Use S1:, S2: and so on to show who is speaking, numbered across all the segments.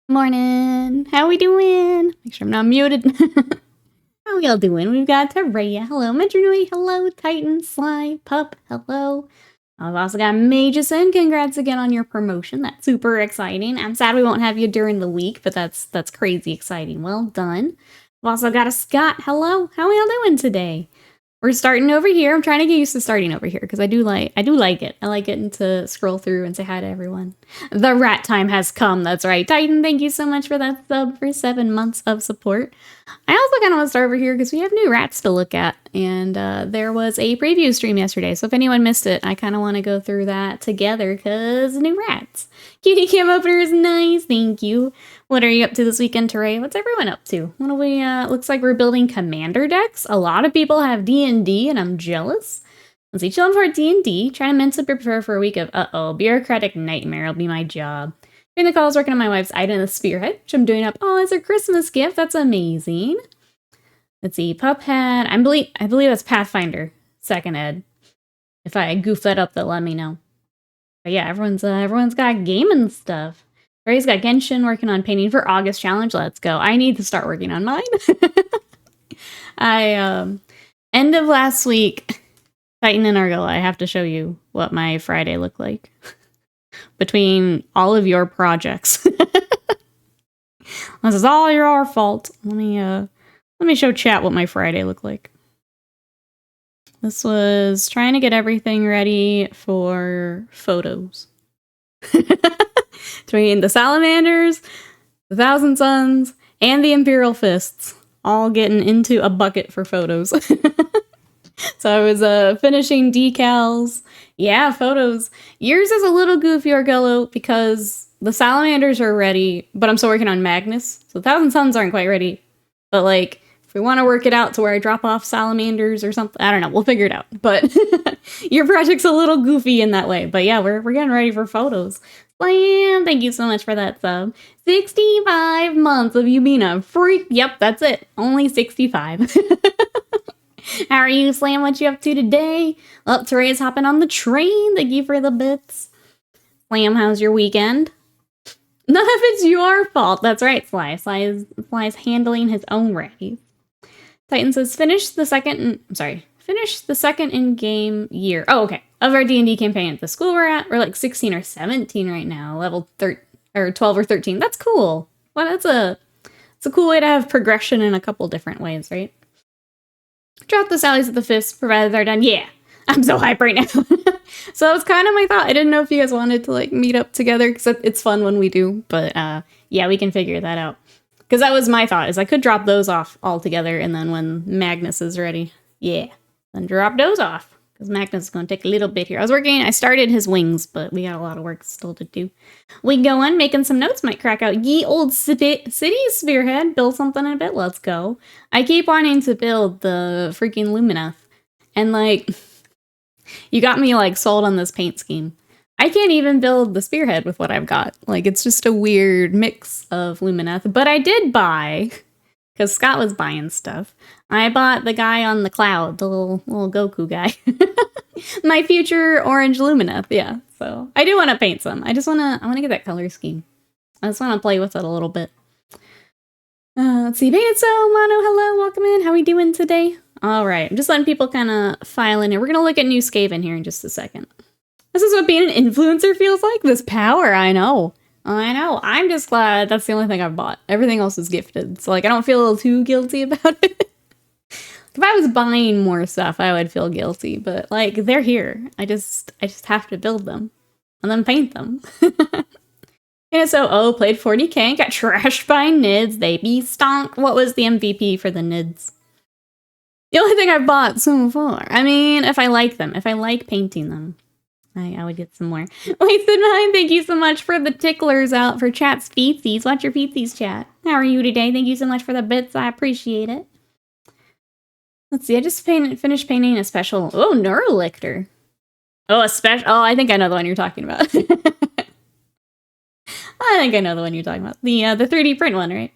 S1: Morning. How we doing? Make sure I'm not muted. How we all doing? We've got Teraya. Hello. Metronui. Hello. Titan. Sly. Pup. Hello. I've also got Mageson. Congrats again on your promotion. That's super exciting. I'm sad we won't have you during the week, but that's crazy exciting. Well done. I've also got a Scott. Hello. How we all doing today? We're starting over here. I'm trying to get used to starting over here because I do like it. I like getting to scroll through and say hi to everyone. The rat time has come. That's right. Titan, thank you so much for that sub for 7 months of support. I also kind of want to start over here because we have new rats to look at. And there was a preview stream yesterday. So if anyone missed it, I kind of want to go through that together because new rats. Cutie cam opener is nice. Thank you. What are you up to this weekend, Teray? What's everyone up to? What do we, looks like we're building commander decks. A lot of people have D&D and I'm jealous. Let's see, chilling for D&D, trying to mentally prepare for a week of, bureaucratic nightmare will be my job. Doing the calls, working on my wife's item, the spearhead, which I'm doing up. Oh, it's a Christmas gift. That's amazing. Let's see, Puphead. I believe that's Pathfinder, second ed. If I goof that up, they'll let me know. But yeah, everyone's got gaming stuff. Ray's got Genshin working on painting for August challenge. Let's go. I need to start working on mine. End of last week, Titan and Argyle, I have to show you what my Friday looked like. Between all of your projects. This is all your fault. Let me show chat what my Friday looked like. This was trying to get everything ready for photos. Between the salamanders, the Thousand Suns, and the Imperial Fists, all getting into a bucket for photos. So I was finishing decals. Yeah, photos. Yours is a little goofy, Argello, because the salamanders are ready, but I'm still working on Magnus. So the Thousand Suns aren't quite ready. But like, if we want to work it out to where I drop off salamanders or something, I don't know, we'll figure it out. But your project's a little goofy in that way. But yeah, we're getting ready for photos. Slam! Thank you so much for that sub. 65 months of Yubina. Freak! Yep, that's it. Only 65. How are you, Slam? What you up to today? Well, Teray's hopping on the train. Thank you for the bits. Slam, how's your weekend? None of it's your fault. That's right, Sly. Sly's handling his own ratties. Titan says, finish the second in-game year. Oh, okay. Of our D&D campaign at the school we're at. We're like 16 or 17 right now. Level 12 or 13. That's cool. Well, it's a cool way to have progression in a couple different ways, right? Drop the sallies at the fists, provided they're done. Yeah, I'm so hyped right now. So that was kind of my thought. I didn't know if you guys wanted to like meet up together because it's fun when we do. But yeah, we can figure that out. Because that was my thought, is I could drop those off all together, and then when Magnus is ready, yeah, then drop those off. Because Magnus is going to take a little bit here. I started his wings, but we got a lot of work still to do. We going, making some notes, might crack out Ye Old City Spearhead, build something in a bit, let's go. I keep wanting to build the freaking Lumineth. And like, you got me like sold on this paint scheme. I can't even build the Spearhead with what I've got. Like, it's just a weird mix of Lumineth. But I did buy, because Scott was buying stuff, I bought the guy on the cloud, the little Goku guy. My future orange Lumineth, yeah. So I do want to paint some. I want to get that color scheme. I just want to play with it a little bit. Let's see. So, Mono, hello, welcome in. How are we doing today? All right, I'm just letting people kind of file in here. We're going to look at new Skaven here in just a second. This is what being an influencer feels like. This power, I know. I'm just glad that's the only thing I've bought. Everything else is gifted. So, like, I don't feel too guilty about it. If I was buying more stuff, I would feel guilty. But, like, they're here. I just have to build them. And then paint them. And so, played 40k, got trashed by Nids. They be stonk. What was the MVP for the Nids? The only thing I've bought so far. I mean, if I like them. If I like painting them. I would get some more. Wasted Mind, thank you so much for the ticklers out for chat's feetsies. Watch your feetsies, chat. How are you today? Thank you so much for the bits. I appreciate it. Let's see. I just finished painting a special. Oh, Neurolictor. Oh, a special. Oh, I think I know the one you're talking about. I think I know the one you're talking about. The 3D print one, right?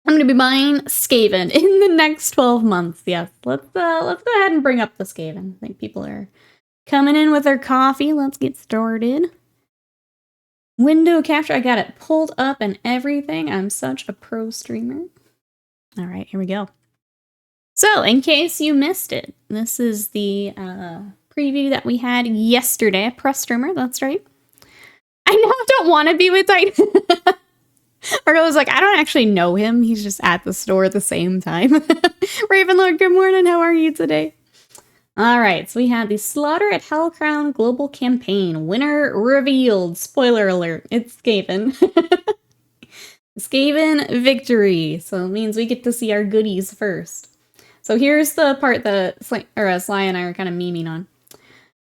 S1: I'm gonna be buying Skaven in the next 12 months. Yes. Let's go ahead and bring up the Skaven. I think people are coming in with their coffee. Let's get started. Window capture. I got it pulled up and everything. I'm such a pro streamer. All right, here we go. So, in case you missed it, this is the preview that we had yesterday. Press streamer, that's right. I now don't want to be with Titan. Argo was like, I don't actually know him. He's just at the store at the same time. Ravenlord, good morning. How are you today? All right, so we had the Slaughter at Hellcrown Global Campaign. Winner revealed. Spoiler alert, it's Skaven. Skaven victory. So it means we get to see our goodies first. So here's the part that Sly and I are kind of memeing on.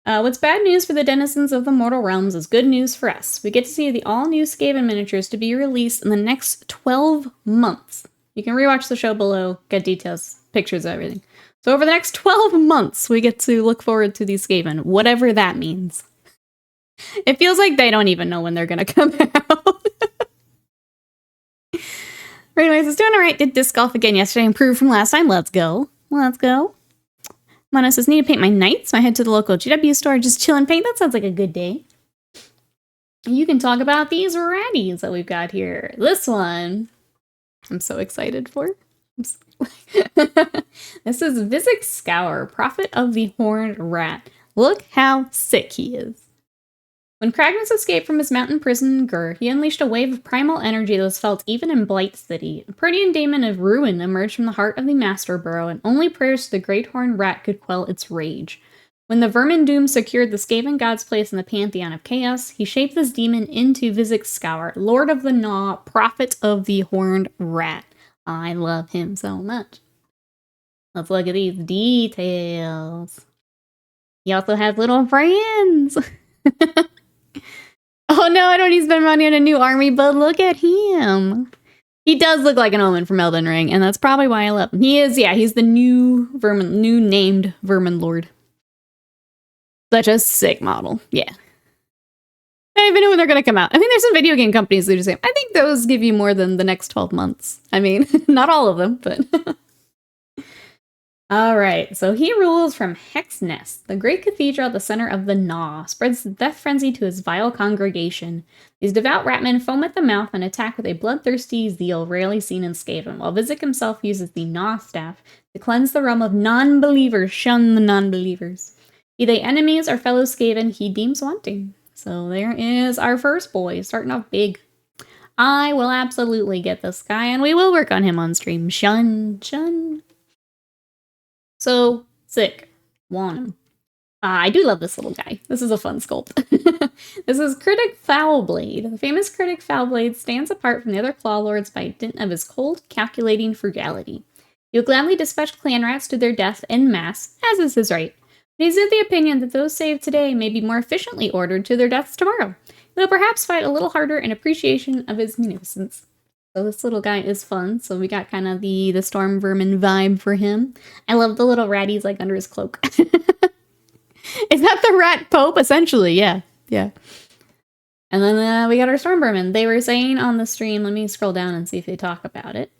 S1: What's bad news for the denizens of the mortal realms is good news for us. We get to see the all-new Skaven miniatures to be released in the next 12 months. You can rewatch the show below, get details, pictures, everything. So over the next 12 months, we get to look forward to these Skaven, whatever that means. It feels like they don't even know when they're going to come out. Anyways, it's doing all right. Did disc golf again yesterday. Improved from last time. Let's go. Let's go. Mono says, need to paint my knights. So I head to the local GW store. Just chill and paint. That sounds like a good day. You can talk about these ratties that we've got here. This one, I'm so excited for. This is Vizek Scour, Prophet of the Horned Rat. Look how sick he is. When Kragnus escaped from his mountain prison Gur, he unleashed a wave of primal energy that was felt even in Blight City. A Protean daemon of ruin emerged from the heart of the Master Burrow, and only prayers to the Great Horned Rat could quell its rage. When the Vermin Doom secured the Skaven god's place in the Pantheon of Chaos, he shaped this demon into Vizek Scour, Lord of the Gnaw, Prophet of the Horned Rat. I love him so much. Let's look at these details. He also has little friends. Oh no, I don't need to spend money on a new army, but look at him. He does look like an Omen from Elden Ring, and that's probably why I love him. He is, yeah, he's the new named Vermin Lord. Such a sick model, yeah. I don't even know when they're going to come out. I mean, there's some video game companies that are just saying, I think those give you more than the next 12 months. I mean, not all of them, but... All right, so he rules from Hex Nest, the great cathedral at the center of the Gnaw, spreads the death frenzy to his vile congregation. These devout ratmen foam at the mouth and attack with a bloodthirsty zeal rarely seen in Skaven, while Vizek himself uses the Gnaw staff to cleanse the realm of non-believers, shun the non-believers. Be they enemies or fellow Skaven, he deems wanting. So there is our first boy, starting off big. I will absolutely get this guy, and we will work on him on stream. Shun, shun. So sick. Want him. I do love this little guy. This is a fun sculpt. This is Critic Foulblade. The famous Critic Foulblade stands apart from the other Claw Lords by dint of his cold, calculating frugality. He'll gladly dispatch clan rats to their death en masse, as is his right. But he's of the opinion that those saved today may be more efficiently ordered to their deaths tomorrow. He'll perhaps fight a little harder in appreciation of his munificence. So this little guy is fun. So we got kind of the storm vermin vibe for him. I love the little ratties like under his cloak. Is that the rat pope? Essentially, yeah. Yeah. And then we got our storm vermin. They were saying on the stream, let me scroll down and see if they talk about it.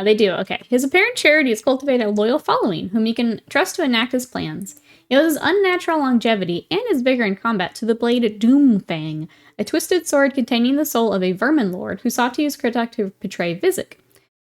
S1: They do, okay. His apparent charity has cultivated a loyal following, whom he can trust to enact his plans. He owes his unnatural longevity and his vigor in combat to the blade Doomfang, a twisted sword containing the soul of a vermin lord who sought to use Kritok to betray Vizek.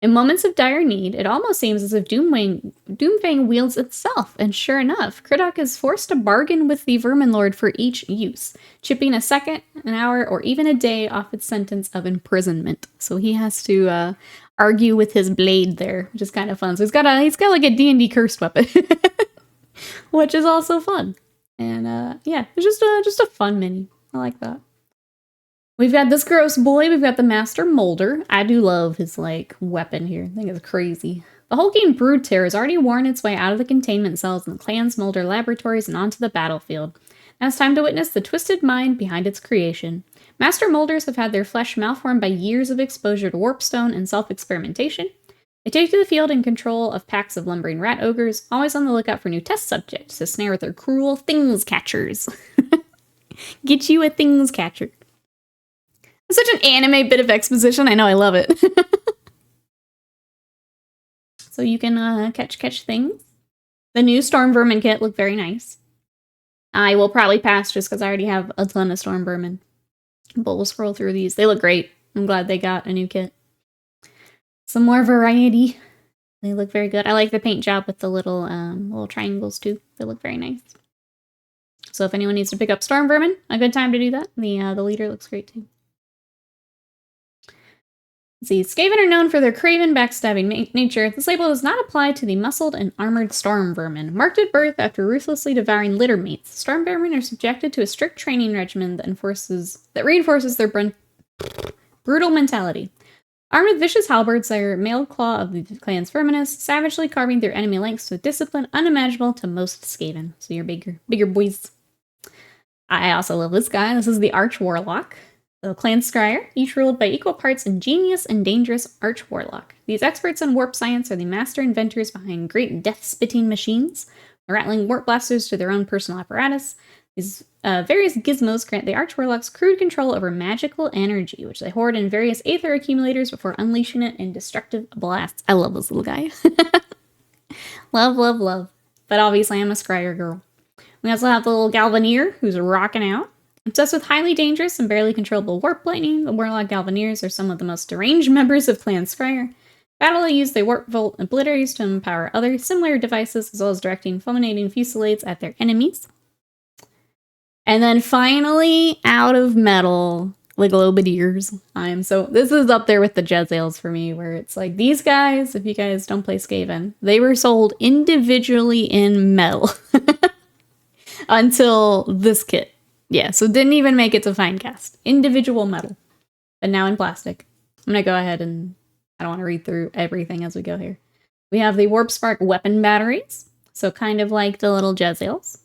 S1: In moments of dire need, it almost seems as if Doomfang wields itself, and sure enough, Kritok is forced to bargain with the vermin lord for each use, chipping a second, an hour, or even a day off its sentence of imprisonment. So he has to argue with his blade there, which is kind of fun. So he's got like a D&D cursed weapon, which is also fun. And yeah, it's just a fun mini. I like that. We've got this gross boy. We've got the Master Molder. I do love his, like, weapon here. I think it's crazy. The hulking brood terror has already worn its way out of the containment cells in the clan's Molder laboratories and onto the battlefield. Now it's time to witness the twisted mind behind its creation. Master Molders have had their flesh malformed by years of exposure to warpstone and self-experimentation. They take to the field in control of packs of lumbering rat ogres, always on the lookout for new test subjects to snare with their cruel things catchers. Get you a things catcher. It's such an anime bit of exposition. I know, I love it. So you can catch things. The new Storm Vermin kit looked very nice. I will probably pass just because I already have a ton of Storm Vermin. But we'll scroll through these. They look great. I'm glad they got a new kit. Some more variety. They look very good. I like the paint job with the little triangles too. They look very nice. So if anyone needs to pick up Storm Vermin, a good time to do that. The leader looks great too. Let's see, Skaven are known for their craven, backstabbing nature. This label does not apply to the muscled and armored storm vermin. Marked at birth after ruthlessly devouring litter mates, storm vermin are subjected to a strict training regimen that reinforces their brutal mentality. Armed with vicious halberds, they are mailed claw of the clan's verminous, savagely carving their enemy lengths with discipline unimaginable to most Skaven. So you're bigger boys. I also love this guy. This is the Arch Warlock. The clan Scryer, each ruled by equal parts ingenious and dangerous Arch Warlock. These experts in warp science are the master inventors behind great death-spitting machines, rattling warp blasters to their own personal apparatus. These various gizmos grant the Arch Warlocks crude control over magical energy, which they hoard in various aether accumulators before unleashing it in destructive blasts. I love this little guy. Love, love, love. But obviously I'm a Scryer girl. We also have the little Galvanier, who's rocking out. Obsessed with highly dangerous and barely controllable warp lightning, the Warlock Galvaniers are some of the most deranged members of Clan Scryer. Battle they use the Warp Volt Obliterators to empower other similar devices, as well as directing fulminating fusillades at their enemies. And then finally, out of metal, the Globadiers. This is up there with the Jezzails for me, where it's like, these guys, if you guys don't play Skaven, they were sold individually in metal. Until this kit. Yeah, so didn't even make it to Finecast. Individual metal. But now in plastic. I'm going to go ahead and... I don't want to read through everything as we go here. We have the Warp Spark weapon batteries. So kind of like the little Jezzails.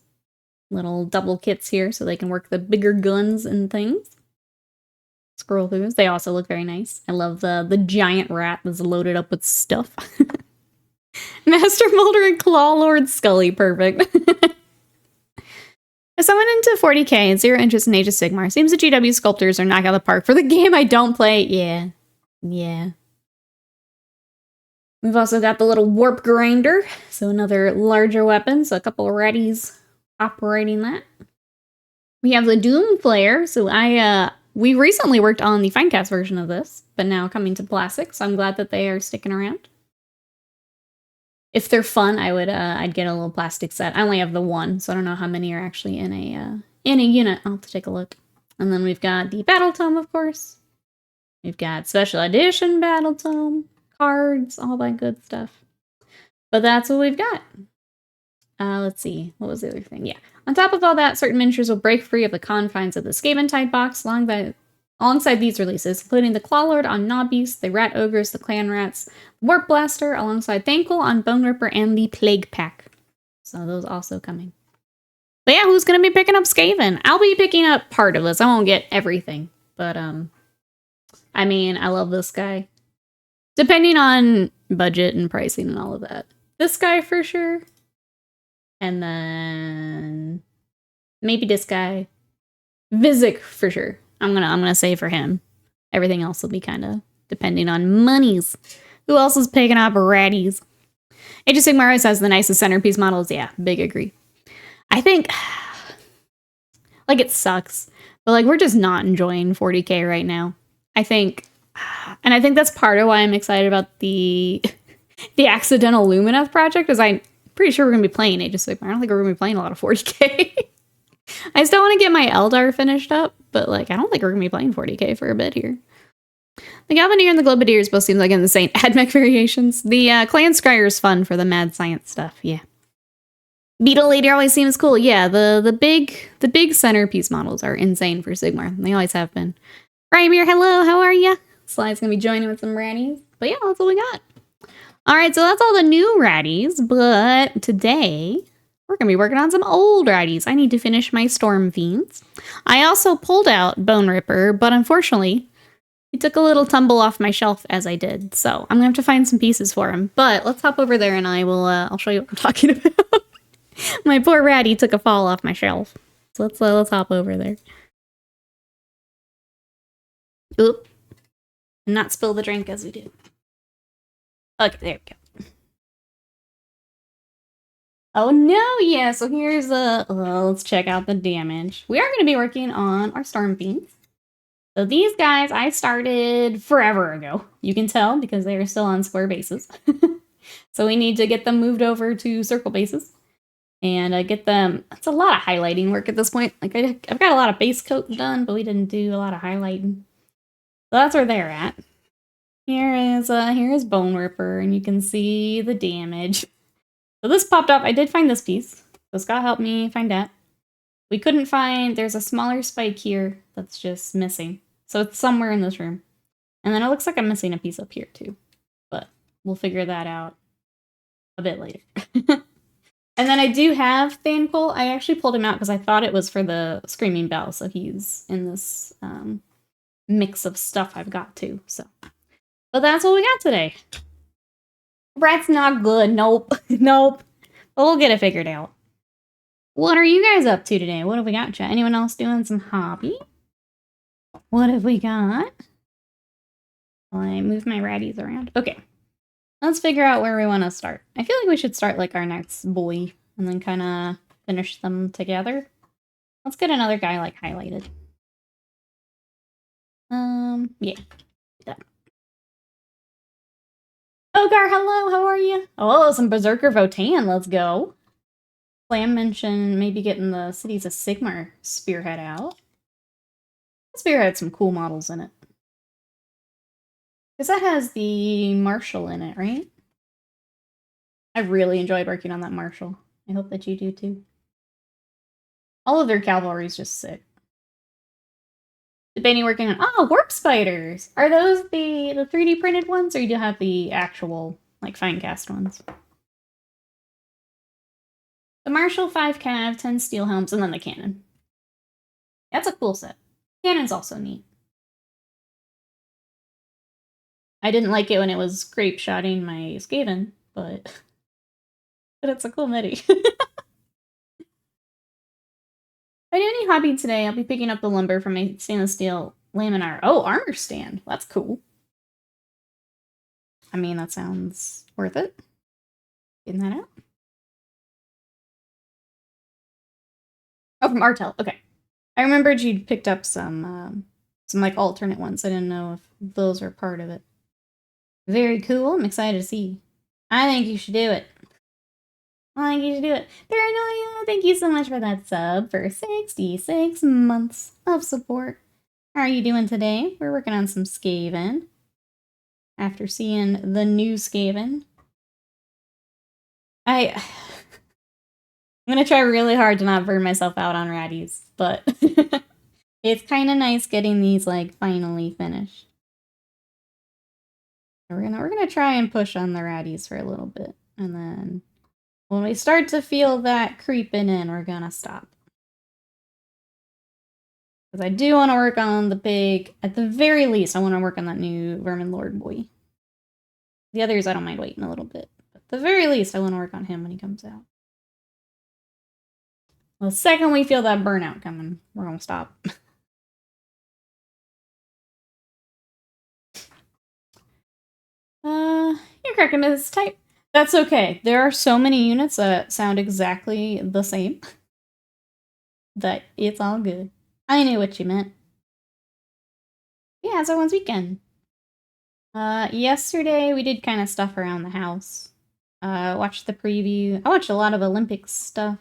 S1: Little double kits here so they can work the bigger guns and things. Scroll through this. They also look very nice. I love the giant rat that's loaded up with stuff. Master Molder and Claw Lord Scully. Perfect. As someone into 40k and zero interest in Age of Sigmar, seems the GW sculptors are knocking out the park for the game I don't play. Yeah. We've also got the little Warp Grinder, so another larger weapon, so a couple of ratties operating that. We have the Doom Flare, so we recently worked on the Finecast version of this, but now coming to plastic, so I'm glad that they are sticking around. If they're fun, I'd get a little plastic set. I only have the one, so I don't know how many are actually in a unit. I'll have to take a look. And then we've got the Battle Tome, of course. We've got Special Edition Battle Tome, cards, all that good stuff. But that's what we've got. Let's see. What was the other thing? Yeah. On top of all that, certain miniatures will break free of the confines of the Skaven type box alongside these releases, including the Clawlord on Knobbeast, the Rat Ogres, the Clan Rats, Warp Blaster, alongside Thanquol on Boneripper, and the Plague Pack. So those also coming. But yeah, who's going to be picking up Skaven? I'll be picking up part of this. I won't get everything. But, I mean, I love this guy. Depending on budget and pricing and all of that. This guy for sure. And then maybe this guy. Vizik for sure. I'm gonna say for him. Everything else will be kind of depending on monies. Who else is picking up ratties? Age of Sigmar has the nicest centerpiece models. Yeah, big agree. I think like it sucks, but like we're just not enjoying 40k right now. I think that's part of why I'm excited about the Accidental Lumineth project, is I'm pretty sure we're gonna be playing Age of Sigmar. I don't think we're gonna be playing a lot of 40k. I still want to get my Eldar finished up, but like I don't think we're gonna be playing 40k for a bit here. The Galvanier and the Globadiers both seem like in the same AdMech variations. The Clan Scryer is fun for the mad science stuff, yeah. Beetle Lady always seems cool. Yeah, the big centerpiece models are insane for Sigmar. They always have been. Rymir, hello, how are ya? Sly's gonna be joining with some ratties. But yeah, that's all we got. Alright, so that's all the new ratties, but today we're gonna be working on some old ratties. I need to finish my Stormfiends. I also pulled out Boneripper, but unfortunately, he took a little tumble off my shelf as I did, so I'm gonna have to find some pieces for him. But let's hop over there and I'll show you what I'm talking about. My poor ratty took a fall off my shelf. So let's hop over there. Oop. And not spill the drink as we do. Okay, there we go. Oh no, yeah, so here's let's check out the damage. We are going to be working on our Stormfiends. So these guys I started forever ago. You can tell because they are still on square bases. So we need to get them moved over to circle bases. And get them... It's a lot of highlighting work at this point. Like, I've got a lot of base coat done, but we didn't do a lot of highlighting. So that's where they're at. Here is Boneripper, and you can see the damage. So this popped up. I did find this piece. So Scott helped me find that. We couldn't find... There's a smaller spike here that's just missing. So it's somewhere in this room. And then it looks like I'm missing a piece up here, too. But we'll figure that out a bit later. And then I do have Thanquol. I actually pulled him out because I thought it was for the Screaming Bell. So he's in this mix of stuff I've got, too. So, but that's what we got today. Rat's not good. Nope. Nope. But we'll get it figured out. What are you guys up to today? What have we got, chat? Anyone else doing some hobby? What have we got? I move my ratties around. Okay. Let's figure out where we want to start. I feel like we should start like our next boy and then kind of finish them together. Let's get another guy like highlighted. Yeah. Ogar, hello, how are you? Oh, some Berserker Votan, let's go. Slam mentioned maybe getting the Cities of Sigmar Spearhead out. Spearhead had some cool models in it. Because that has the Marshal in it, right? I really enjoyed working on that Marshal. I hope that you do too. All of their cavalry is just sick. Debating working on... Oh, Warp Spiders! Are those the 3D printed ones, or you do have the actual, like, fine cast ones? The Marshal, 5 cav, 10 steel helms, and then the cannon. That's a cool set. Cannon's also neat. I didn't like it when it was grape shotting my Skaven, but it's a cool midi. If I do any hobby today, I'll be picking up the lumber from my stainless steel laminar. Oh, armor stand. That's cool. I mean, that sounds worth it. Getting that out. Oh, from Artel. Okay. I remembered you'd picked up some like alternate ones. I didn't know if those were part of it. Very cool. I'm excited to see. I think you should do it. I think you should do it. Paranoia, thank you so much for that sub for 66 months of support. How are you doing today? We're working on some Skaven. After seeing the new Skaven. I'm gonna try really hard to not burn myself out on ratties, but it's kind of nice getting these like finally finished. We're gonna try and push on the ratties for a little bit, and then when we start to feel that creeping in, we're gonna stop. Because I do want to work on the big, at the very least, I want to work on that new Vermin Lord boy. The others, I don't mind waiting a little bit. But at the very least, I want to work on him when he comes out. The second we feel that burnout coming, we're gonna stop. You're correct, Miss Type. That's okay. There are so many units that sound exactly the same that it's all good. I knew what you meant. Yeah, it's everyone's weekend. Yesterday we did kind of stuff around the house. Watched the preview. I watched a lot of Olympics stuff.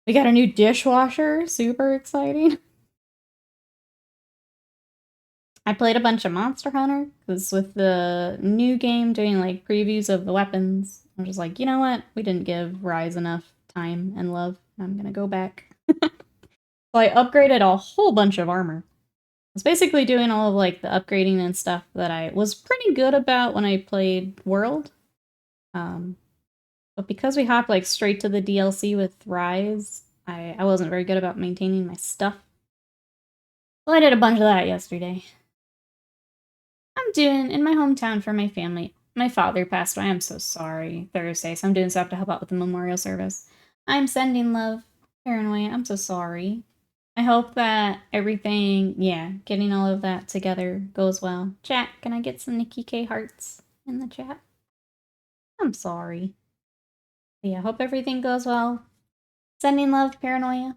S1: We got a new dishwasher. Super exciting. I played a bunch of Monster Hunter, because with the new game doing like previews of the weapons, I'm just like, you know what? We didn't give Rise enough time and love. I'm gonna go back. So I upgraded a whole bunch of armor. I was basically doing all of like the upgrading and stuff that I was pretty good about when I played World. But because we hopped like straight to the DLC with Rise, I wasn't very good about maintaining my stuff. Well, I did a bunch of that yesterday. I'm doing in my hometown for my family. My father passed away. I'm so sorry. Thursday, so I'm doing stuff to help out with the memorial service. I'm sending love. Paranoia, I'm so sorry. I hope that everything, yeah, getting all of that together goes well. Chat, can I get some Nikki K hearts in the chat? I'm sorry. But yeah, hope everything goes well. Sending love, Paranoia.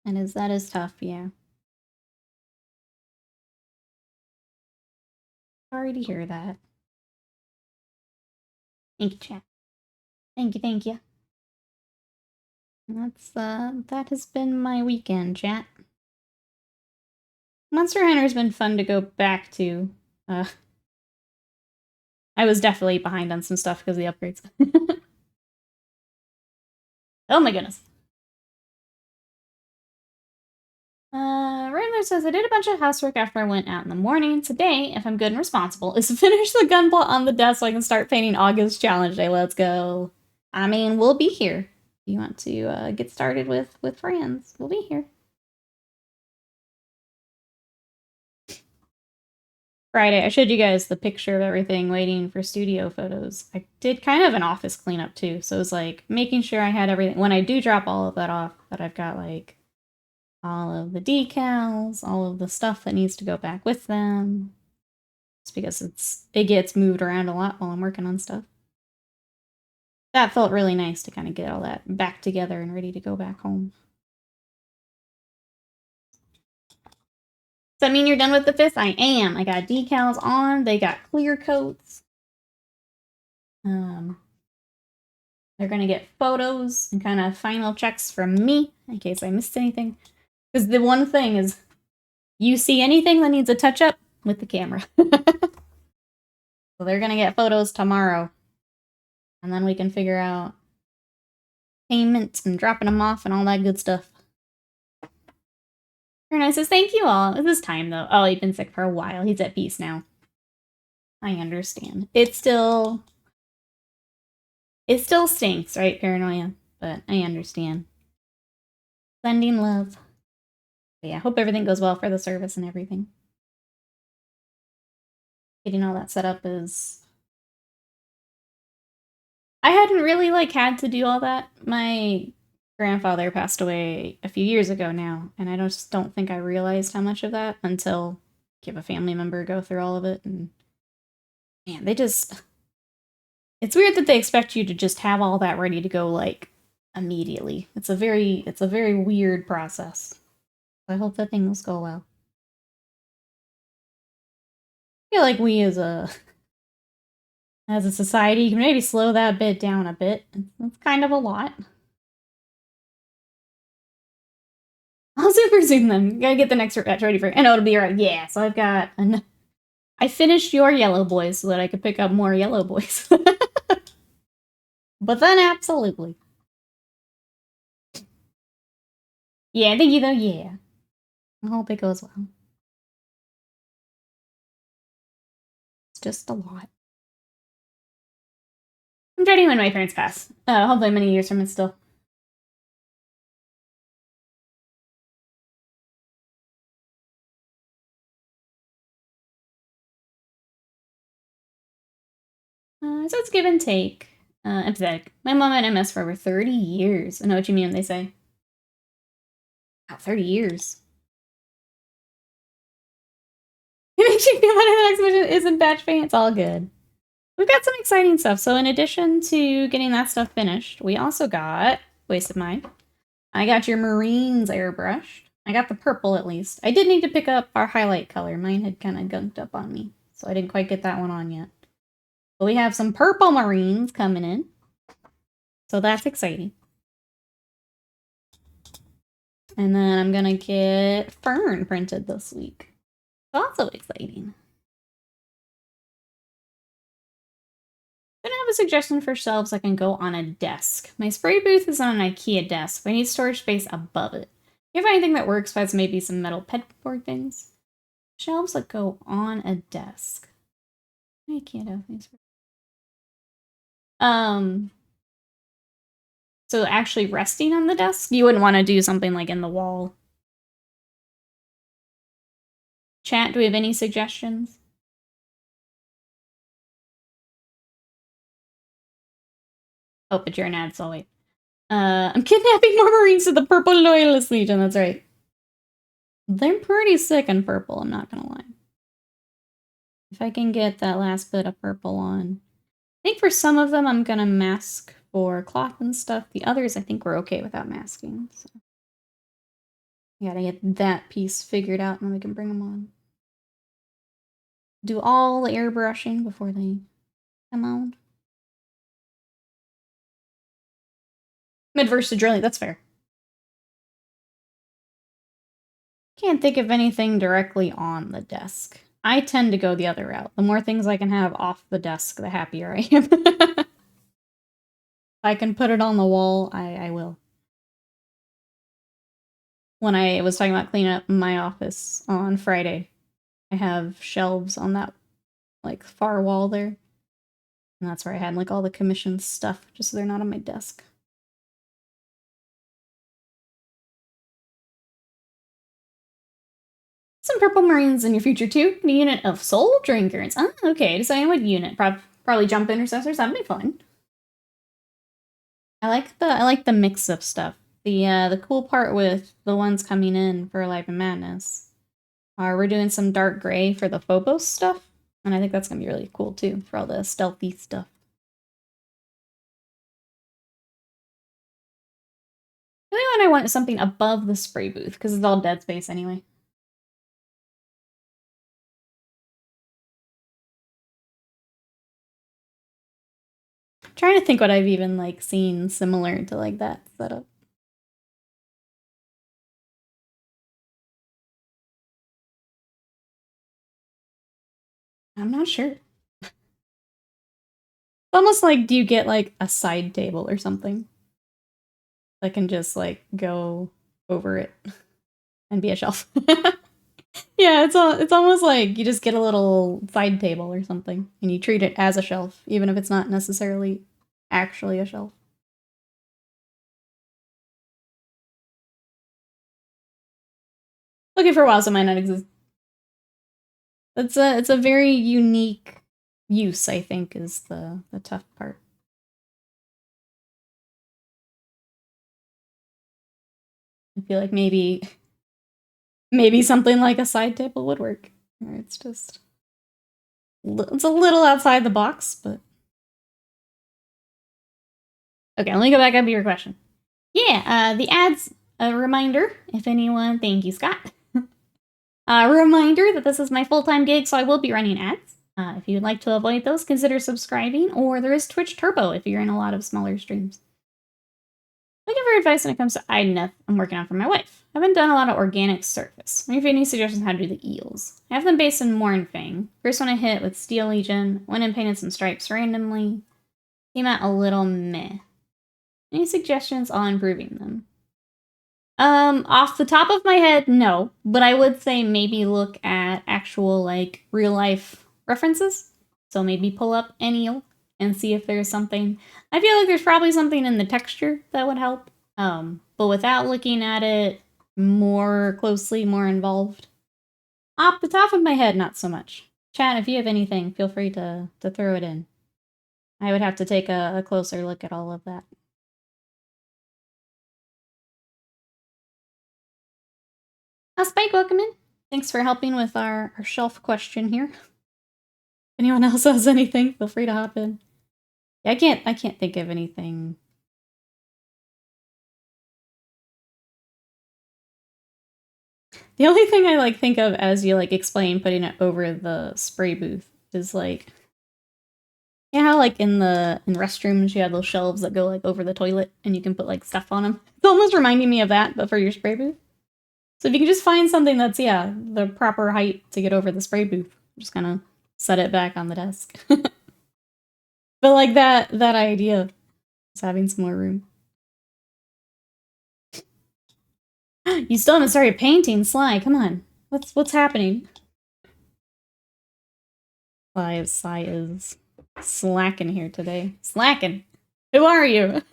S1: And that is tough, yeah. Sorry to hear that. Thank you, chat. Thank you, thank you. That has been my weekend, chat. Monster Hunter's been fun to go back to. I was definitely behind on some stuff because of the upgrades. Oh my goodness. Randler says, I did a bunch of housework after I went out in the morning. Today, if I'm good and responsible, is to finish the gunpla on the desk so I can start painting August Challenge Day. Let's go. I mean, we'll be here. If you want to get started with friends, we'll be here. Friday, I showed you guys the picture of everything waiting for studio photos. I did kind of an office cleanup too, so it was like making sure I had everything. When I do drop all of that off, that I've got like all of the decals, all of the stuff that needs to go back with them. It's because it gets moved around a lot while I'm working on stuff. That felt really nice to kind of get all that back together and ready to go back home. Does that mean you're done with the fist? I am. I got decals on. They got clear coats. They're gonna get photos and kind of final checks from me in case I missed anything. Because the one thing is, you see anything that needs a touch up with the camera. So they're gonna get photos tomorrow. And then we can figure out payments and dropping them off and all that good stuff. Very nice. Says, thank you all. It is time, though. Oh, he's been sick for a while. He's at peace now. I understand. It still stinks, right, Paranoia? But I understand. Sending love. But yeah, hope everything goes well for the service and everything. Getting all that set up is... I hadn't really, had to do all that. My grandfather passed away a few years ago now, and I just don't think I realized how much of that until you have a family member go through all of it, and man, they just... It's weird that they expect you to just have all that ready to go, immediately. It's a very weird process. I hope that things go well. I feel like we as a society can maybe slow that bit down a bit. It's kind of a lot. I'll super zoom them. Gotta get the next batch ready for it. I know it'll be right. Yeah, so I've got I finished your yellow boys so that I could pick up more yellow boys. But then absolutely. Yeah, thank you though, yeah. I hope it goes well. It's just a lot. I'm dreading when my parents pass. Hopefully many years from it still. So it's give and take. Empathetic. My mom had MS for over 30 years. I know what you mean when they say. Wow, 30 years. It makes you feel better the next mission isn't batch paint. It's all good. We've got some exciting stuff. So in addition to getting that stuff finished, we also got Waste of Mind. I got your Marines airbrushed. I got the purple at least. I did need to pick up our highlight color. Mine had kind of gunked up on me, so I didn't quite get that one on yet. But we have some purple Marines coming in. So that's exciting. And then I'm gonna get Fern printed this week. Also exciting. I have a suggestion for shelves that can go on a desk. My spray booth is on an IKEA desk, but I need storage space above it. Do you have anything that works besides maybe some metal pegboard things? Shelves that go on a desk. IKEA desk. So actually resting on the desk? You wouldn't want to do something like in the wall. Chat, do we have any suggestions? Oh, but you're an ad, so I'll wait. I'm kidnapping more Marines to the Purple Loyalist Legion, that's right. They're pretty sick in purple, I'm not gonna lie. If I can get that last bit of purple on. I think for some of them I'm gonna mask for cloth and stuff. The others I think we're okay without masking. So. We gotta get that piece figured out and then we can bring them on. do all the airbrushing before they come out. I'm adverse to drilling, that's fair. Can't think of anything directly on the desk. I tend to go the other route. The more things I can have off the desk, the happier I am. If I can put it on the wall, I will. When I was talking about cleaning up my office on Friday, I have shelves on that, like, far wall there. And that's where I had, like, all the commissioned stuff, just so they're not on my desk. Some purple marines in your future too. A unit of soul drinkers. Ah, okay. Deciding what unit. Probably jump intercessors. That'd be fun. I like the mix of stuff. The cool part with the ones coming in for Life and Madness are we're doing some dark gray for the Phobos stuff, and I think that's gonna be really cool too for all the stealthy stuff. The only one I want is something above the spray booth because it's all dead space anyway. I'm trying to think what I've even like seen similar to like that setup. I'm not sure. It's almost like, do you get like a side table or something that can just like go over it and be a shelf? Yeah, it's almost like you just get a little side table or something and you treat it as a shelf, even if it's not necessarily actually a shelf. Looking for WoW, so might not exist. It's a very unique use, I think, is the tough part. I feel like maybe something like a side table would work. Or it's just it's a little outside the box, but okay. Let me go back up to your question. Yeah, the ads. A reminder, if anyone. Thank you, Scott. A reminder that this is my full-time gig, so I will be running ads. If you'd like to avoid those, consider subscribing, or there is Twitch Turbo if you're in a lot of smaller streams. Looking for advice when it comes to IDNF I'm working on for my wife. I haven't done a lot of organic surface. Maybe any suggestions on how to do the eels. I have them based in Mournfang. First one I hit with Steel Legion, went and painted some stripes randomly. Came out a little meh. Any suggestions on improving them? Off the top of my head, no. But I would say maybe look at actual, like, real-life references. So maybe pull up an eel and see if there's something. I feel like there's probably something in the texture that would help. But without looking at it more closely, more involved. Off the top of my head, not so much. Chat, if you have anything, feel free to throw it in. I would have to take a closer look at all of that. Spike, welcome in. Thanks for helping with our shelf question here. If anyone else has anything, feel free to hop in. Yeah, I can't think of anything. The only thing I like think of as you like explain putting it over the spray booth is like, you know how like in restrooms you have those shelves that go like over the toilet and you can put like stuff on them? It's almost reminding me of that, but for your spray booth. So if you can just find something that's, yeah, the proper height to get over the spray booth, just kind of set it back on the desk. But like that idea is having some more room. You still haven't started painting, Sly. Come on. What's happening? Sly is slacking here today. Slacking. Who are you?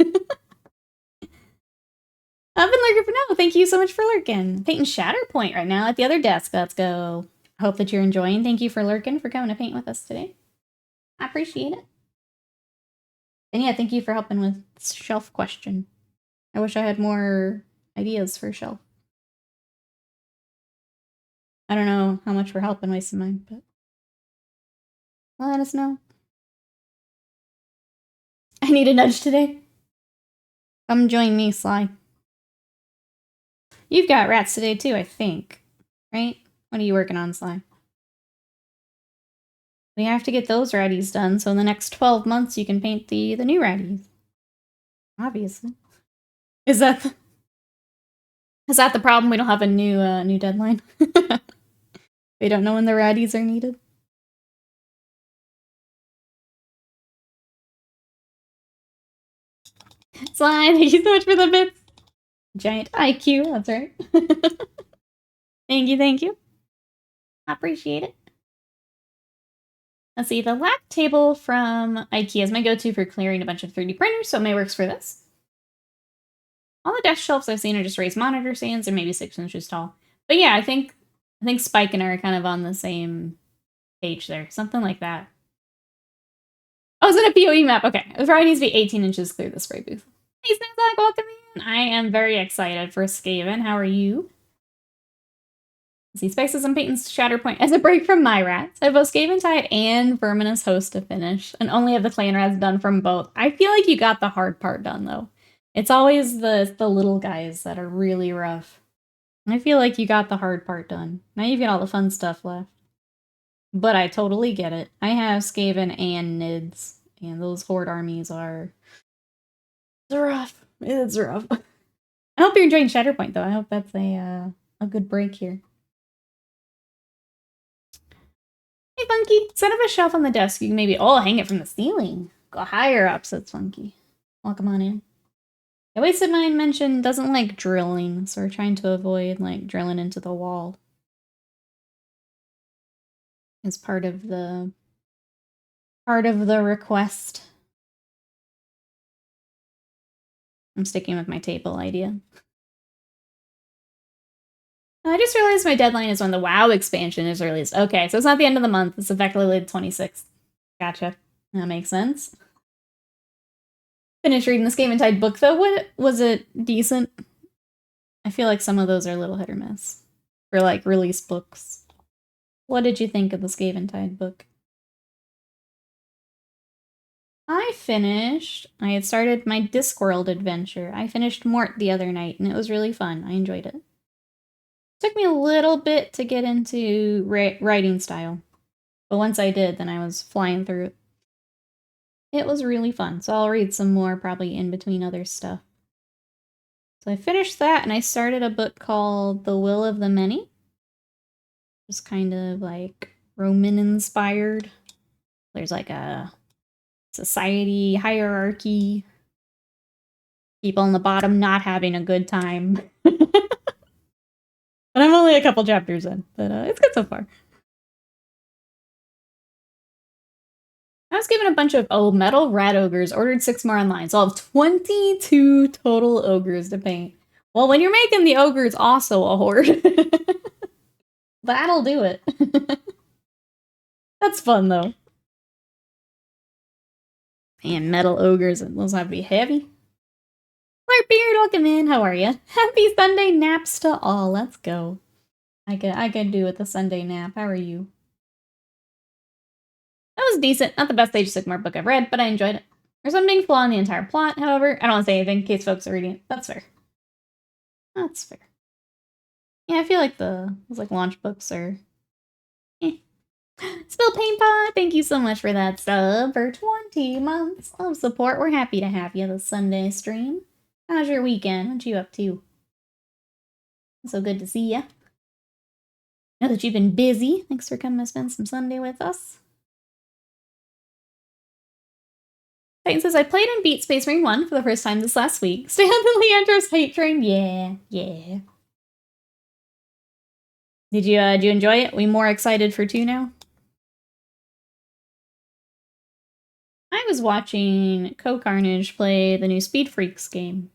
S1: I've been lurking for now. Thank you so much for lurking. Painting Shatterpoint right now at the other desk. Let's go. I hope that you're enjoying. Thank you for lurking, for coming to paint with us today. I appreciate it. And yeah, thank you for helping with shelf question. I wish I had more ideas for shelf. I don't know how much we're helping wasting mine, but let us know. I need a nudge today. Come join me, Sly. You've got rats today too, I think. Right? What are you working on, Sly? We have to get those ratties done, so in the next 12 months you can paint the new ratties. Obviously. Is that the problem? We don't have a new deadline? We don't know when the ratties are needed? Slide, thank you so much for the bits. Giant IQ, that's right. Thank you. I appreciate it. Let's see, the lap table from IKEA is my go-to for clearing a bunch of 3D printers, so it may works for this. All the desk shelves I've seen are just raised monitor stands, or maybe 6 inches tall. But yeah, I think Spike and I are kind of on the same page there. Something like that. Oh, is it a PoE map? Okay. It probably needs to be 18 inches clear the spray booth. Hey, Snapback, welcome in. I am very excited for Skaven. How are you? See, Spike says I'm painting Shatterpoint as a break from my rats. I have both Skaven Tide and Verminous Host to finish, and only have the clan rats done from both. I feel like you got the hard part done, though. It's always the little guys that are really rough. I feel like you got the hard part done. Now you've got all the fun stuff left. But I totally get it. I have Skaven and Nids, and those horde armies are... It's rough. It's rough. I hope you're enjoying Shatterpoint, though. I hope that's a good break here. Hey, Funky, set up a shelf on the desk. You can maybe, hang it from the ceiling. Go higher up, says Funky. Welcome on in. I Wasted Mind mentioned doesn't like drilling, so we're trying to avoid, like, drilling into the wall. As part of the request. I'm sticking with my table idea. I just realized my deadline is when the WoW expansion is released. Okay, so it's not the end of the month. It's effectively the 26th. Gotcha. That makes sense. Finished reading the Skaven Tide book, though. What was it decent? I feel like some of those are a little hit or miss. For, like, release books. What did you think of the Skaven Tide book? I had started my Discworld adventure. I finished Mort the other night, and it was really fun. I enjoyed it. Took me a little bit to get into writing style. But once I did, then I was flying through it. It was really fun, so I'll read some more probably in between other stuff. So I finished that, and I started a book called The Will of the Many. Just kind of like Roman-inspired. There's like a society hierarchy. People on the bottom not having a good time. And I'm only a couple chapters in, but it's good so far. I was given a bunch of, metal rat ogres, ordered 6 more online, so I'll have 22 total ogres to paint. Well, when you're making the ogres also a horde. That'll do it. That's fun, though. And metal ogres, and those have to be heavy. Clark Beard, welcome in. How are you? Happy Sunday naps to all. Let's go. I could do with a Sunday nap. How are you? That was decent. Not the best Age of Sigmar book I've read, but I enjoyed it. There's one big flaw in the entire plot, however. I don't want to say anything in case folks are reading it. That's fair. That's fair. Yeah, I feel like those launch books are... Spill Paint Pot, thank you so much for that sub for 20 months of support. We're happy to have you this Sunday stream. How's your weekend? What you up to? So good to see ya. Know that you've been busy. Thanks for coming to spend some Sunday with us. Titan says, I played and beat Space Marine 1 for the first time this last week. Stay on the Leandra's hate train. Yeah. Did you enjoy it? We more excited for 2 now? I was watching Co-Carnage play the new Speed Freaks game.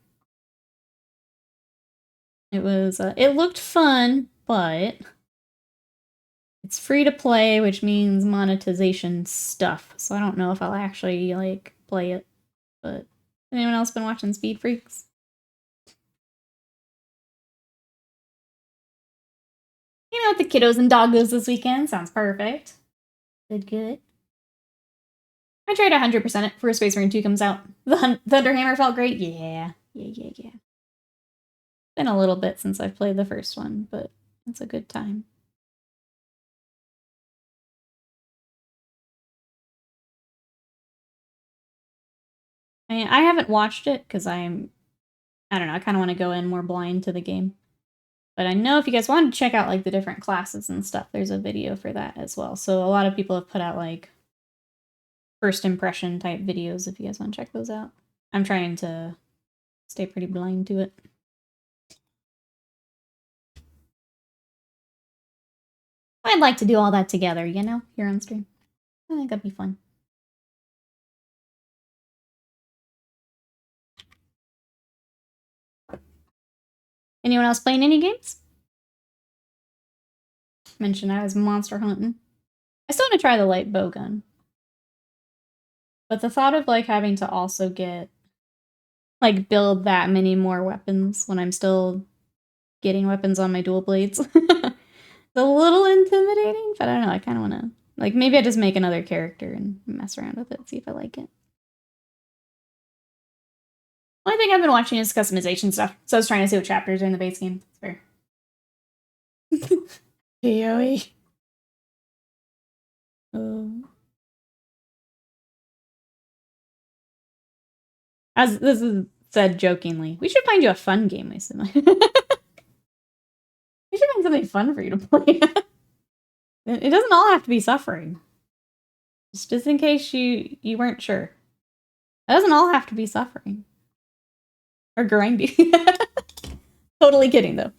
S1: It was, it looked fun, but it's free to play, which means monetization stuff. So I don't know if I'll actually, like, play it. But anyone else been watching Speed Freaks? You know, with the kiddos and doggos this weekend. Sounds perfect. Good. I tried 100% it before Space Marine 2 comes out. The Thunderhammer felt great. Yeah. Been a little bit since I've played the first one, but it's a good time. I haven't watched it because I don't know, I kind of want to go in more blind to the game. But I know if you guys want to check out like the different classes and stuff, there's a video for that as well. So a lot of people have put out like first impression type videos if you guys want to check those out. I'm trying to stay pretty blind to it. I'd like to do all that together, you know, here on stream. I think that'd be fun. Anyone else playing any games? Mentioned I was monster hunting. I still want to try the light bow gun. But the thought of like having to also get like build that many more weapons when I'm still getting weapons on my dual blades. It's a little intimidating, but I don't know, I kind of want to like maybe I just make another character and mess around with it, see if I like it. Only thing I've been watching is customization stuff. So I was trying to see what chapters are in the base game. It's fair. PoE. As this is said jokingly, we should find you a fun game, Mason. We should find something fun for you to play. It doesn't all have to be suffering. Just in case you weren't sure. It doesn't all have to be suffering. Or grindy. Totally kidding, though.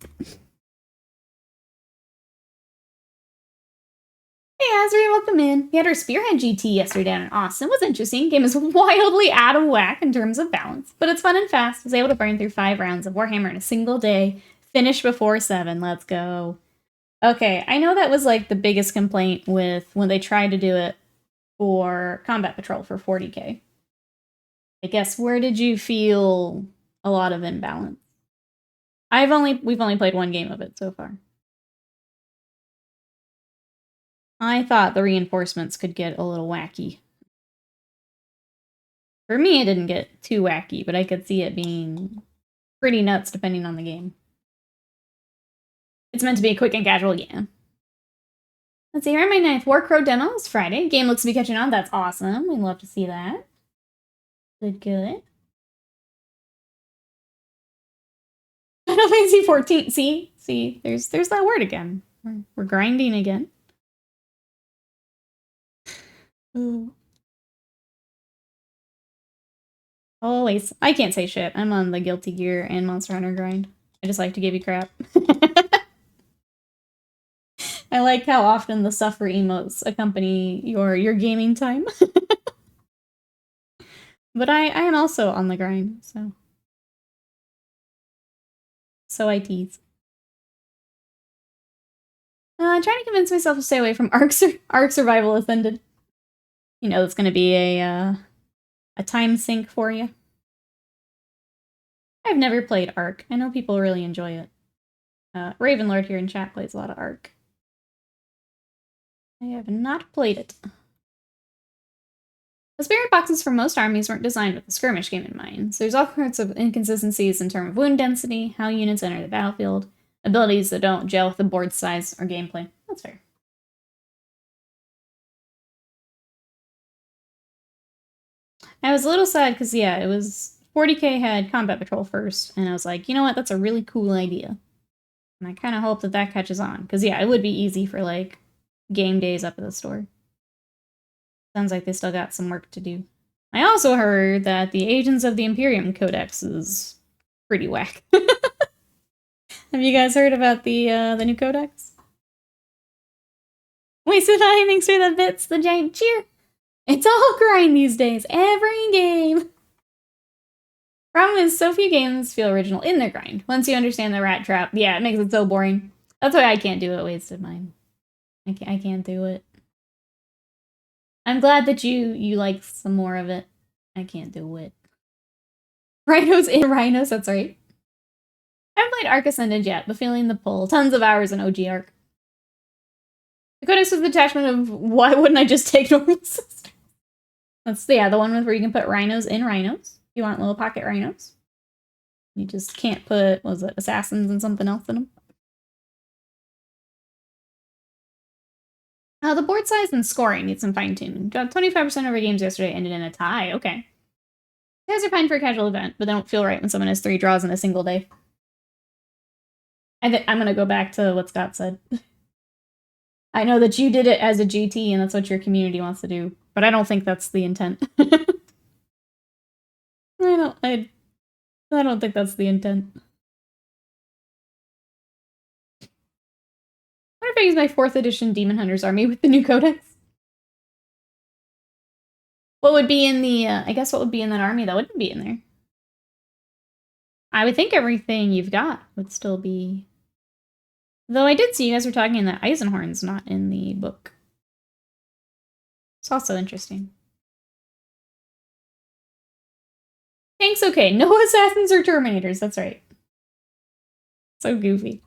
S1: Hey, Azri, welcome in. We had our Spearhead GT yesterday down in Austin. It was interesting. Game is wildly out of whack in terms of balance, but it's fun and fast. I was able to burn through 5 rounds of Warhammer in a single day. Finish before 7. Let's go. Okay, I know that was like the biggest complaint with when they tried to do it for Combat Patrol for 40k. I guess, where did you feel a lot of imbalance? We've only played 1 game of it so far. I thought the reinforcements could get a little wacky. For me, it didn't get too wacky, but I could see it being pretty nuts depending on the game. It's meant to be quick and casual, yeah. Let's see, here on my 9th Warcrow demo is Friday. Game looks to be catching on. That's awesome. We'd love to see that. Good, good. Final Fantasy 14. See, there's that word again. We're grinding again. Ooh. Always. I can't say shit. I'm on the Guilty Gear and Monster Hunter grind. I just like to give you crap. I like how often the suffer emotes accompany your gaming time. But I am also on the grind, so I tease. Trying to convince myself to stay away from Ark Survival Ascended. You know, it's going to be a time sink for you. I've never played Ark. I know people really enjoy it. Ravenlord here in chat plays a lot of Ark. I have not played it. The spirit boxes for most armies weren't designed with the skirmish game in mind, so there's all sorts of inconsistencies in terms of wound density, how units enter the battlefield, abilities that don't gel with the board size or gameplay. That's fair. I was a little sad because, yeah, it was 40k had Combat Patrol first, and I was like, you know what, that's a really cool idea. And I kind of hope that that catches on, because, yeah, it would be easy for, like, game days up at the store. Sounds like they still got some work to do. I also heard that the Agents of the Imperium Codex is pretty whack. Have you guys heard about the new codex? Wasted Eye, thanks for the bits, the giant cheer. It's all grind these days, every game. Problem is, so few games feel original in their grind. Once you understand the rat trap, yeah, it makes it so boring. That's why I can't do it, Wasted Mind. I can't do it. I'm glad that you like some more of it. I can't do it. Rhinos in Rhinos, that's right. I haven't played Ark Ascended yet, but feeling the pull. Tons of hours in OG Ark. The codex with the attachment of why wouldn't I just take normal systems? That's, yeah, the one with where you can put rhinos in rhinos. You want little pocket rhinos. You just can't put, what was it, assassins and something else in them. The board size and scoring need some fine-tuning. Got 25% of our games yesterday, ended in a tie. Okay. You guys are fine for a casual event, but they don't feel right when someone has 3 draws in a single day. I'm going to go back to what Scott said. I know that you did it as a GT and that's what your community wants to do, but I don't think that's the intent. I don't think that's the intent. What if I use my 4th edition Demon Hunters army with the new codex? What would be in the, I guess what would be in that army that wouldn't be in there? I would think everything you've got would still be... Though I did see you guys were talking that Eisenhorn's not in the book. It's also interesting. Tanks okay. No assassins or terminators, that's right. So goofy.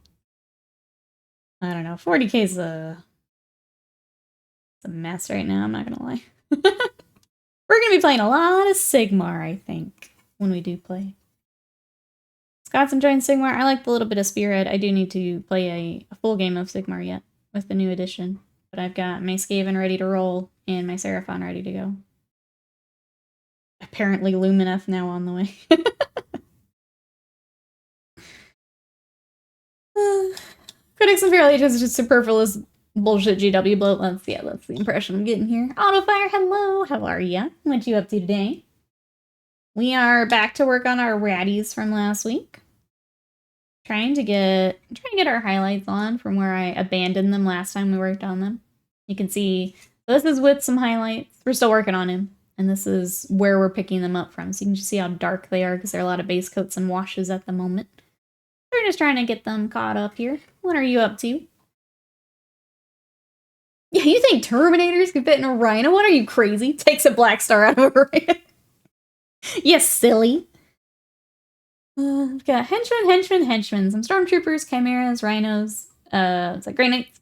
S1: I don't know. 40k is a mess right now, I'm not gonna lie. We're gonna be playing a lot of Sigmar, I think, when we do play. Scott's enjoying Sigmar. I like the little bit of Spearhead. I do need to play a full game of Sigmar yet with the new edition. But I've got my Skaven ready to roll and my Seraphon ready to go. Apparently Lumineth now on the way. Critics of Feral Age is just superfluous bullshit GW bloat. That's the impression I'm getting here. Autofire, hello! How are ya? What you up to today? We are back to work on our ratties from last week. Trying to get our highlights on from where I abandoned them last time we worked on them. You can see this is with some highlights. We're still working on him. And this is where we're picking them up from. So you can just see how dark they are because there are a lot of base coats and washes at the moment. We're just trying to get them caught up here. What are you up to? Yeah, you think Terminators could fit in a Rhino? What are you, crazy? Takes a Black Star out of a Rhino. Yes, silly. We've got henchmen, some Stormtroopers, Chimeras, Rhinos, it's like Grey Knights.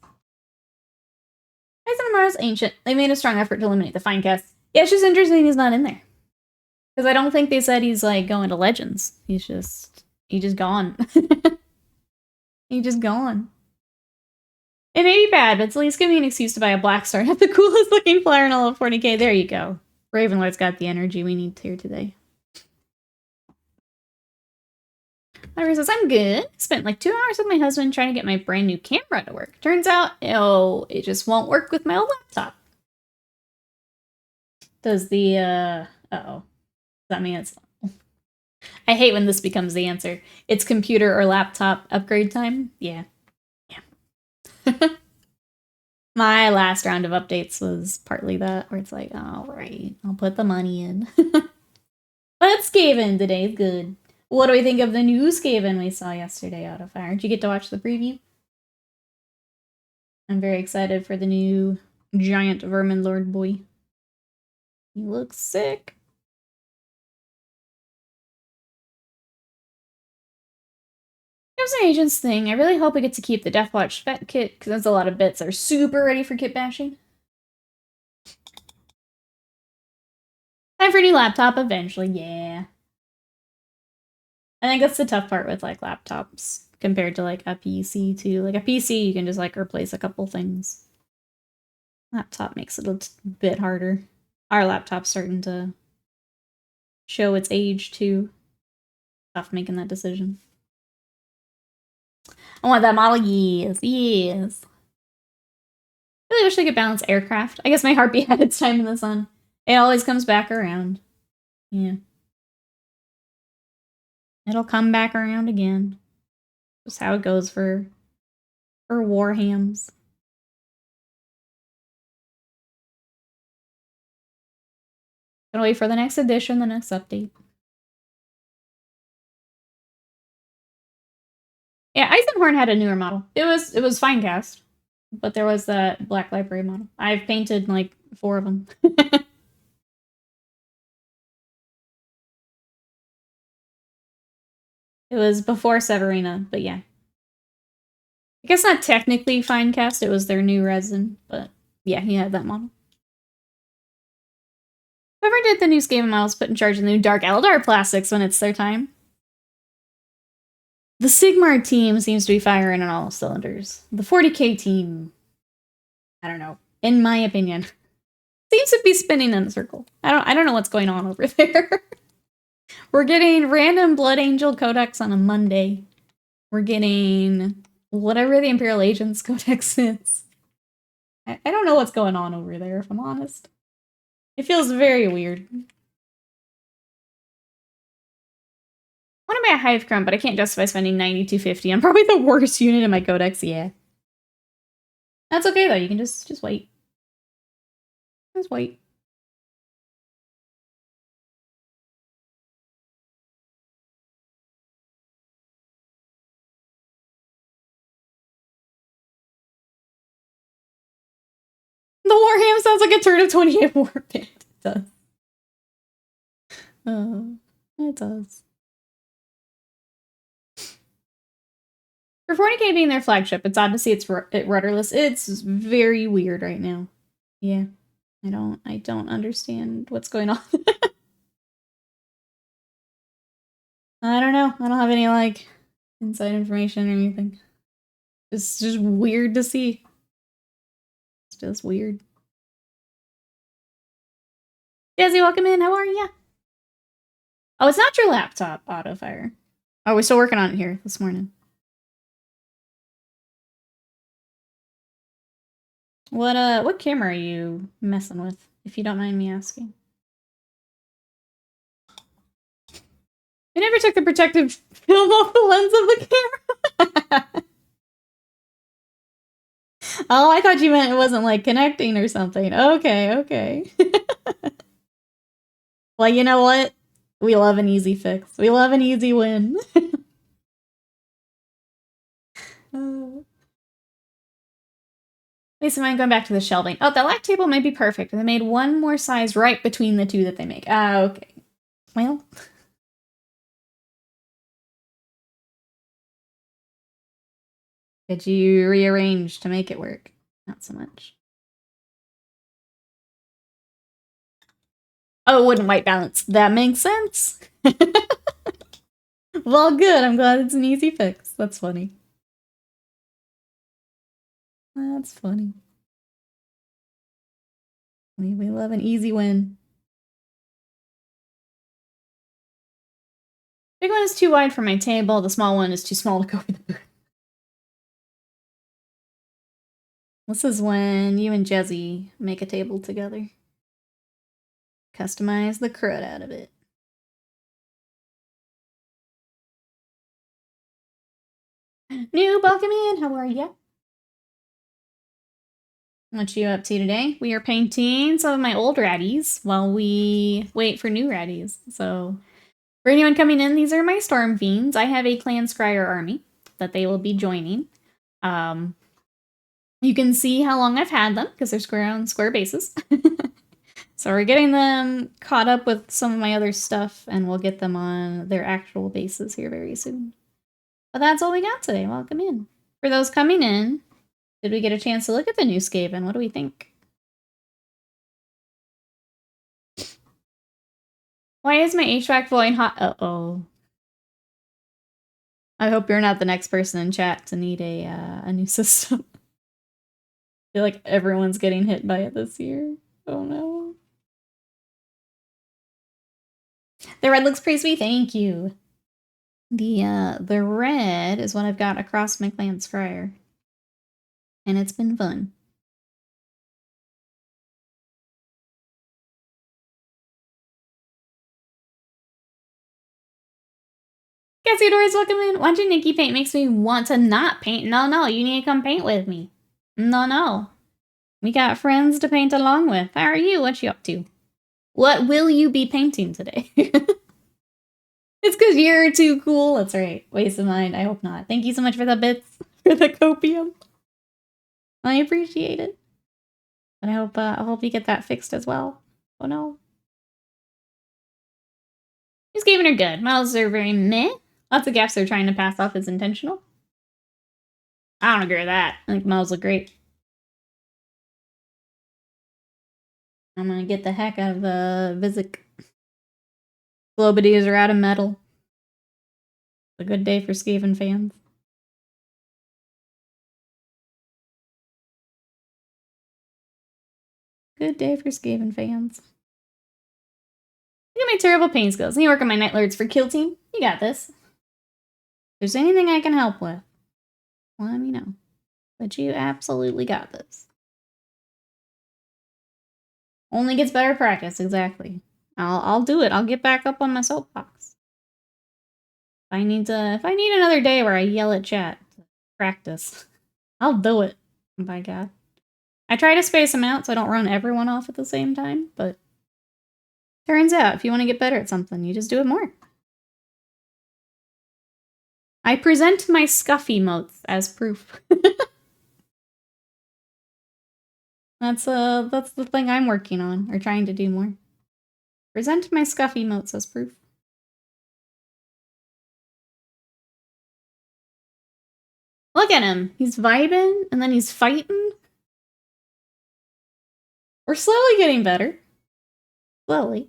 S1: Aizen Mars Ancient. They made a strong effort to eliminate the fine cast. Yeah, it's just interesting he's not in there. Because I don't think they said he's, like, going to Legends. He's just gone. He's just gone. It may be bad, but at least give me an excuse to buy a Black Star and have the coolest looking flyer in all of 40k. There you go. Ravenlord's got the energy we need here today. Myra says, I'm good. Spent like 2 hours with my husband trying to get my brand new camera to work. Turns out, it just won't work with my old laptop. Does the, uh-oh. Does that mean it's... I hate when this becomes the answer. It's computer or laptop upgrade time? Yeah. Yeah. My last round of updates was partly that, where it's like, all right, I'll put the money in. But Skaven today's good. What do we think of the new Skaven we saw yesterday, Autofire? Did you get to watch the preview? I'm very excited for the new giant Vermin Lord boy. He looks sick. Here's an agent's thing. I really hope we get to keep the Deathwatch Vet kit, because that's a lot of bits that are super ready for kit bashing. Time for a new laptop eventually, yeah. I think that's the tough part with, like, laptops compared to, like, a PC, too. Like, a PC, you can just, like, replace a couple things. Laptop makes it a bit harder. Our laptop's starting to show its age, too. Tough making that decision. I want that model, yes, yes. Really wish they could balance aircraft. I guess my heartbeat had its time in the sun. It always comes back around. Yeah. It'll come back around again. Just how it goes for Warhams. Gonna wait for the next edition, the next update. Yeah, Eisenhorn had a newer model. It was fine cast, but there was that Black Library model. I've painted like 4 of them. It was before Severina, but yeah. I guess not technically fine cast, it was their new resin, but yeah, he had that model. Whoever did the new Skaven models put in charge of the new Dark Eldar plastics when it's their time. The Sigmar team seems to be firing on all cylinders. The 40k team, I don't know, in my opinion, seems to be spinning in a circle. I don't know what's going on over there. We're getting random Blood Angel Codex on a Monday. We're getting whatever the Imperial Agents Codex is. I don't know what's going on over there, if I'm honest. It feels very weird. I want to buy a Hive Crumb, but I can't justify spending $92.50 on probably the worst unit in my Codex, yeah. That's okay, though. You can just wait. Just wait. The Warham sounds like a turn of 28 Warband. It does. It does. For 40k being their flagship, it's odd to see it's rudderless. It's very weird right now. Yeah. I don't understand what's going on. I don't know. I don't have any, like, inside information or anything. It's just weird to see. It's just weird. Jazzy, welcome in. How are ya? Oh, it's not your laptop, Autofire. Oh, we're still working on it here this morning. What camera are you messing with, if you don't mind me asking? I never took the protective film off the lens of the camera. Oh, I thought you meant it wasn't, like, connecting or something. Okay. Well, you know what? We love an easy fix. We love an easy win. At least I'm going back to the shelving. Oh, that lac table might be perfect. They made one more size right between the two that they make. Ah, okay. Well. Could you rearrange to make it work? Not so much. Oh, it wouldn't white balance. That makes sense. Well, good. I'm glad it's an easy fix. That's funny. That's funny. We love an easy win. Big one is too wide for my table. The small one is too small to go with the booth. This is when you and Jezzy make a table together. Customize the crud out of it. New, welcome in. How are ya? What you up to today? We are painting some of my old ratties while we wait for new ratties. So, for anyone coming in, these are my Stormfiends. I have a Clan Scryer army that they will be joining. You can see how long I've had them because they're square on square bases. So we're getting them caught up with some of my other stuff, and we'll get them on their actual bases here very soon. But that's all we got today. Welcome in. For those coming in, did we get a chance to look at the new Skaven? What do we think? Why is my HVAC blowing hot? Uh-oh. I hope you're not the next person in chat to need a new system. I feel like everyone's getting hit by it this year. Oh no. The red looks pretty sweet, thank you. The red is what I've got across my clan scryer. And it's been fun. Cassie Doris, welcome in. Watching Nikki paint makes me want to not paint. No, you need to come paint with me. No. We got friends to paint along with. How are you? What you up to? What will you be painting today? It's because you're too cool. That's right. Waste of mine. I hope not. Thank you so much for the bits, for the copium. I appreciate it. And I hope you get that fixed as well. Oh no. These Skaven are good. Models are very meh. Lots of gaps they're trying to pass off as intentional. I don't agree with that. I think models look great. I'm gonna get the heck out of Visic. Globities are out of metal. It's a good day for Skaven fans. Good day for Skaven fans. at my terrible pain skills. Need to work on my Night Lords for kill team. You got this. If there's anything I can help with, let me know. But you absolutely got this. Only gets better practice, exactly. I'll do it. I'll get back up on my soapbox. If I need another day where I yell at chat to practice, I'll do it. By God. I try to space them out so I don't run everyone off at the same time, but turns out if you want to get better at something, you just do it more. I present my scuffy emotes as proof. That's the thing I'm working on, or trying to do more. Present my scuffy emotes as proof. Look at him. He's vibing, and then he's fighting. We're slowly getting better. Slowly.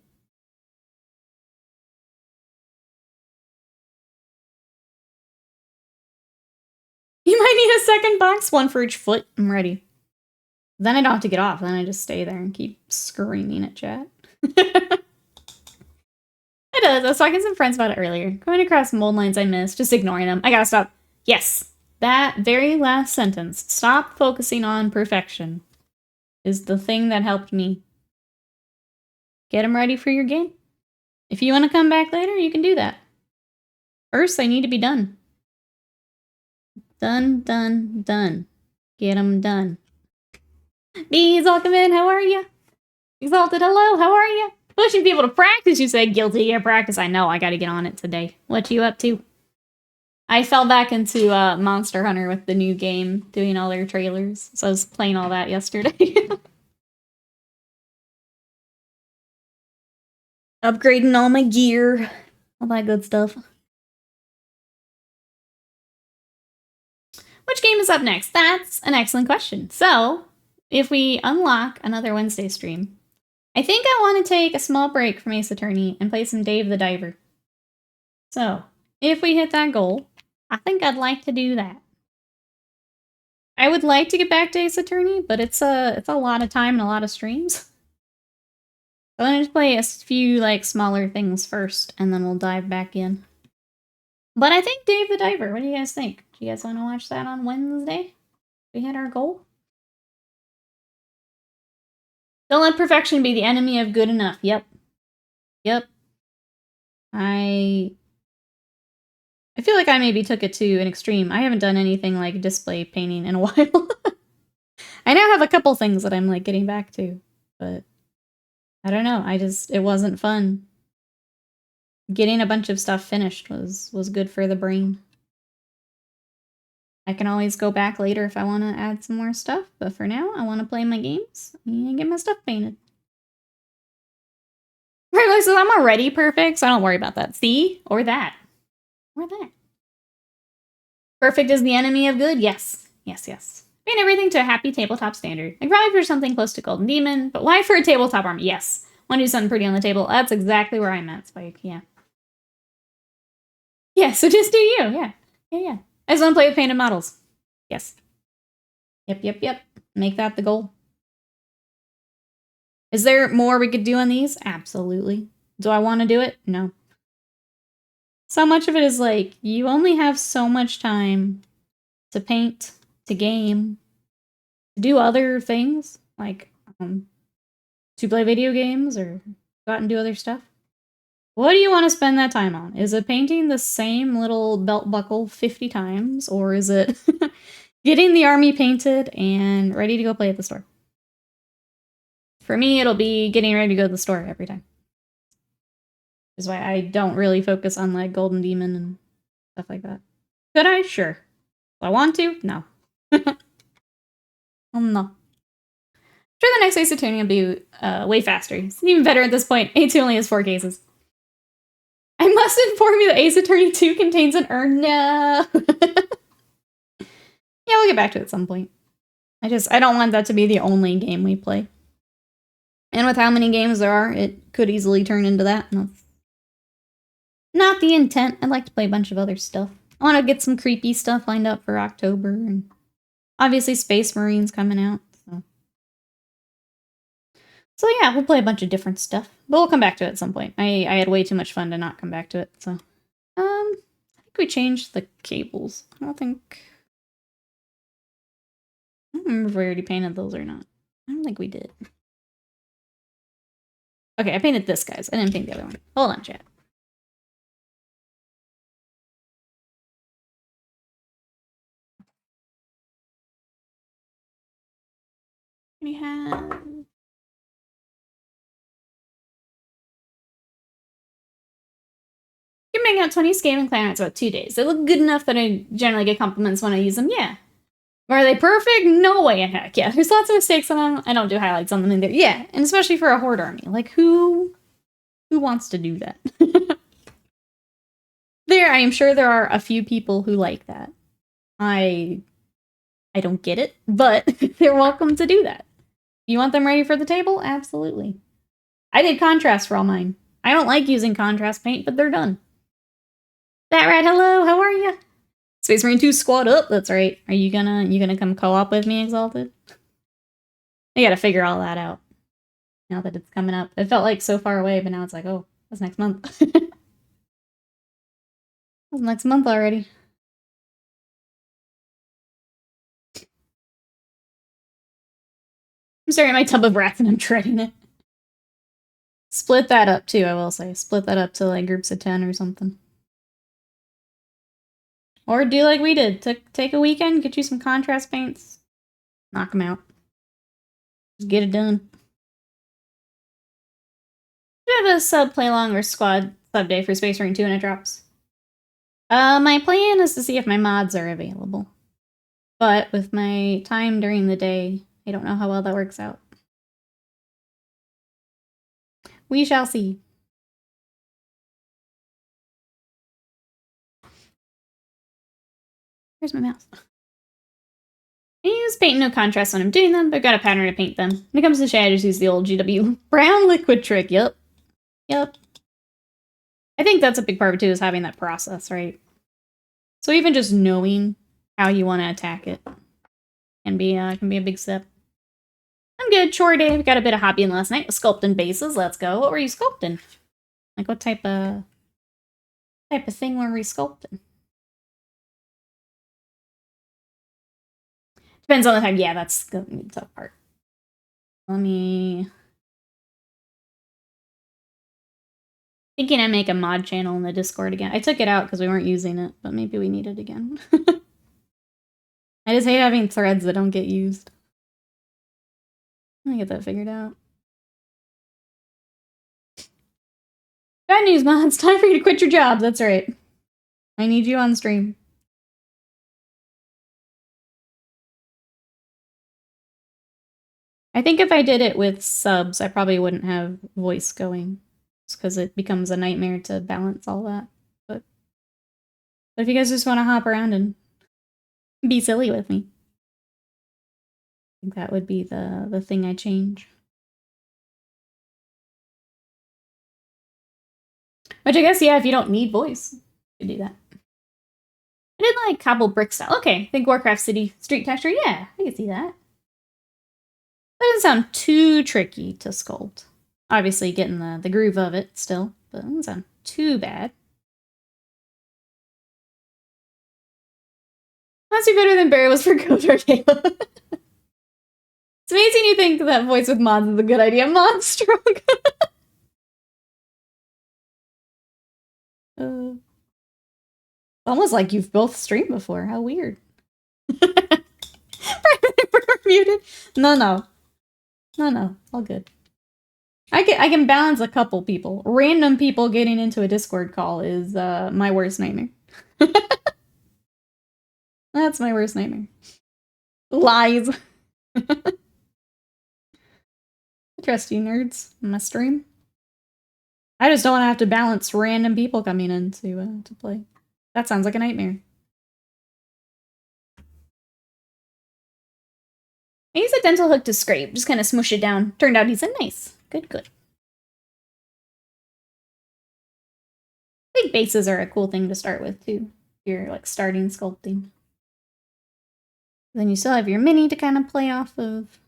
S1: You might need a second box, one for each foot. I'm ready. Then I don't have to get off. Then I just stay there and keep screaming at chat. It does. I was talking to some friends about it earlier. Going across mold lines I missed, just ignoring them. I gotta stop. Yes. That very last sentence. Stop focusing on perfection is the thing that helped me. Get them ready for your game. If you want to come back later, you can do that. First, I need to be done. Done, done, done. Get them done. Bees, welcome in. How are you? Exalted, hello. How are you? Pushing people to practice, you say. Guilty, yeah, practice. I know, I gotta get on it today. What you up to? I fell back into Monster Hunter with the new game, doing all their trailers. So I was playing all that yesterday. Upgrading all my gear. All that good stuff. Which game is up next? That's an excellent question. So, if we unlock another Wednesday stream, I think I want to take a small break from Ace Attorney and play some Dave the Diver. So, if we hit that goal, I think I'd like to do that. I would like to get back to Ace Attorney, but it's a lot of time and a lot of streams. So I'm gonna just play a few like smaller things first, and then we'll dive back in. But I think Dave the Diver. What do you guys think? Do you guys want to watch that on Wednesday? We hit our goal. Don't let perfection be the enemy of good enough. Yep. Yep. I feel like I maybe took it to an extreme. I haven't done anything like display painting in a while. I now have a couple things that I'm like getting back to, but I don't know. It wasn't fun. Getting a bunch of stuff finished was good for the brain. I can always go back later if I want to add some more stuff, but for now, I want to play my games and get my stuff painted. Right, so I'm already perfect, so I don't worry about that. See? Or that. Or that. Perfect is the enemy of good? Yes. Yes, yes. Paint everything to a happy tabletop standard. Like probably for something close to Golden Demon, but why for a tabletop army? Yes. Want to do something pretty on the table? That's exactly where I'm at, Spike. Yeah. Yeah, so just do you. Yeah. Yeah, yeah. I just want to play with painted models. Yes. Yep, yep, yep. Make that the goal. Is there more we could do on these? Absolutely. Do I want to do it? No. So much of it is like, you only have so much time to paint, to game, to do other things, like to play video games or go out and do other stuff. What do you want to spend that time on? Is it painting the same little belt buckle 50 times, or is it getting the army painted and ready to go play at the store? For me, it'll be getting ready to go to the store every time. Which is why I don't really focus on like Golden Demon and stuff like that. Could I? Sure. Do I want to? No. No. Sure, the next Ace Attorney will be way faster. It's even better at this point. A2 only has 4 cases. I must inform you that Ace Attorney 2 contains an urn. No. Yeah, we'll get back to it at some point. I don't want that to be the only game we play. And with how many games there are, it could easily turn into that. No. Not the intent. I'd like to play a bunch of other stuff. I want to get some creepy stuff lined up for October. And obviously Space Marine's coming out. So So yeah, we'll play a bunch of different stuff, but we'll come back to it at some point. I had way too much fun to not come back to it, so. I think we changed the cables. I don't remember if we already painted those or not. I don't think we did. Okay, I painted this, guys. I didn't paint the other one. Hold on, chat. We have... You're making out 20 Skaven clan about 2 days. They look good enough that I generally get compliments when I use them, yeah. Are they perfect? No way in heck, yeah. There's lots of mistakes on them. I don't do highlights on them in there. Yeah, and especially for a horde army. Like, who wants to do that? I am sure there are a few people who like that. I don't get it, but they're welcome to do that. You want them ready for the table? Absolutely. I did contrast for all mine. I don't like using contrast paint, but they're done. That right, hello, how are you? Space Marine 2 squad up, that's right. Are you gonna come co-op with me, Exalted? I gotta figure all that out. Now that it's coming up. It felt like so far away, but now it's like, oh, that's next month. That's next month already. I'm staring at my tub of rats and I'm dreading it. Split that up too, I will say. Split that up to like groups of 10 or something. Or do like we did. Take a weekend, get you some contrast paints. Knock them out. Just get it done. Do you have a sub play along or squad sub day for Space Marine 2 when it drops? My plan is to see if my mods are available. But with my time during the day, I don't know how well that works out. We shall see. Where's my mouse? I use paint no contrast when I'm doing them, but I've got a pattern to paint them. When it comes to shade, I just use the old GW brown liquid trick. Yep. I think that's a big part of it too, is having that process, right? So even just knowing how you want to attack it can be a big step. I'm good. Chore day. We got a bit of hobbying last night. Sculpting bases. Let's go. What were you sculpting? Like what type of thing were we sculpting? Depends on the time. Yeah, that's the tough part. Let me... Thinking I make a mod channel in the Discord again. I took it out because we weren't using it, but maybe we need it again. I just hate having threads that don't get used. Let me get that figured out. Bad news, mods. Time for you to quit your job. That's right. I need you on stream. I think if I did it with subs, I probably wouldn't have voice going. Just because it becomes a nightmare to balance all that. But if you guys just want to hop around and be silly with me, I think that would be the thing I change. Which I guess, yeah, if you don't need voice, you can do that. I did like cobble brick style. Okay, I think Warcraft City street texture. Yeah, I can see that. That doesn't sound too tricky to sculpt. Obviously getting the groove of it still, but it doesn't sound too bad. Honestly, better than Barry was for Kotor Halo. It's amazing you think that voice with mods is a good idea. Mod stroke. Almost like you've both streamed before. How weird. Muted. No. All good. I can balance a couple people. Random people getting into a Discord call is my worst nightmare. That's my worst nightmare. Lies. I trust you nerds in my stream. I just don't want to have to balance random people coming in to play. That sounds like a nightmare. I use a dental hook to scrape, just kind of smush it down. Turned out decent. Nice. Good. I think bases are a cool thing to start with, too. You're, like, starting sculpting. Then you still have your mini to kind of play off of.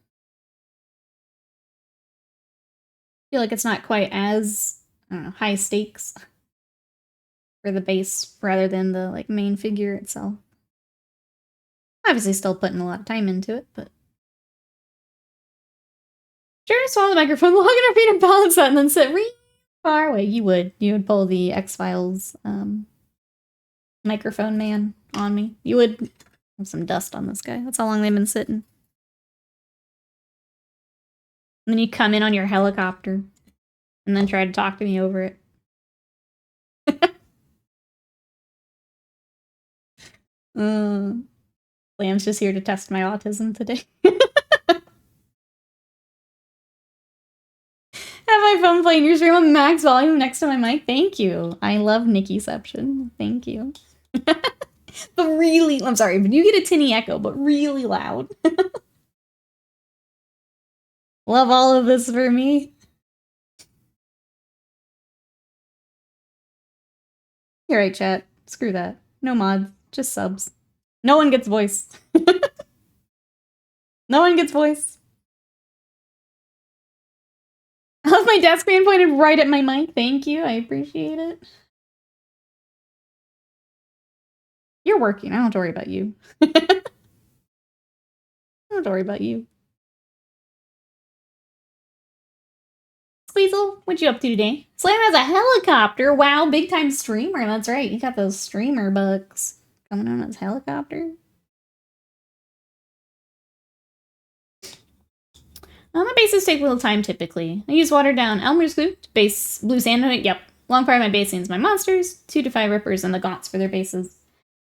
S1: feel like it's not quite as, I don't know, high stakes for the base rather than the like main figure itself. Obviously still putting a lot of time into it, but sure, swallow the microphone long enough for you to balance that and then sit really far away. You would pull the X-Files microphone man on me. You would have some dust on this guy. That's how long they've been sitting. And then you come in on your helicopter and then try to talk to me over it. Liam's just here to test my autism today. Have my phone playing your stream on max volume next to my mic? Thank you. I love Nikkiception. Thank you. But really, I'm sorry, but you get a tinny echo, but really loud. Love all of this for me. You're right, chat. Screw that. No mods, just subs. No one gets voice. No one gets voice. I love my desk being pointed right at my mic. Thank you. I appreciate it. You're working. I don't have to worry about you. I don't have to worry about you. Squeezel, what you up to today? Slam has a helicopter. Wow, big time streamer. That's right. You got those streamer bucks coming on his helicopter. My bases take a little time typically. I use watered down Elmer's glue to base blue sand on it. Yep. Long part of my basing is my monsters, 2 to 5 rippers, and the gaunts for their bases.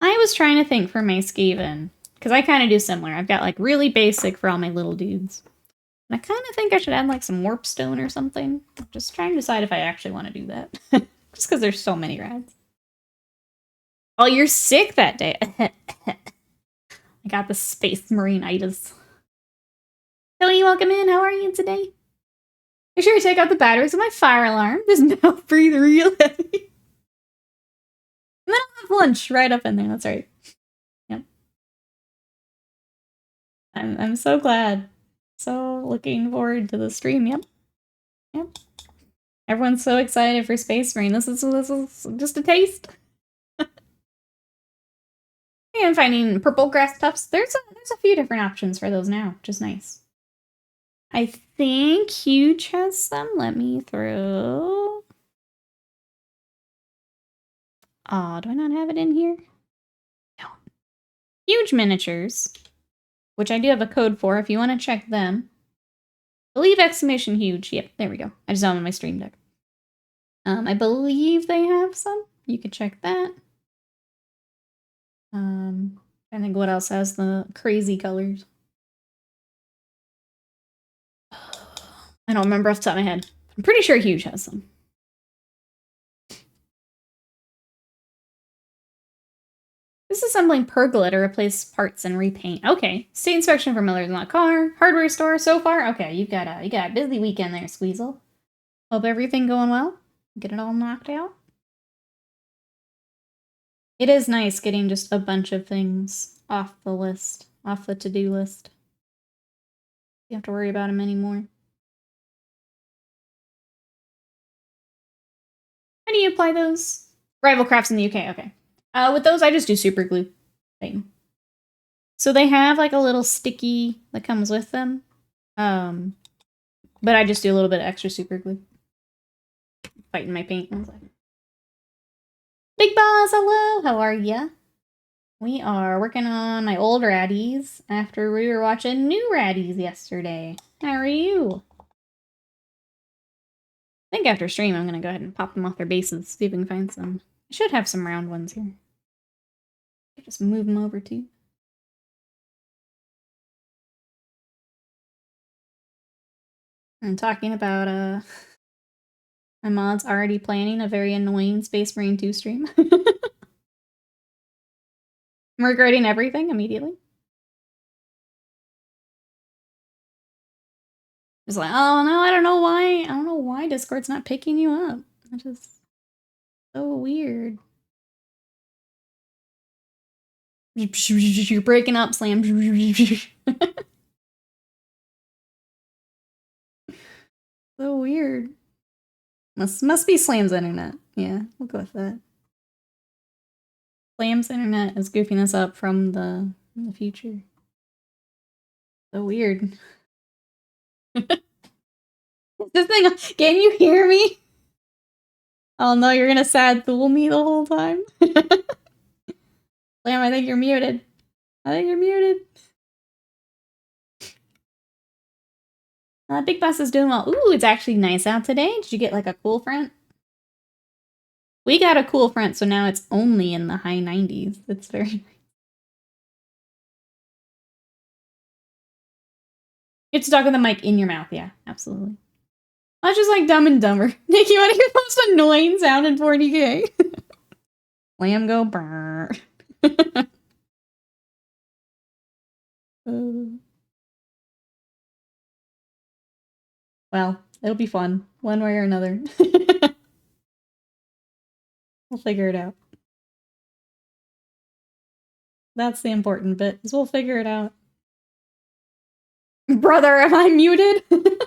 S1: I was trying to think for my Skaven, because I kind of do similar. I've got like really basic for all my little dudes. And I kind of think I should add like some warp stone or something. I'm just trying to decide if I actually want to do that. Just because there's so many rads. Oh, you're sick that day. I got the space marine-itis. Tony, welcome in. How are you today? Make sure you take out the batteries of my fire alarm. This mouth breathe real heavy. And then I'll have lunch right up in there. That's right. Yep. I'm so glad. So looking forward to the stream. Yep. Yep. Everyone's so excited for Space Marine. This is just a taste. And finding purple grass tufts. There's a few different options for those now, which is nice. I think Huge has some. Let me through. Oh, do I not have it in here? No. Huge Miniatures, which I do have a code for if you want to check them. I believe exclamation huge. Yep, there we go. I just saw them on my stream deck. I believe they have some. You could check that. I think what else has the crazy colors. I don't remember off the top of my head. I'm pretty sure Huge has some. Disassembling pergola to replace parts and repaint. Okay. State inspection for Miller's Not Car. Hardware store so far. Okay, you got a busy weekend there, Squeezel. Hope everything going well. Get it all knocked out. It is nice getting just a bunch of things off the list, off the to-do list. You don't have to worry about them anymore. How do you apply those? Rival Crafts in the UK, okay. With those, I just do super glue thing. So they have like a little sticky that comes with them. But I just do a little bit of extra super glue. Fighting my paint. Big Boss, hello! How are ya? We are working on my old ratties after we were watching new ratties yesterday. How are you? I think after stream I'm gonna go ahead and pop them off their bases, see if we can find some. I should have some round ones here. Just move them over too. I'm talking about my mod's already planning a very annoying Space Marine 2 stream. I'm regretting everything immediately. It's like, oh no, I don't know why Discord's not picking you up. It's just so weird. You're breaking up, Slam. So weird. Must be Slam's internet. Yeah, we'll go with that. Slam's internet is goofing us up from the future. So weird. This thing, can you hear me? Oh no, you're gonna sad fool me the whole time. Slam, I think you're muted. I think you're muted. Big Boss is doing well. Ooh, it's actually nice out today. Did you get like a cool front? We got a cool front, so now it's only in the high 90s. It's very nice. It's stuck with the mic in your mouth. Yeah, absolutely. That's just like Dumb and Dumber. Nick, you want to hear the most annoying sound in 40K? Lamb go brr. Well, it'll be fun, one way or another. We'll figure it out. That's the important bit, is we'll figure it out. Brother, am I muted? Oh,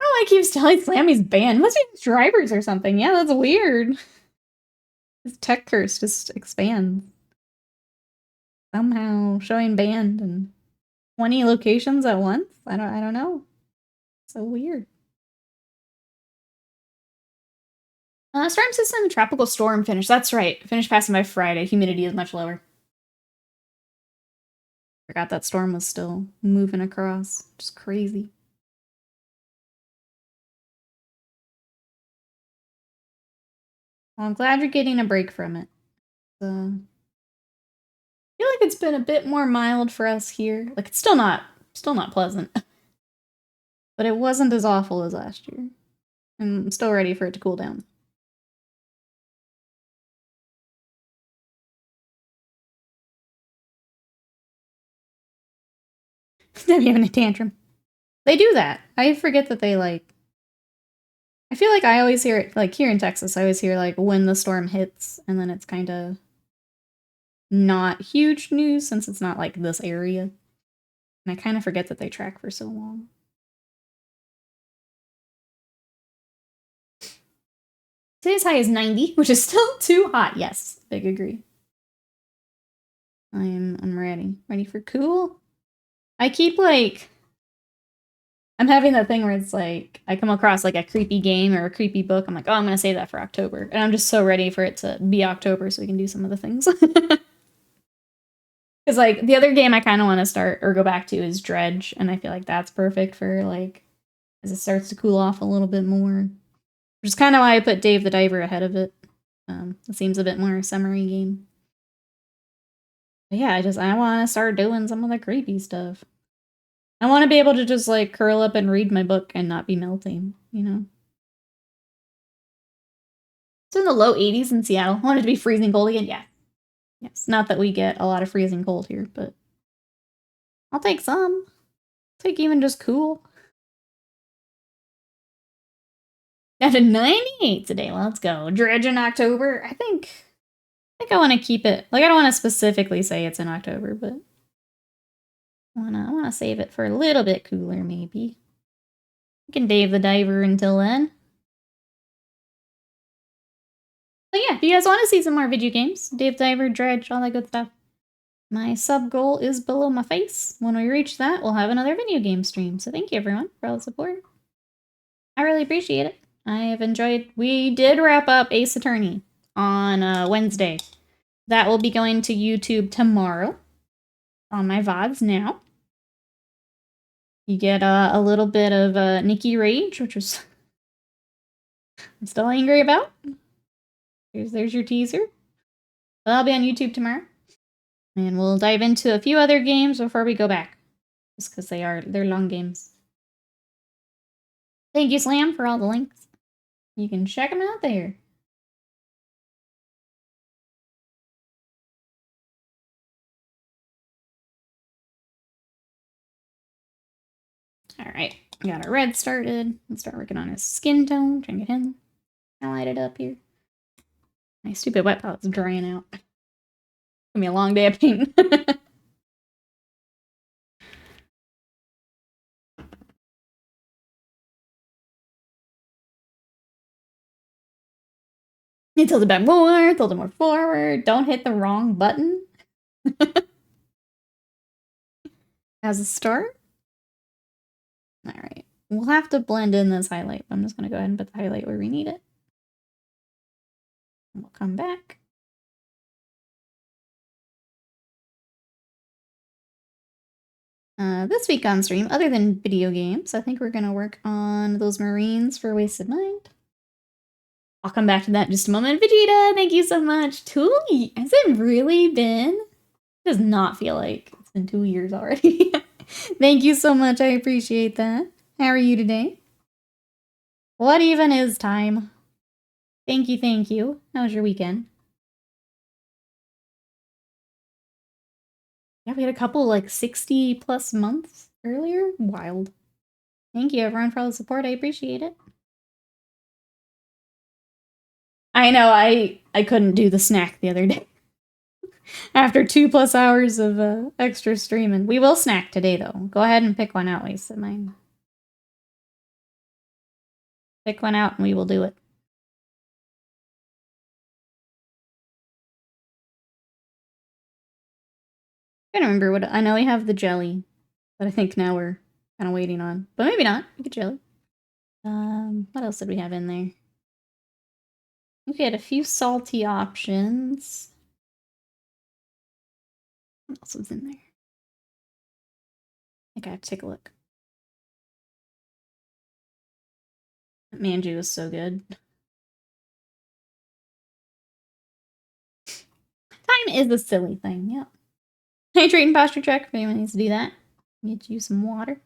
S1: I keep telling Slammy's banned. Must be drivers or something. Yeah, that's weird. His tech curse just expands. Somehow showing banned in 20 locations at once? I don't know. So weird. Storm system, tropical storm finish. That's right. Finished passing by Friday. Humidity is much lower. Forgot that storm was still moving across. Just crazy. Well, I'm glad you're getting a break from it. I feel like it's been a bit more mild for us here. Like, it's still not pleasant. But it wasn't as awful as last year. I'm still ready for it to cool down. They're having a tantrum. They do that. I forget that they, like... I feel like I always hear it, like, here in Texas, I always hear, like, when the storm hits, and then it's kind of not huge news since it's not, like, this area. And I kind of forget that they track for so long. Today's high is 90, which is still too hot. Yes, big agree. I'm ready. Ready for cool? I keep, like... I'm having that thing where it's like, I come across like a creepy game or a creepy book. I'm like, oh, I'm going to save that for October. And I'm just so ready for it to be October so we can do some of the things. Because like the other game I kind of want to start or go back to is Dredge. And I feel like that's perfect for like, as it starts to cool off a little bit more. Which is kind of why I put Dave the Diver ahead of it. It seems a bit more summery game. But yeah, I want to start doing some of the creepy stuff. I want to be able to just, like, curl up and read my book and not be melting, you know? It's in the low 80s in Seattle. I want it to be freezing cold again? Yeah. Yes, not that we get a lot of freezing cold here, but I'll take some. I'll take even just cool. Down to 98 today. Let's go. Dredge in October. I think I want to keep it. Like, I don't want to specifically say it's in October, but I want to save it for a little bit cooler, maybe. We can Dave the Diver until then. But yeah, if you guys want to see some more video games, Dave Diver, Dredge, all that good stuff, my sub goal is below my face. When we reach that, we'll have another video game stream. So thank you everyone for all the support. I really appreciate it. I have enjoyed. We did wrap up Ace Attorney on Wednesday. That will be going to YouTube tomorrow on my VODs now. You get a little bit of Nikki Rage, which was I'm still angry about. There's your teaser. That'll be on YouTube tomorrow. And we'll dive into a few other games before we go back. Just because they're long games. Thank you, Slam, for all the links. You can check them out there. Alright, got our red started. Let's start working on his skin tone. Try and get him highlighted up here. My stupid wet palette's drying out. It's gonna be a long day of painting. You tilt it back more, tilt it more forward. Don't hit the wrong button. As a start. Alright. We'll have to blend in this highlight. I'm just going to go ahead and put the highlight where we need it. We'll come back. This week on stream, other than video games, I think we're going to work on those Marines for Wasted Mind. I'll come back to that in just a moment. Vegeta, thank you so much. 2 years? Has it really been? It does not feel like it's been 2 years already. Thank you so much. I appreciate that. How are you today? What even is time? Thank you, thank you. How was your weekend? Yeah, we had a couple like 60 plus months earlier. Wild. Thank you everyone for all the support. I appreciate it. I know I couldn't do the snack the other day. After 2+ hours of extra streaming. We will snack today though. Go ahead and pick one out, Wasted Mind. Pick one out and we will do it. I don't remember what I know. We have the jelly, but I think now we're kind of waiting on. But maybe not. We get jelly. What else did we have in there? I think we had a few salty options. What else was in there? I think I have to take a look. Manju is so good. Time is a silly thing, yeah. Hydrate and posture check if anyone needs to do that. Get you some water.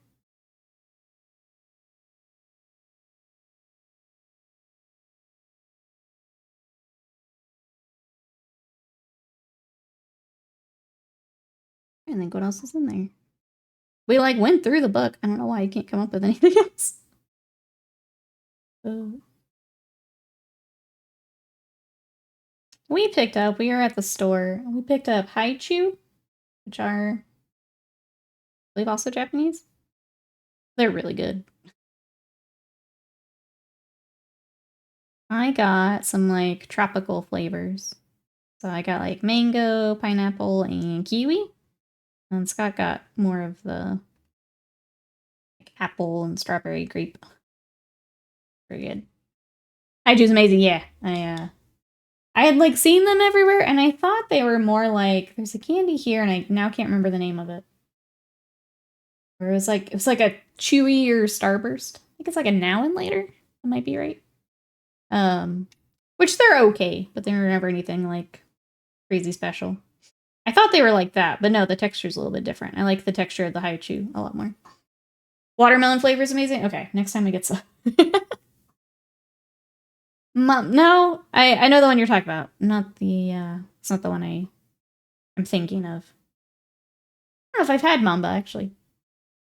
S1: I think what else is in there? We like went through the book. I don't know why I can't come up with anything else. We were at the store. We picked up haichu, which are, I believe, also Japanese. They're really good. I got some like tropical flavors. So I got like mango, pineapple, and kiwi. And Scott got more of the like, apple and strawberry grape. Very good. Haiju's amazing, yeah. I had like seen them everywhere and I thought they were more like there's a candy here and I now can't remember the name of it. Or it was like a chewy or starburst. I think it's like a now and later. That might be right. Which they're okay, but they're never anything like crazy special. I thought they were like that, but no, the texture's a little bit different. I like the texture of the haichu a lot more. Watermelon flavor is amazing. Okay, next time we get some. No, I know the one you're talking about. Not the it's not the one I'm thinking of. I don't know if I've had Mamba actually.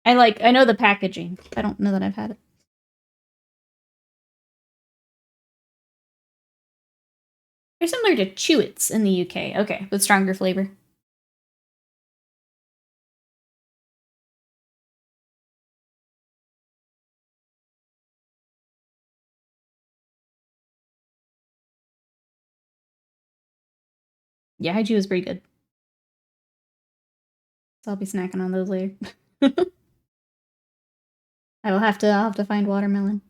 S1: I know the packaging. I don't know that I've had it. They're similar to Chewits in the UK. Okay, with stronger flavor. Yeah, Haiju is pretty good. So I'll be snacking on those later. I'll have to find watermelon.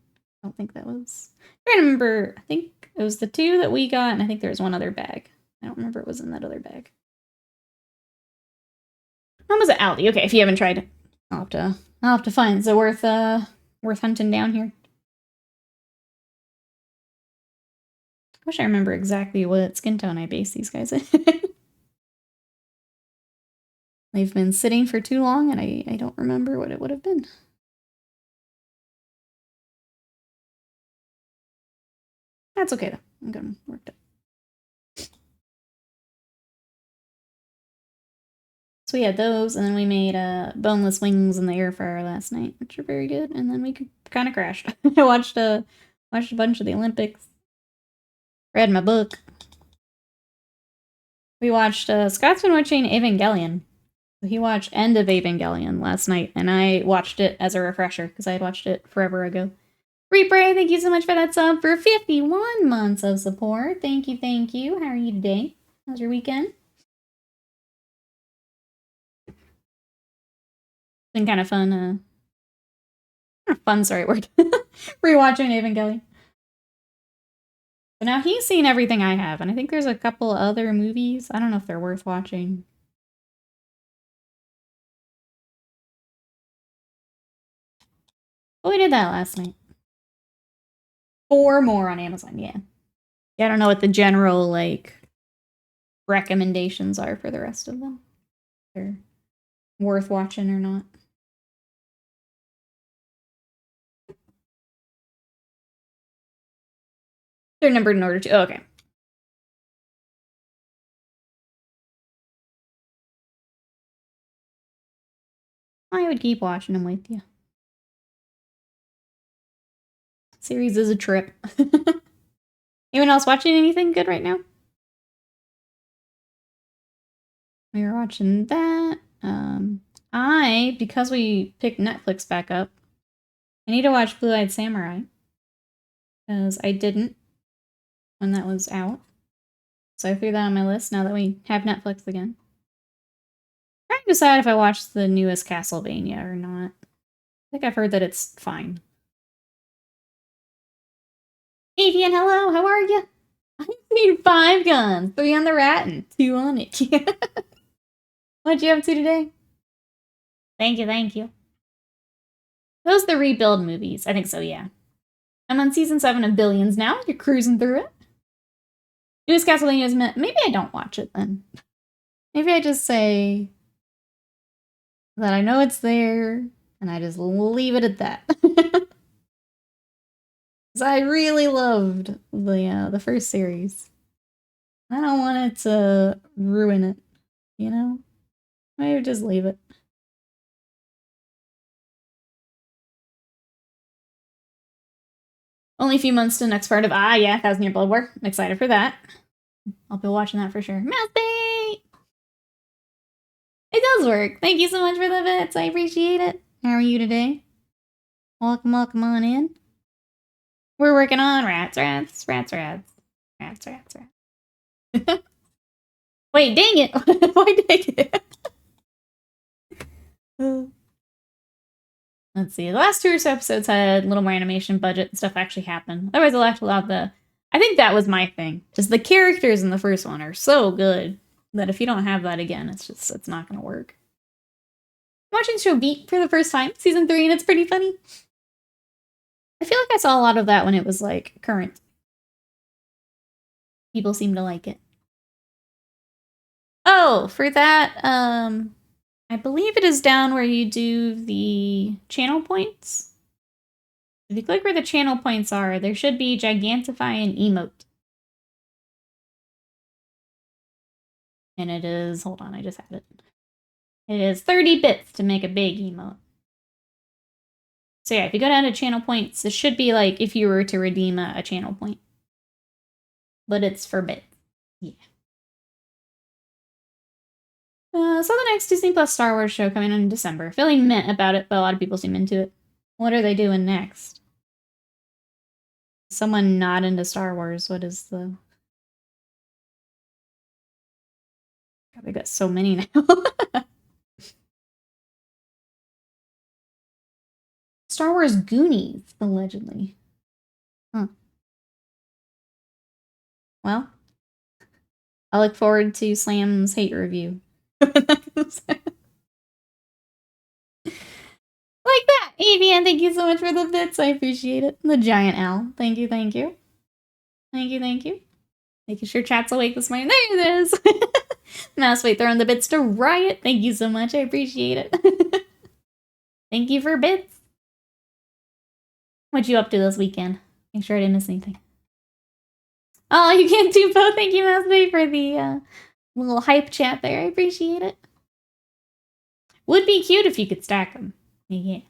S1: I don't think that was. I remember. I think it was the 2 that we got, and I think there was one other bag. I don't remember what was in that other bag. When was it Aldi? Okay, if you haven't tried it, I'll have to find. Is it worth hunting down here? I wish I remember exactly what skin tone I base these guys in. They've been sitting for too long, and I don't remember what it would have been. That's okay, though. I'm gonna work it. So we had those, and then we made boneless wings in the air fryer last night, which are very good. And then we kind of crashed. I watched a bunch of the Olympics. Read my book. We watched Scott's been watching Evangelion. He watched End of Evangelion last night, and I watched it as a refresher because I had watched it forever ago. Reaper, thank you so much for that sub for 51 months of support. Thank you, thank you. How are you today? How's your weekend? Been kind of fun, fun's the right word. Rewatching Evangelion. So now he's seen everything I have, and I think there's a couple other movies. I don't know if they're worth watching. Oh, we did that last night. 4 more on Amazon, yeah. Yeah, I don't know what the general, like, recommendations are for the rest of them. If they're worth watching or not. They're numbered in order to... Oh, okay. I would keep watching them with you. Series is a trip. Anyone else watching anything good right now? We were watching that. Because we picked Netflix back up, I need to watch Blue-Eyed Samurai. Because I didn't when that was out. So I threw that on my list now that we have Netflix again. Trying to decide if I watched the newest Castlevania or not. I think I've heard that it's fine. Avian, hello, how are you? I've seen 5 guns, 3 on the rat and 2 on it. What'd you up to today? Thank you, thank you. Those are the rebuild movies. I think so, yeah. I'm on season 7 of Billions now. You're cruising through it. Newest Castlevania is meant. Maybe I don't watch it then. Maybe I just say that I know it's there and I just leave it at that. Because I really loved the first series. I don't want it to ruin it, you know? Maybe just leave it. Only a few months to the next part of yeah, 1000 Year Blood War. I'm excited for that. I'll be watching that for sure. Mouse bait! It does work. Thank you so much for the bits. I appreciate it. How are you today? Welcome on in. We're working on rats. Wait, dang it! Why dang it? Let's see. The last 2 or so episodes had a little more animation budget and stuff actually happened. Otherwise, I lacked a lot of the... I think that was my thing. Just the characters in the first one are so good that if you don't have that again, it's not going to work. I'm watching show Beat for the first time, season 3, and it's pretty funny. I feel like I saw a lot of that when it was, like, current. People seem to like it. Oh, for that, I believe it is down where you do the channel points. If you click where the channel points are, there should be Gigantify and Emote. And it is, hold on, I just had it. It is 30 bits to make a big emote. So yeah, if you go down to channel points, it should be like if you were to redeem a channel point. But it's for bits. Yeah. So the next Disney Plus Star Wars show coming in December. Feeling meh about it, but a lot of people seem into it. What are they doing next? Someone not into Star Wars. What is the... God, we got so many now. Star Wars Goonies, allegedly. Huh. Well, I look forward to Slam's hate review. Like that! Avian, thank you so much for the bits. I appreciate it. The giant owl. Thank you, thank you. Thank you, thank you. Making sure chat's awake this morning. There it is! Mouseweight throwing the bits to Riot. Thank you so much. I appreciate it. Thank you for bits. What you up to this weekend? Make sure I didn't miss anything. Oh, you can't do both. Thank you, Mouseweight, for the little hype chat there. I appreciate it. Would be cute if you could stack them. Yeah.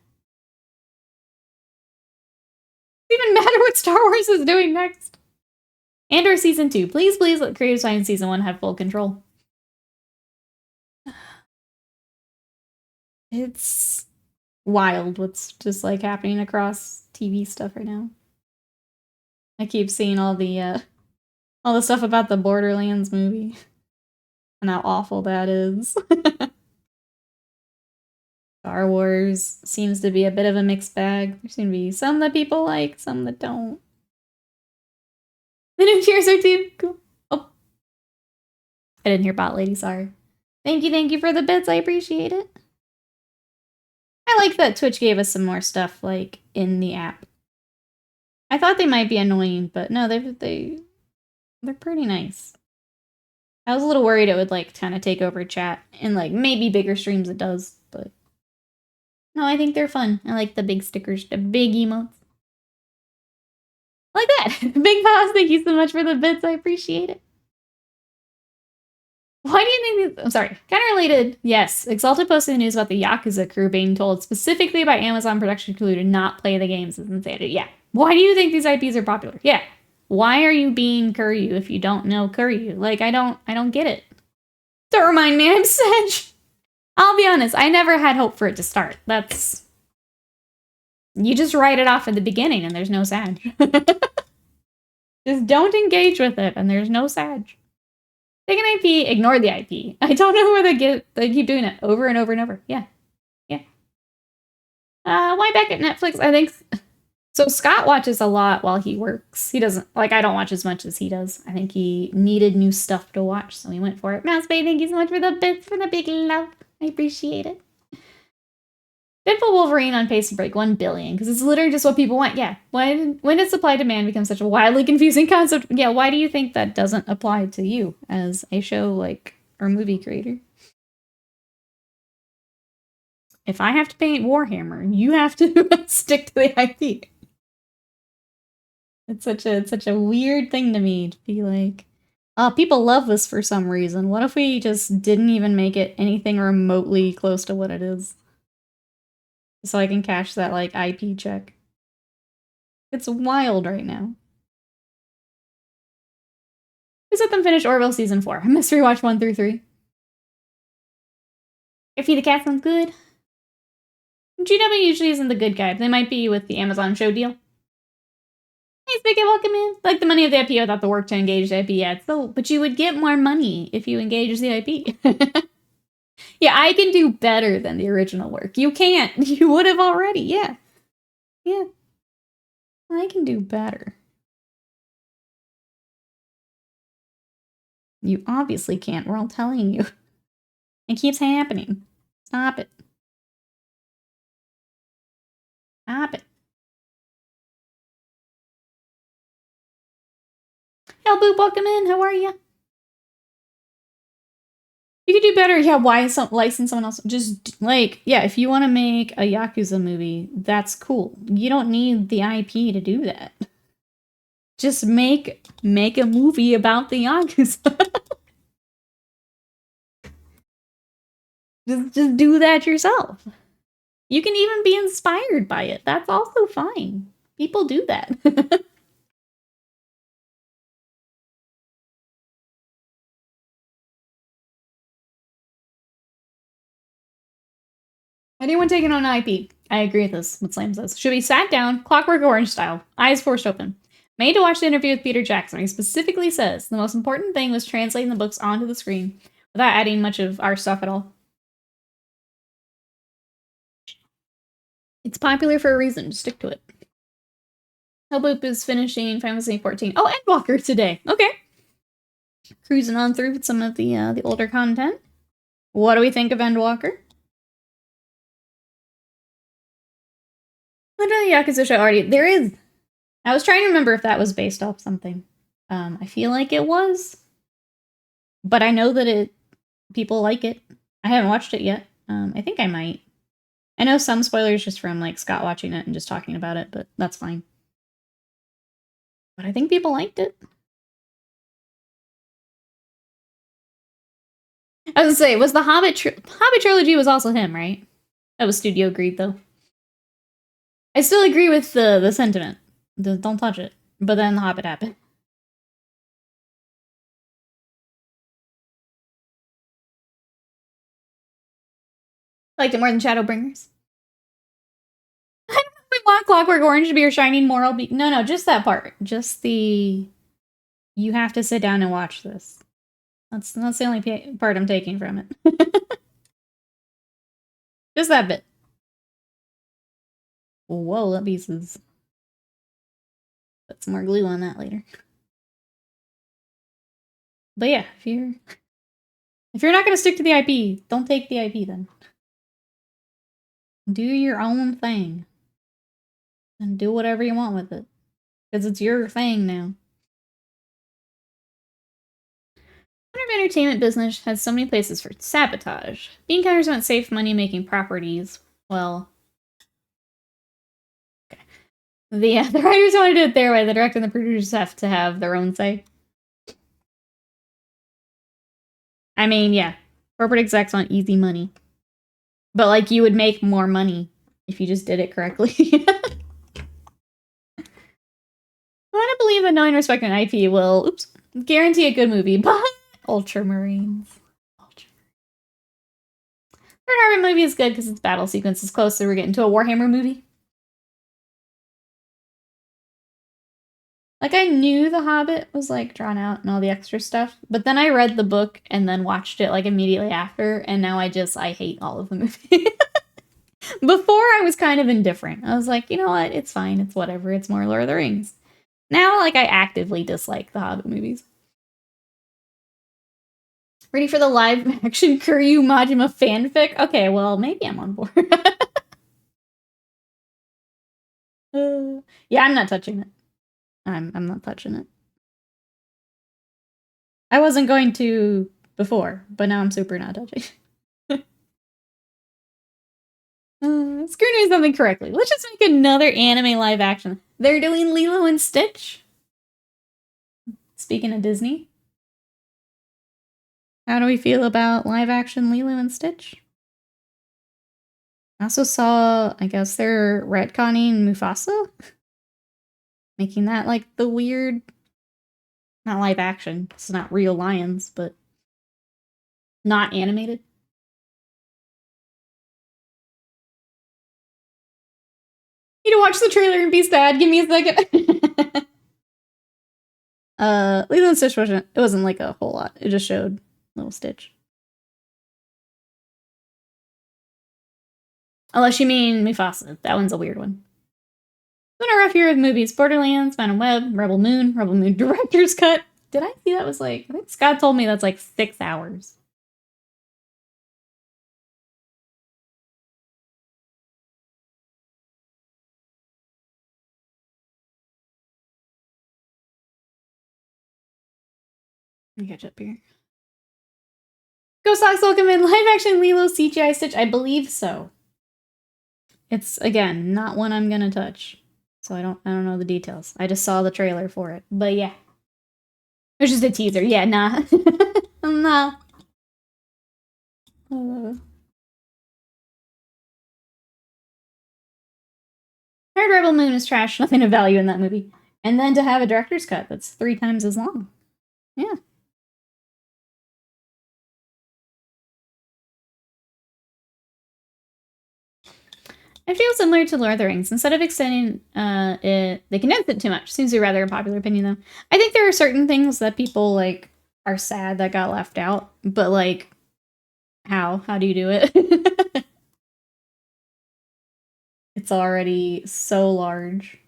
S1: Doesn't even matter what Star Wars is doing next. And/or Season 2. Please, please let Creative Science Season 1 have full control. It's wild what's just like happening across TV stuff right now. I keep seeing all the stuff about the Borderlands movie and how awful that is. Star Wars seems to be a bit of a mixed bag. There seem to be some that people like, some that don't. The new tiers are too cool. Oh, I didn't hear Bot Lady, sorry. Thank you for the bits, I appreciate it. I like that Twitch gave us some more stuff, like, in the app. I thought they might be annoying, but no, they're pretty nice. I was a little worried it would, like, kind of take over chat, and, like, maybe bigger streams it does, but... No, I think they're fun. I like the big stickers, the big emotes. Like that! Big Boss, thank you so much for the bits, I appreciate it. Why do you think I'm sorry, kind of related. Yes, Exalted posted news about the Yakuza crew being told specifically by Amazon production crew to not play the games as insanity. Yeah. Why do you think these IPs are popular? Yeah. Why are you being Kuryu if you don't know Kuryu? Like, I don't get it. Don't remind me I'm Sedge. I'll be honest, I never had hope for it to start. That's... You just write it off at the beginning and there's no Sag. Just don't engage with it and there's no Sag. Take an IP, ignore the IP. I don't know where they keep doing it over and over and over. Yeah. Yeah. Why back at Netflix? I think... So Scott watches a lot while he works. He doesn't... Like, I don't watch as much as he does. I think he needed new stuff to watch, so he went for it. Mouse Bay, thank you so much for the bits, for the big love. I appreciate it. Deadpool Wolverine on pace to break 1 billion, because it's literally just what people want. Yeah. When did supply-demand become such a wildly confusing concept? Yeah, why do you think that doesn't apply to you as a show, like, or movie creator? If I have to paint Warhammer, you have to stick to the IP. It's such a weird thing to me to be like, oh, people love this for some reason. What if we just didn't even make it anything remotely close to what it is? So I can cash that, like, IP check. It's wild right now. Who's let them finish Orville Season 4? I must rewatch 1 through 3. If the cat sounds good. GW usually isn't the good guy, but they might be with the Amazon show deal. Hey, Spigot, welcome in. Like the money of the IP without the work to engage the IP. Yeah, so, but you would get more money if you engage the IP. Yeah, I can do better than the original work. You can't. You would have already. Yeah. Yeah. I can do better. You obviously can't. We're all telling you. It keeps happening. Stop it. Stop it. Hell, Boop, welcome in. How are you? You could do better. Yeah, why license someone else? Just, like, yeah, if you want to make a Yakuza movie, that's cool. You don't need the IP to do that. Just make a movie about the Yakuza. just do that yourself. You can even be inspired by it. That's also fine. People do that. Anyone taking on IP? I agree with this, what Slam says. Should be sat down, Clockwork Orange style, eyes forced open. Made to watch the interview with Peter Jackson. He specifically says the most important thing was translating the books onto the screen without adding much of our stuff at all. It's popular for a reason. Just stick to it. Hellboop is finishing Final Fantasy 14. Oh, Endwalker today. Okay. Cruising on through with some of the older content. What do we think of Endwalker? Literally, Yakuza show already. There is. I was trying to remember if that was based off something. I feel like it was. But I know that people like it. I haven't watched it yet. I think I might. I know some spoilers just from, like, Scott watching it and just talking about it, but that's fine. But I think people liked it. I was gonna say, was the Hobbit trilogy was also him, right? That was Studio Greed, though. I still agree with the sentiment. Don't touch it. But then the Hobbit happened. Liked it more than Shadowbringers. Clockwork Orange to be your shining moral beacon. No, just that part. Just the... You have to sit down and watch this. That's the only part I'm taking from it. Just that bit. Whoa, that piece is... Put some more glue on that later. But yeah, if you're not gonna stick to the IP, don't take the IP then. Do your own thing. And do whatever you want with it. Because it's your thing now. Modern entertainment business has so many places for sabotage. Bean counters want safe money-making properties. Well... Okay. The writers want to do it their way. The director and the producers have to have their own say. I mean, yeah. Corporate execs want easy money. But, like, you would make more money if you just did it correctly. I want to believe that knowing, respecting an IP will, guarantee a good movie, but Ultramarines. Third Harvard movie is good because its battle sequence is close, so we're getting to a Warhammer movie. Like, I knew The Hobbit was, like, drawn out and all the extra stuff, but then I read the book and then watched it, like, immediately after, and now I hate all of the movie. Before, I was kind of indifferent. I was like, you know what? It's fine. It's whatever. It's more Lord of the Rings. Now, like, I actively dislike the Hobbit movies. Ready for the live-action Kuryu Majima fanfic? Okay, well, maybe I'm on board. Yeah, I'm not touching it. I'm not touching it. I wasn't going to before, but now I'm super not touching. Screw doing something correctly. Let's just make another anime live action. They're doing Lilo and Stitch. Speaking of Disney. How do we feel about live action Lilo and Stitch? I also saw, I guess they're retconning Mufasa. Making that like the weird, not live action, it's not real lions, but not animated. You need to watch the trailer and be sad. Give me a second. Lilo and Stitch wasn't like a whole lot. It just showed little Stitch. Unless you mean Mufasa. That one's a weird one. It's been a rough year of movies. Borderlands, Phantom Web, Rebel Moon Director's Cut. Did I see that was like, I think Scott told me that's like 6 hours. Let me catch up here. Ghost Hawks welcome in live action Lilo CGI Stitch. I believe so. It's again not one I'm gonna touch, so I don't know the details. I just saw the trailer for it, but yeah, it was just a teaser. Yeah, nah, nah. Heard Rebel Moon is trash. Nothing of value in that movie, and then to have a director's cut that's 3 times as long. Yeah. I feel similar to Lord of the Rings. Instead of extending it, they condensed it too much. Seems to be rather a popular opinion, though. I think there are certain things that people, like, are sad that got left out. But, like, how? How do you do it? It's already so large.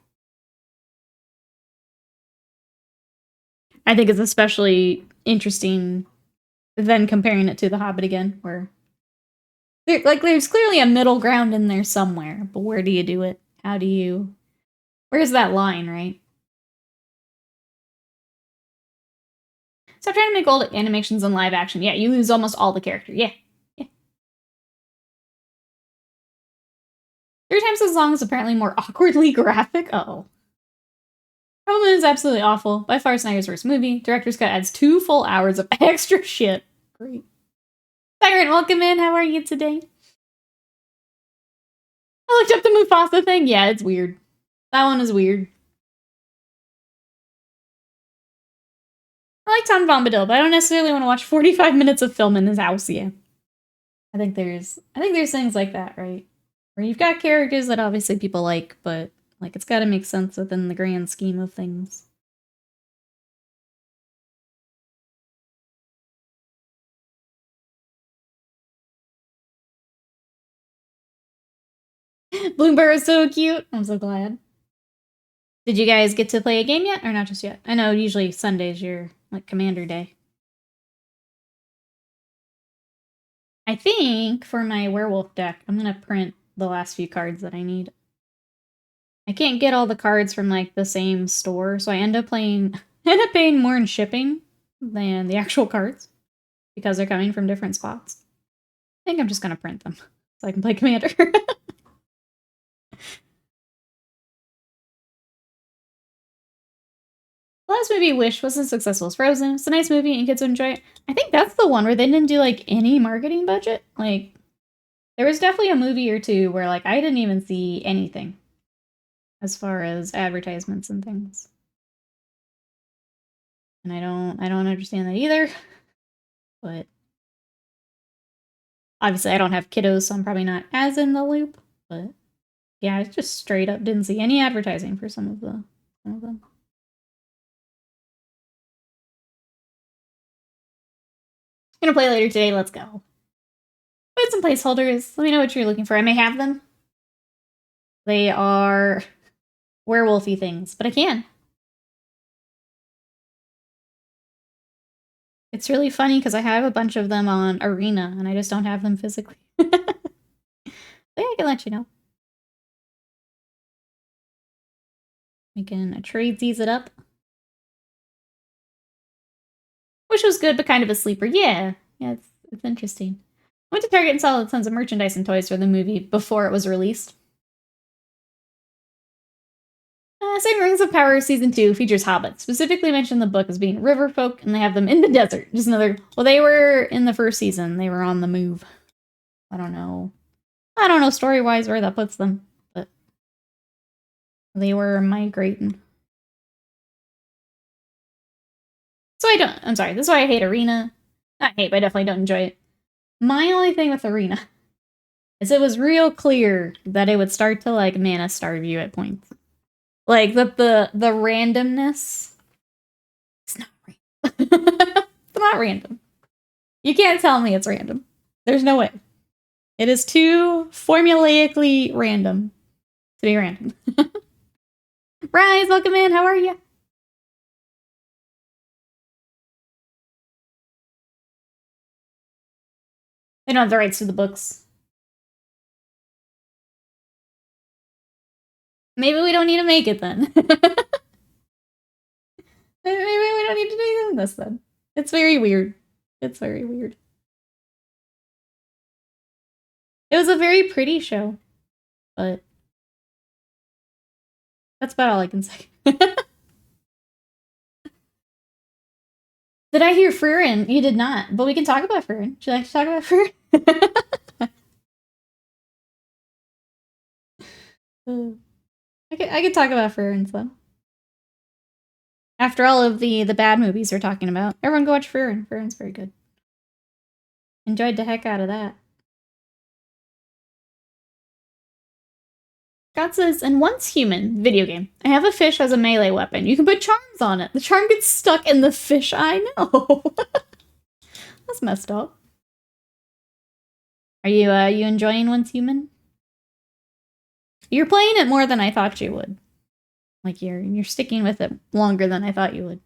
S1: I think it's especially interesting than comparing it to The Hobbit again, where... Like, there's clearly a middle ground in there somewhere, but where do you do it? How do you... Where's that line, right? Stop trying to make old animations in live action. Yeah, you lose almost all the character. Yeah. 3 times as long is apparently more awkwardly graphic. Uh-oh. Rebel Moon is absolutely awful. By far Snyder's worst movie. Director's cut adds 2 full hours of extra shit. Great. Siren, welcome in. How are you today? I looked up the Mufasa thing. Yeah, it's weird. That one is weird. I like Tom Bombadil, but I don't necessarily want to watch 45 minutes of film in his house. Yeah. I think there's things like that, right? Where you've got characters that obviously people like, but Like, it's got to make sense within the grand scheme of things. Bloomberg is so cute. I'm so glad. Did you guys get to play a game yet, or not just yet? I know usually Sunday's your, like, Commander Day. I think for my werewolf deck, I'm gonna print the last few cards that I need. I can't get all the cards from, like, the same store, so I end up paying more in shipping than the actual cards because they're coming from different spots. I think I'm just gonna print them so I can play Commander. The last movie, Wish, wasn't as successful as Frozen. It's a nice movie and kids would enjoy it. I think that's the one where they didn't do, like, any marketing budget. Like, there was definitely a movie or two where, like, I didn't even see anything as far as advertisements and things. And I don't understand that either. But obviously I don't have kiddos, so I'm probably not as in the loop. But yeah, I just straight up didn't see any advertising for some of them. Gonna play later today, let's go. Put some placeholders. Let me know what you're looking for. I may have them. They are werewolfy things, but I can. It's really funny because I have a bunch of them on Arena, and I just don't have them physically. But yeah, I can let you know. We can trade these it up. Which was good, but kind of a sleeper. Yeah, it's interesting. I went to Target and saw tons of merchandise and toys for the movie before it was released. Saying Rings of Power Season 2 features hobbits. Specifically mentioned the book as being river folk, and they have them in the desert. Just another... Well, they were in the first season. They were on the move. I don't know story-wise where that puts them, but they were migrating. So I'm sorry, this is why I hate Arena. Not hate, but I definitely don't enjoy it. My only thing with Arena is it was real clear that it would start to, like, mana starve you at points. Like, the randomness... It's not random. It's not random. You can't tell me it's random. There's no way. It is too formulaically random to be random. Rise, welcome in. How are you? They don't have the rights to the books. Maybe we don't need to make it then. Maybe we don't need to do this then. It's very weird. It's very weird. It was a very pretty show, but that's about all I can say. Did I hear Furin? You did not, but we can talk about Furin. Would you like to talk about Furin? I could talk about Furin, so. After all of the bad movies we're talking about, everyone go watch Furin. Furin's very good. Enjoyed the heck out of that. Scott says, and once human, video game. I have a fish as a melee weapon. You can put charms on it. The charm gets stuck in the fish. I know. That's messed up. Are you enjoying Once Human? You're playing it more than I thought you would. Like, you're sticking with it longer than I thought you would.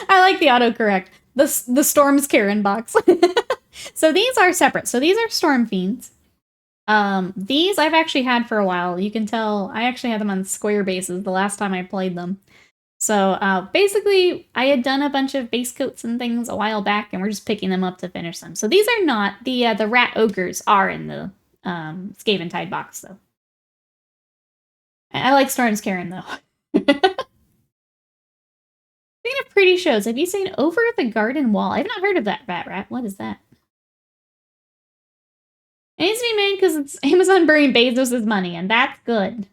S1: I like the autocorrect. The Storm's Karen box. So these are separate. So these are Stormfiends. These I've actually had for a while. You can tell I actually had them on square bases the last time I played them. So basically, I had done a bunch of base coats and things a while back, and we're just picking them up to finish them. So these are not the rat ogres are in the Skaven Tide box though. I like Storm's Karen though. Speaking of pretty shows, have you seen Over the Garden Wall? I've not heard of that, Rat. What is that? It needs to be made because it's Amazon burning Bezos' money, and that's good.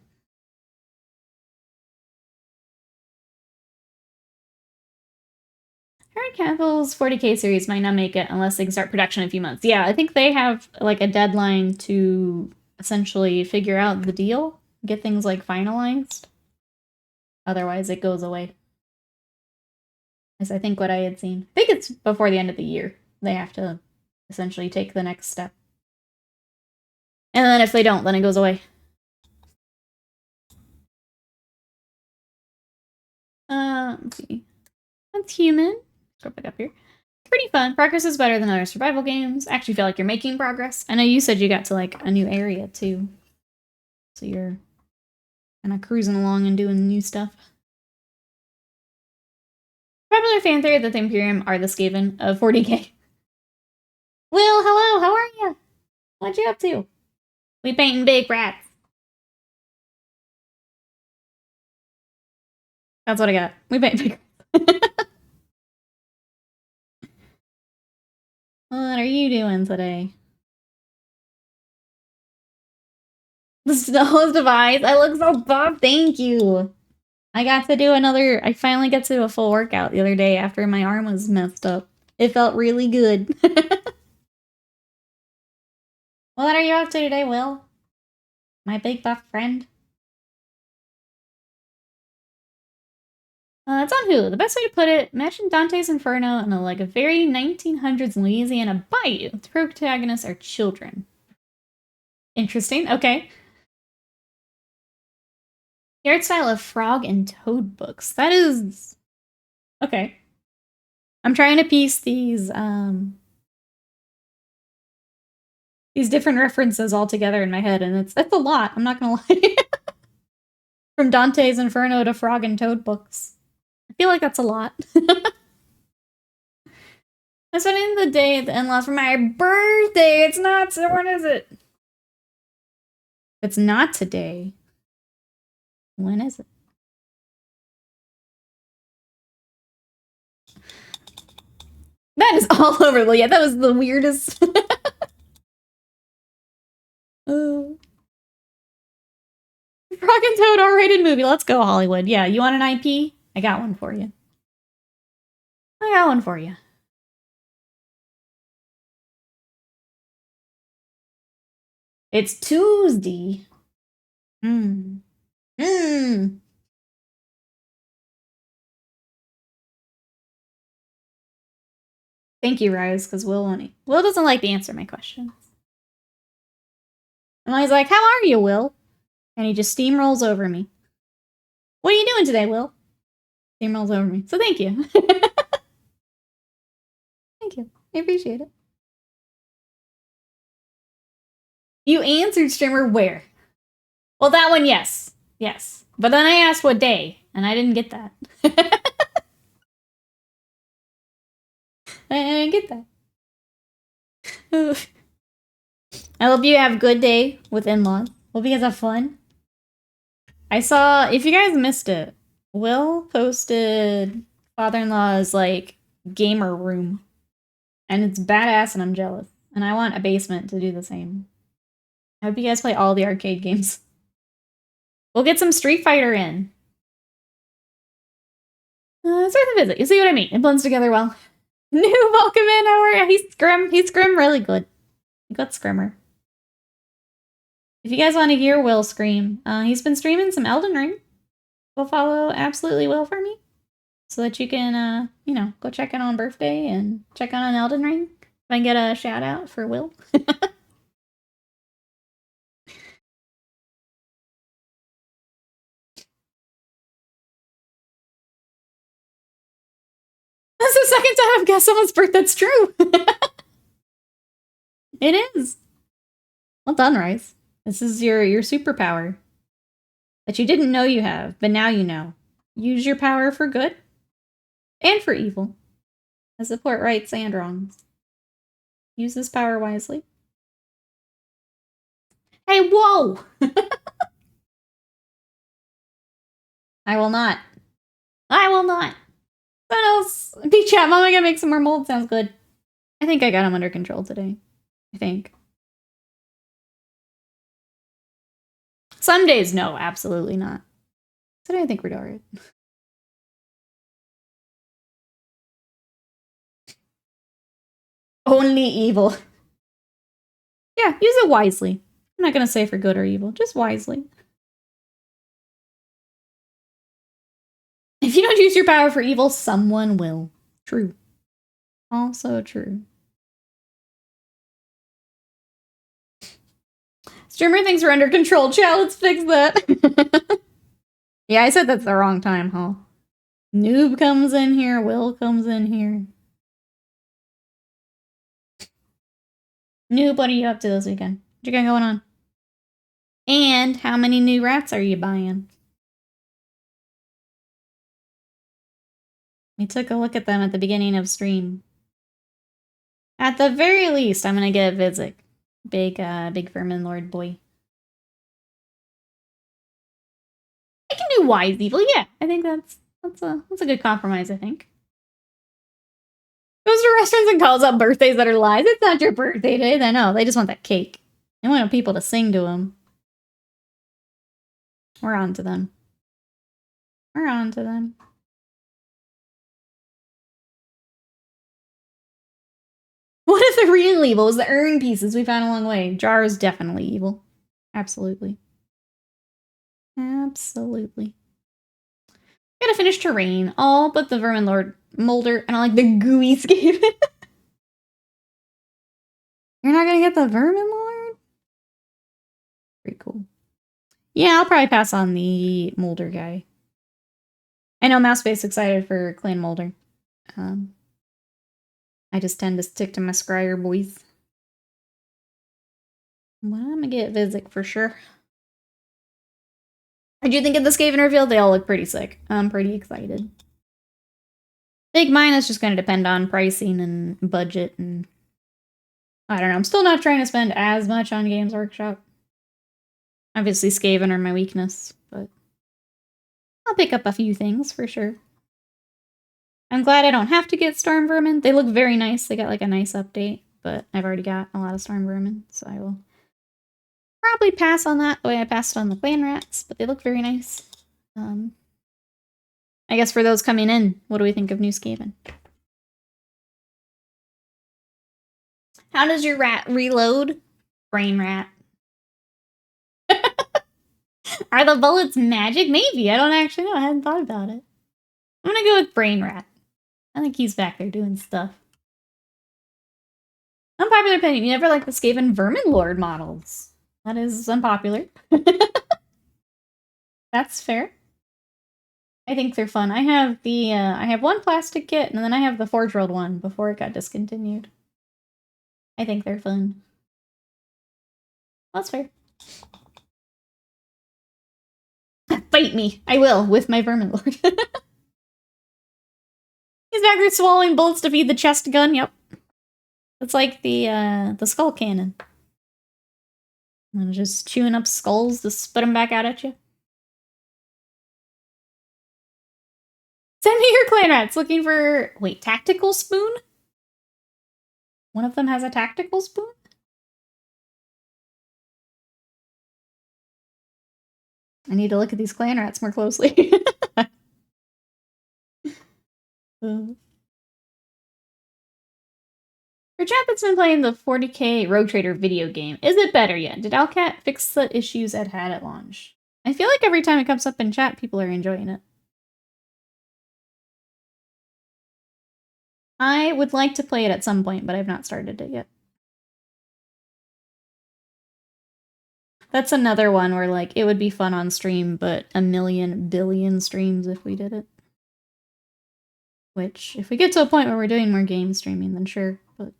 S1: Harry Cavill's 40K series might not make it unless they can start production in a few months. Yeah, I think they have like a deadline to essentially figure out the deal, get things like finalized. Otherwise, it goes away. Is I think what I had seen. I think it's before the end of the year. They have to essentially take the next step. And then if they don't, then it goes away. Let's see. That's human. Go back up here. Pretty fun. Progress is better than other survival games. Actually feel like you're making progress. I know you said you got to like a new area too. So you're kind of cruising along and doing new stuff. Popular fan theory that the Imperium are the Skaven of 40K. Will, hello, how are you? What you up to? We painting big rats. That's what I got. We paint big rats. What are you doing today? The snow is devised. I look so buff. Thank you. I got to do another. I finally got to do a full workout the other day after my arm was messed up. It felt really good. What are you up to today, Will? My big buff friend? It's on Hulu. The best way to put it, imagine Dante's Inferno in a very 1900s Louisiana bayou. The protagonists are children. Interesting. Okay. The art style of frog and toad books. That is... Okay. I'm trying to piece these different references all together in my head, and it's a lot, I'm not gonna lie. From Dante's Inferno to frog and toad books. I feel like that's a lot. I'm spending the day at the in-laws for my birthday. It's not, so when is it? It's not today. When is it? That is all over. Yeah, that was the weirdest. Frog and Toad R-rated movie. Let's go, Hollywood. Yeah, you want an IP? I got one for you. I got one for you. It's Tuesday. Thank you, Rose, because Will doesn't like to answer my questions. And he's like, how are you, Will? And he just steamrolls over me. What are you doing today, Will? Steamrolls over me. So thank you. Thank you. I appreciate it. You answered, streamer, where? Well, that one, yes. Yes. But then I asked what day, and I didn't get that. I didn't get that. I hope you have a good day with in-laws. Hope you guys have fun. I saw, if you guys missed it, Will posted father-in-law's, gamer room. And it's badass and I'm jealous. And I want a basement to do the same. I hope you guys play all the arcade games. We'll get some Street Fighter in. Start the visit. You see what I mean? It blends together well. New, welcome in. How are you? He's Scrim. He's Scrim really good. You got Scrimmer. If you guys want to hear Will scream, he's been streaming some Elden Ring. Go follow Absolutely Will for me. So that you can, go check in on birthday and check out on Elden Ring. If I can get a shout out for Will. That's the second time I've guessed someone's birthday. That's true. It is. Well done, Rice. This is your superpower. That you didn't know you have, but now you know. Use your power for good and for evil. I support rights and wrongs. Use this power wisely. Hey, whoa! I will not. I will not. What else? Beach chat, Mom, I gotta make some more mold. Sounds good. I think I got him under control today. I think. Some days, no, absolutely not. Today, I think we're alright. Only evil. Yeah, use it wisely. I'm not gonna say for good or evil, just wisely. If you don't use your power for evil, someone will. True. Also true. Streamer thinks we're under control. Chat, let's fix that. Yeah, I said that's the wrong time, huh? Noob comes in here, Will comes in here. Noob, what are you up to this weekend? What you got going on? And how many new rats are you buying? We took a look at them at the beginning of stream. At the very least, I'm gonna get Vizik. Big vermin lord boy. I can do wise evil, yeah. I think that's a good compromise, I think. Goes to restaurants and calls out birthdays that are lies. It's not your birthday day. I know. They just want that cake. They want people to sing to them. We're on to them. We're on to them. What if the real evil was the urn pieces we found along the way? Jar is definitely evil. Absolutely. Absolutely. Gotta finish terrain. All but the Vermin Lord Molder, and I like the gooey Skaven. You're not gonna get the Vermin Lord? Pretty cool. Yeah, I'll probably pass on the Molder guy. I know Mouseface excited for Clan Molder. I just tend to stick to my Scryer boys. Well, I'm gonna get Vizik for sure. I do think of the Skaven reveal, they all look pretty sick. I'm pretty excited. I think mine is just gonna depend on pricing and budget and I don't know. I'm still not trying to spend as much on Games Workshop. Obviously, Skaven are my weakness, but I'll pick up a few things for sure. I'm glad I don't have to get Storm Vermin. They look very nice. They got like a nice update, but I've already got a lot of Storm Vermin, so I will probably pass on that the way I passed on the Clan Rats, but they look very nice. I guess for those coming in, what do we think of New Skaven? How does your rat reload? Brain rat. Are the bullets magic? Maybe. I don't actually know. I hadn't thought about it. I'm gonna go with brain rat. I think he's back there doing stuff. Unpopular opinion. You never liked the Skaven Vermin Lord models. That is unpopular. That's fair. I think they're fun. I have the I have one plastic kit, and then I have the Forge World one before it got discontinued. I think they're fun. That's fair. Fight me. I will, with my Vermin Lord. He's back there swallowing bullets to feed the chest gun, yep. It's like the skull cannon. And just chewing up skulls to spit them back out at you. Send me your clan rats looking for... Wait, tactical spoon? One of them has a tactical spoon? I need to look at these clan rats more closely. For chat that's been playing the 40k Rogue Trader video game, is it better yet? Did Alcat fix the issues it had at launch? I feel like every time it comes up in chat, people are enjoying it. I would like to play it at some point, but I've not started it yet. That's another one where, like, it would be fun on stream, but a million billion streams if we did it. Which, if we get to a point where we're doing more game streaming, then sure, but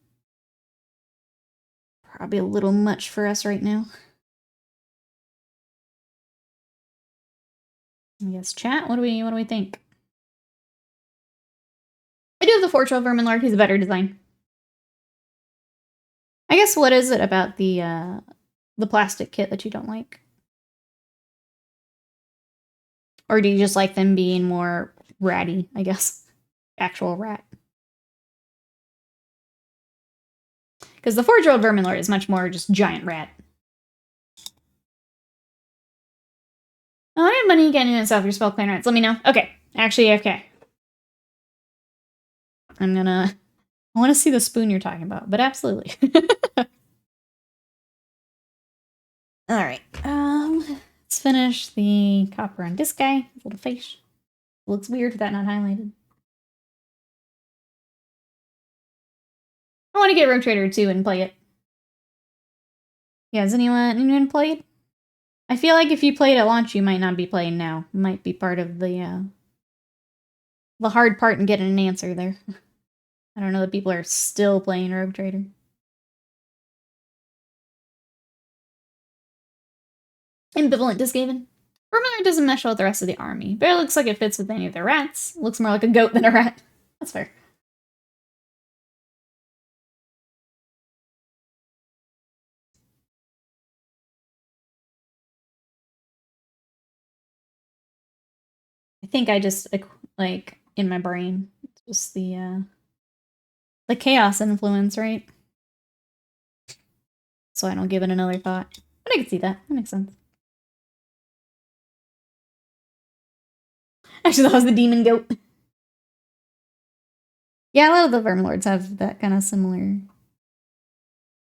S1: probably a little much for us right now. Yes, chat, what do we think? I do have the Forge World Vermin Lord, he's a better design. I guess what is it about the plastic kit that you don't like? Or do you just like them being more ratty, I guess? Actual rat. Because the Forge World Vermin Lord is much more just giant rat. Oh, I have money getting itself your spell clan rats. Let me know. Okay. Actually, okay. I'm gonna I want to see the spoon you're talking about, but absolutely. All right. Let's finish the copper on this guy. Little face. Looks weird with that not highlighted. I want to get Rogue Trader 2 and play it. Yeah, has anyone played? I feel like if you played at launch, you might not be playing now. It might be part of the hard part in getting an answer there. I don't know that people are still playing Rogue Trader. Ambivalent to Skaven. Vermilion doesn't mesh well with the rest of the army. Barely looks like it fits with any of the rats. Looks more like a goat than a rat. That's fair. I think I just, like, in my brain, it's just the chaos influence, right? So I don't give it another thought. But I can see that. That makes sense. Actually, that was the demon goat. Yeah, a lot of the Vermlords have that kind of similar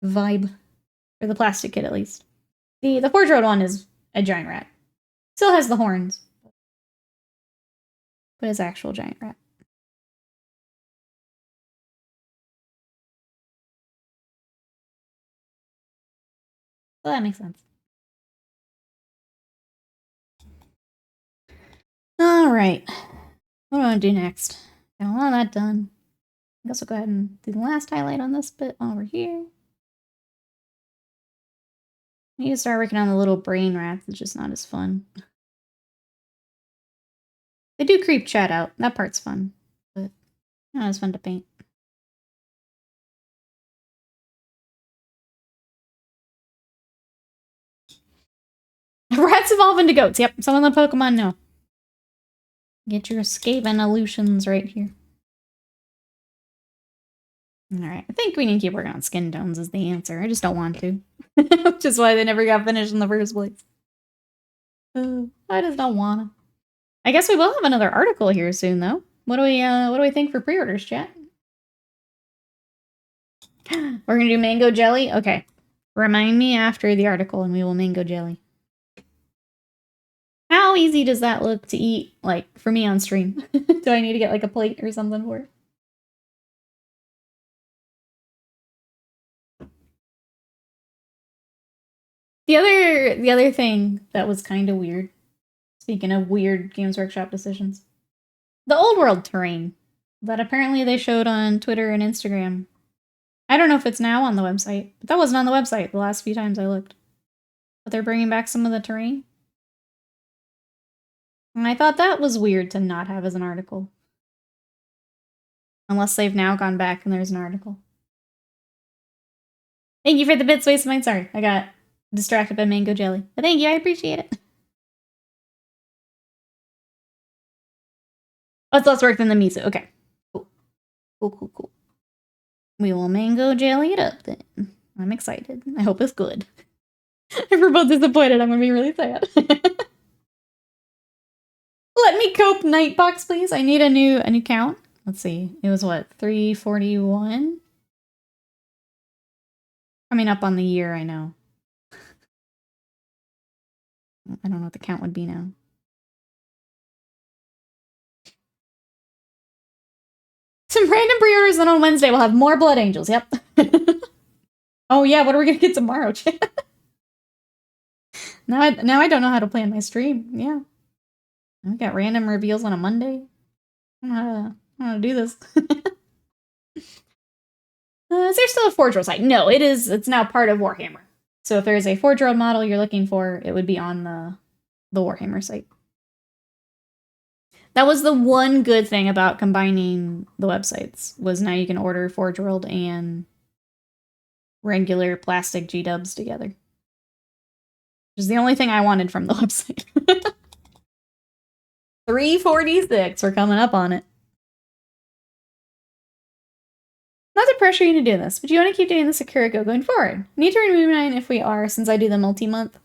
S1: vibe. Or the plastic kid, at least. The Forge Road one is a giant rat. Still has the horns. But it's actual giant rat. Well, that makes sense. Alright. What do I want to do next? Got a lot of that done. I guess we'll go ahead and do the last highlight on this bit while we're here. I need to start working on the little brain rats. It's just not as fun. They do creep chat out. That part's fun. But not as fun to paint. Rats evolve into goats. Yep, some of the Pokemon know. Get your Skaven illusions right here. Alright, I think we need to keep working on skin tones is the answer. I just don't want to. Which is why they never got finished in the first place. I just don't wanna. I guess we will have another article here soon, though. What do we think for pre-orders, chat? We're gonna do mango jelly? Okay. Remind me after the article and we will mango jelly. How easy does that look to eat, like, for me on stream? Do I need to get, like, a plate or something for it? The other thing that was kind of weird, speaking of weird Games Workshop decisions, the old world terrain that apparently they showed on Twitter and Instagram. I don't know if it's now on the website, but that wasn't on the website the last few times I looked. But they're bringing back some of the terrain. And I thought that was weird to not have as an article. Unless they've now gone back and there's an article. Thank you for the bits, waste mine. Sorry, I got distracted by mango jelly. But thank you, I appreciate it. Oh, it's less work than the miso. Okay. Cool. Cool. We will mango jelly it up then. I'm excited. I hope it's good. If we're both disappointed, I'm gonna be really sad. Let me cope, Nightbox, please. I need a new count. Let's see. It was what, 341? Coming up on the year, I know. I don't know what the count would be now. Some random pre-orders, then on Wednesday we'll have more Blood Angels. Yep. Oh yeah, what are we gonna get tomorrow? Now I don't know how to plan my stream. Yeah. I got random reveals on a Monday. I don't know how to do this. Is there still a Forge World site? No, it is. It's now part of Warhammer. So if there's a Forge World model you're looking for, it would be on the Warhammer site. That was the one good thing about combining the websites, was now you can order Forge World and regular plastic G-dubs together. Which is the only thing I wanted from the website. 346, we're coming up on it. Not to pressure you to do this, but do you want to keep doing the Sakura Go going forward? Need to remove 9 if we are, since I do the multi-month.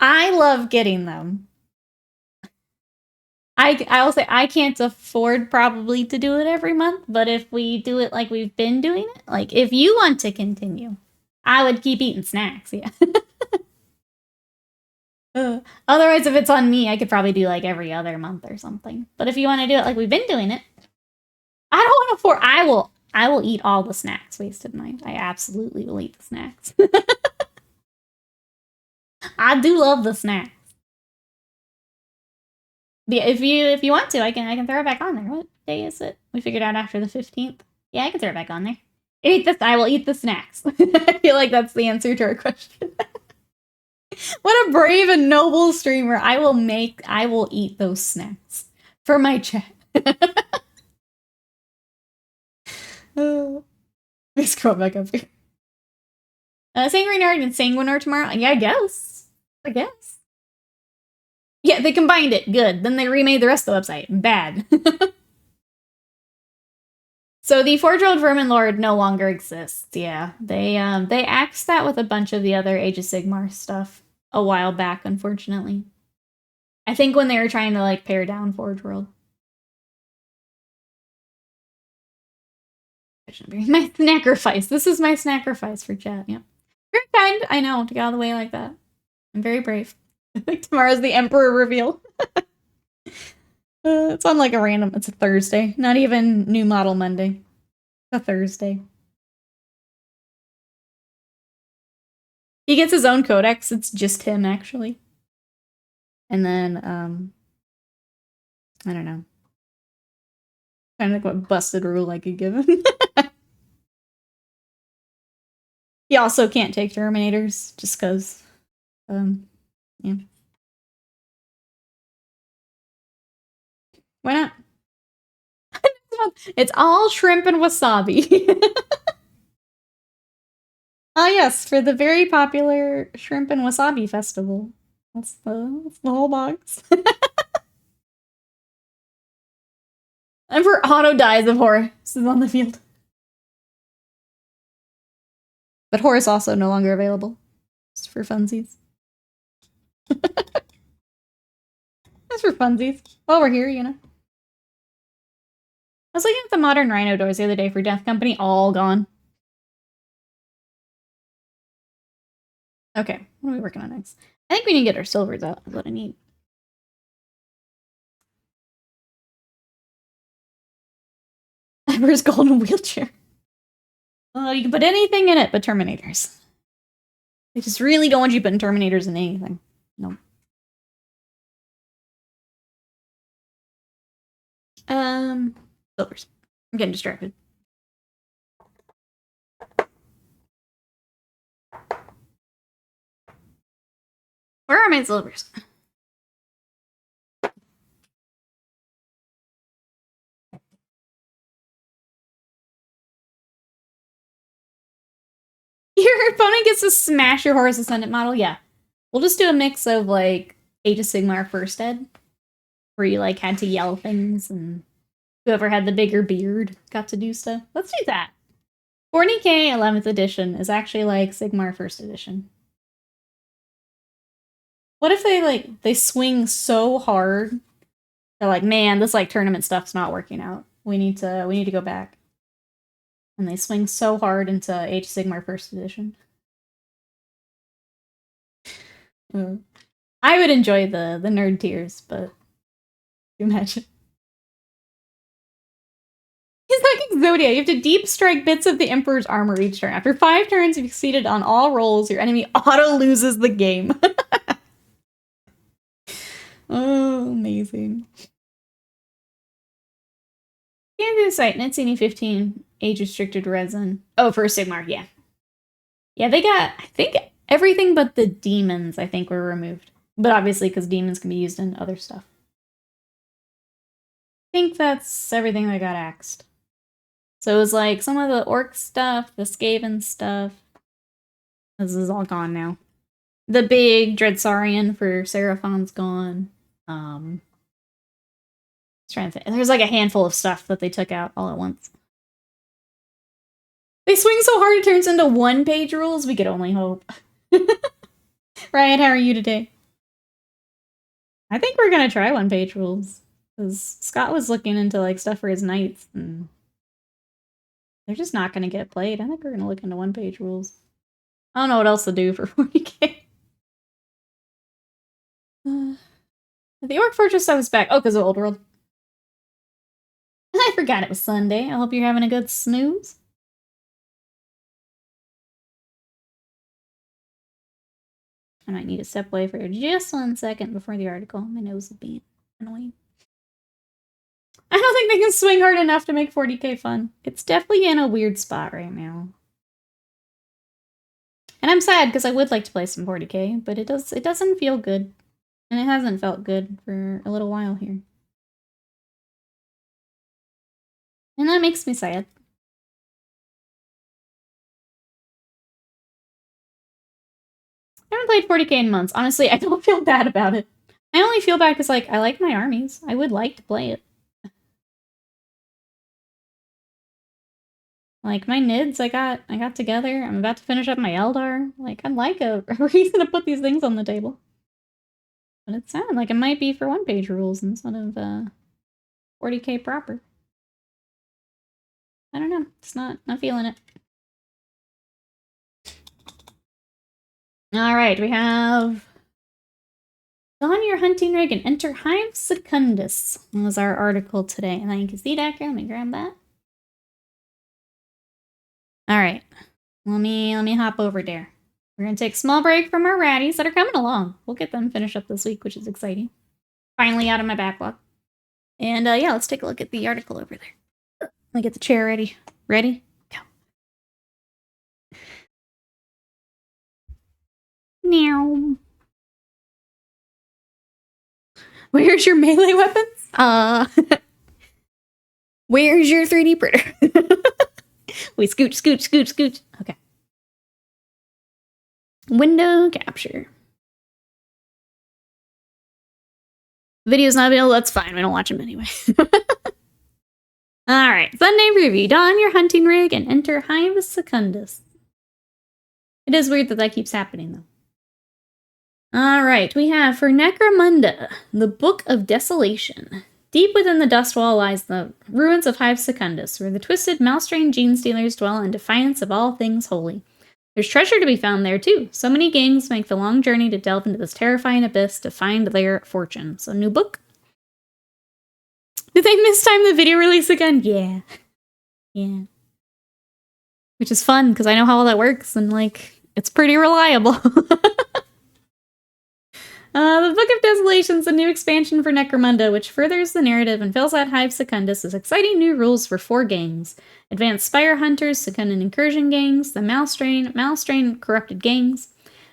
S1: I love getting them. I will say I can't afford probably to do it every month, but if we do it like we've been doing it, like if you want to continue, I would keep eating snacks, yeah. Otherwise, if it's on me, I could probably do like every other month or something. But if you want to do it like we've been doing it, I don't want to afford. I will eat all the snacks. Wasted mind. I absolutely will eat the snacks. I do love the snacks. Yeah, if you want to, I can throw it back on there. What day is it? We figured out after the 15th. Yeah, I can throw it back on there. I will eat the snacks. I feel like that's the answer to our question. What a brave and noble streamer. I will eat those snacks for my chat. Let me scroll back up here. Sanguinary and Sanguinar tomorrow? Yeah, I guess. Yeah, they combined it. Good. Then they remade the rest of the website. Bad. So the Forge-World Vermin Lord no longer exists. Yeah, they axed that with a bunch of the other Age of Sigmar stuff a while back, unfortunately. I think when they were trying to like pare down Forge World. My snackerfice. This is my snackerfice for chat. Yeah, very kind. I know, to get out of the way like that. I'm very brave. I think tomorrow's the Emperor reveal. It's on like a random. It's a Thursday. Not even New Model Monday. A Thursday. He gets his own codex. It's just him, actually. And then, I don't know. Kind of like what busted rule I could give him. He also can't take Terminators, just because, yeah. Why not? It's all shrimp and wasabi. Ah, yes, for the very popular Shrimp and Wasabi Festival. That's the whole box. And for auto dies of Horus is on the field. But Horus also no longer available. Just for funsies. Just for funsies. While we're here, you know. I was looking at the modern Rhino doors the other day for Death Company, all gone. Okay, what are we working on next? I think we need to get our silvers out. That's what I need. Ember's golden wheelchair. You can put anything in it but Terminators. They just really don't want you putting Terminators in anything. No. Silvers. I'm getting distracted. Where are my silvers? Your opponent gets to smash your Horus Ascendant model? Yeah. We'll just do a mix of, like, Age of Sigmar First Ed, where you, like, had to yell things, and whoever had the bigger beard got to do stuff. Let's do that. 40k 11th edition is actually, like, Sigmar First Edition. What if they swing so hard, they're like, man, this, like, tournament stuff's not working out. We need to go back. And they swing so hard into Age of Sigmar First Edition. I would enjoy the nerd tears, but imagine. He's like Exodia. You have to deep strike bits of the Emperor's armor each turn. After 5 turns, if you succeeded on all rolls, your enemy auto loses the game. Oh, amazing. Can't do the site. Netsini 15 age restricted resin. Oh, for Sigmar, yeah. Yeah, they got, I think, everything but the demons, I think, were removed. But obviously, because demons can be used in other stuff. I think that's everything that got axed. So it was like some of the orc stuff, the Skaven stuff. This is all gone now. The big Dreadsaurian for Seraphon's gone. Trying to think. There's like a handful of stuff that they took out all at once. They swing so hard it turns into one-page rules? We could only hope. Ryan, how are you today? I think we're gonna try one-page rules. Because Scott was looking into like stuff for his knights, and they're just not going to get played. I think we're going to look into one-page rules. I don't know what else to do for 40k. The Orc Fortress I was back. Oh, because of Old World. I forgot it was Sunday. I hope you're having a good snooze. I might need to step away for just 1 second before the article. My nose is being annoying. I don't think they can swing hard enough to make 40k fun. It's definitely in a weird spot right now. And I'm sad because I would like to play some 40k, but it doesn't feel good. And it hasn't felt good for a little while here. And that makes me sad. I haven't played 40k in months. Honestly, I don't feel bad about it. I only feel bad because, like, I like my armies. I would like to play it. Like, my Nids I got together. I'm about to finish up my Eldar. Like, I'd like a reason to put these things on the table. But it sounded like it might be for one-page rules instead of 40k proper. I don't know. It's not feeling it. Alright, we have don your hunting rig and enter Hive Secundus. That was our article today. And thank you, Zedacker. Let me grab that. Alright. Let me hop over there. We're gonna take a small break from our ratties that are coming along. We'll get them finished up this week, which is exciting. Finally out of my backlog. And yeah, let's take a look at the article over there. Let me get the chair ready. Ready? Go. Meow. Where's your melee weapons? Where's your 3D printer? We scooch. Okay. Window capture. Video's not available, that's fine. We don't watch them anyway. Alright, Sunday preview. Don your hunting rig and enter Hive Secundus. It is weird that keeps happening, though. Alright, we have for Necromunda, the Book of Desolation. Deep within the dust wall lies the ruins of Hive Secundus, where the twisted mouse-trained gene stealers dwell in defiance of all things holy. There's treasure to be found there, too. So many gangs make the long journey to delve into this terrifying abyss to find their fortune. So, new book. Did they mistime the video release again? Yeah. Yeah. Which is fun, because I know how all that works, and, like, it's pretty reliable. The Book of Desolation is a new expansion for Necromunda, which furthers the narrative and fills out Hive Secundus with exciting new rules for 4 gangs. Advanced Spire Hunters, Secundant Incursion gangs, the Mouse-Train Corrupted gangs.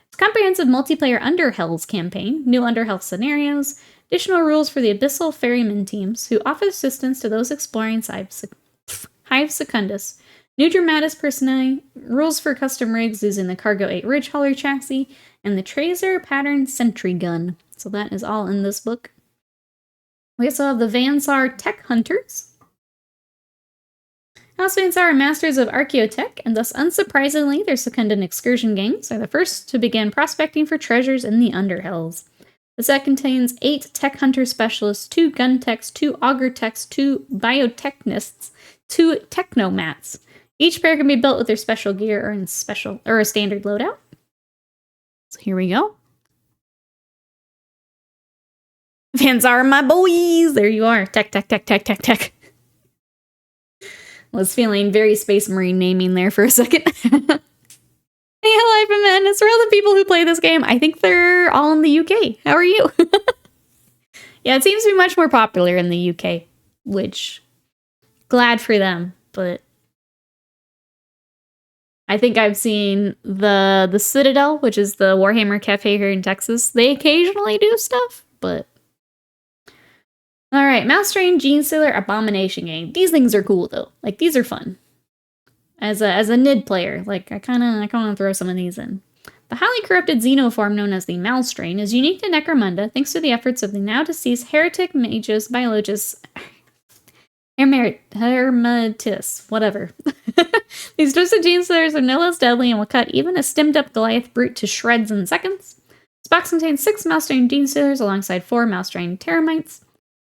S1: It's a comprehensive multiplayer Underhells campaign, new Underhealth scenarios, additional rules for the Abyssal Ferryman teams, who offer assistance to those exploring Hive Secundus, new Dramatis Personae, rules for custom rigs using the Cargo 8 Ridge Hauler chassis, and the Tracer Pattern Sentry Gun. So that is all in this book. We also have the Vansar Tech Hunters. House Vansar are masters of archaeotech, and thus unsurprisingly, their Secundant Excursion gangs are the first to begin prospecting for treasures in the Underhells. The set contains 8 Tech Hunter Specialists, 2 Gun Techs, 2 Augur Techs, 2 Biotechnists, 2 Technomats. Each pair can be built with their special gear or a standard loadout. So here we go. Vansar, my boys! There you are. Tech. Was feeling very Space Marine naming there for a second. Hey, Life and Madness. For all the people who play this game, I think they're all in the UK. How are you? Yeah, it seems to be much more popular in the UK, which, glad for them, but I think I've seen the Citadel, which is the Warhammer cafe here in Texas. They occasionally do stuff, but... Alright, Mouse Train Gene Stealer Abomination Gang. These things are cool, though. Like, these are fun. As a Nid player, like, I kinda want to throw some of these in. The highly corrupted xenoform known as the Mouse Train is unique to Necromunda thanks to the efforts of the now-deceased heretic magus biologus Hermetis, whatever. These twisted gene stealers are no less deadly and will cut even a stemmed-up Goliath brute to shreds in seconds. This box contains 6 mouse-trained gene stealers alongside 4 mouse-trained terramites.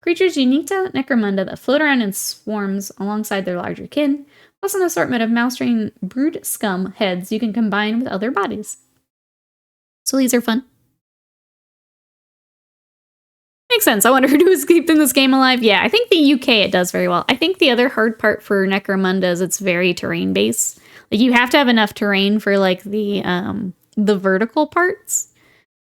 S1: Creatures unique to Necromunda that float around in swarms alongside their larger kin, plus an assortment of mouse-trained brood scum heads you can combine with other bodies. So these are fun. Makes sense. I wonder who is keeping this game alive. Yeah, I think the UK it does very well. I think the other hard part for Necromunda is it's very terrain based. Like you have to have enough terrain for like the vertical parts.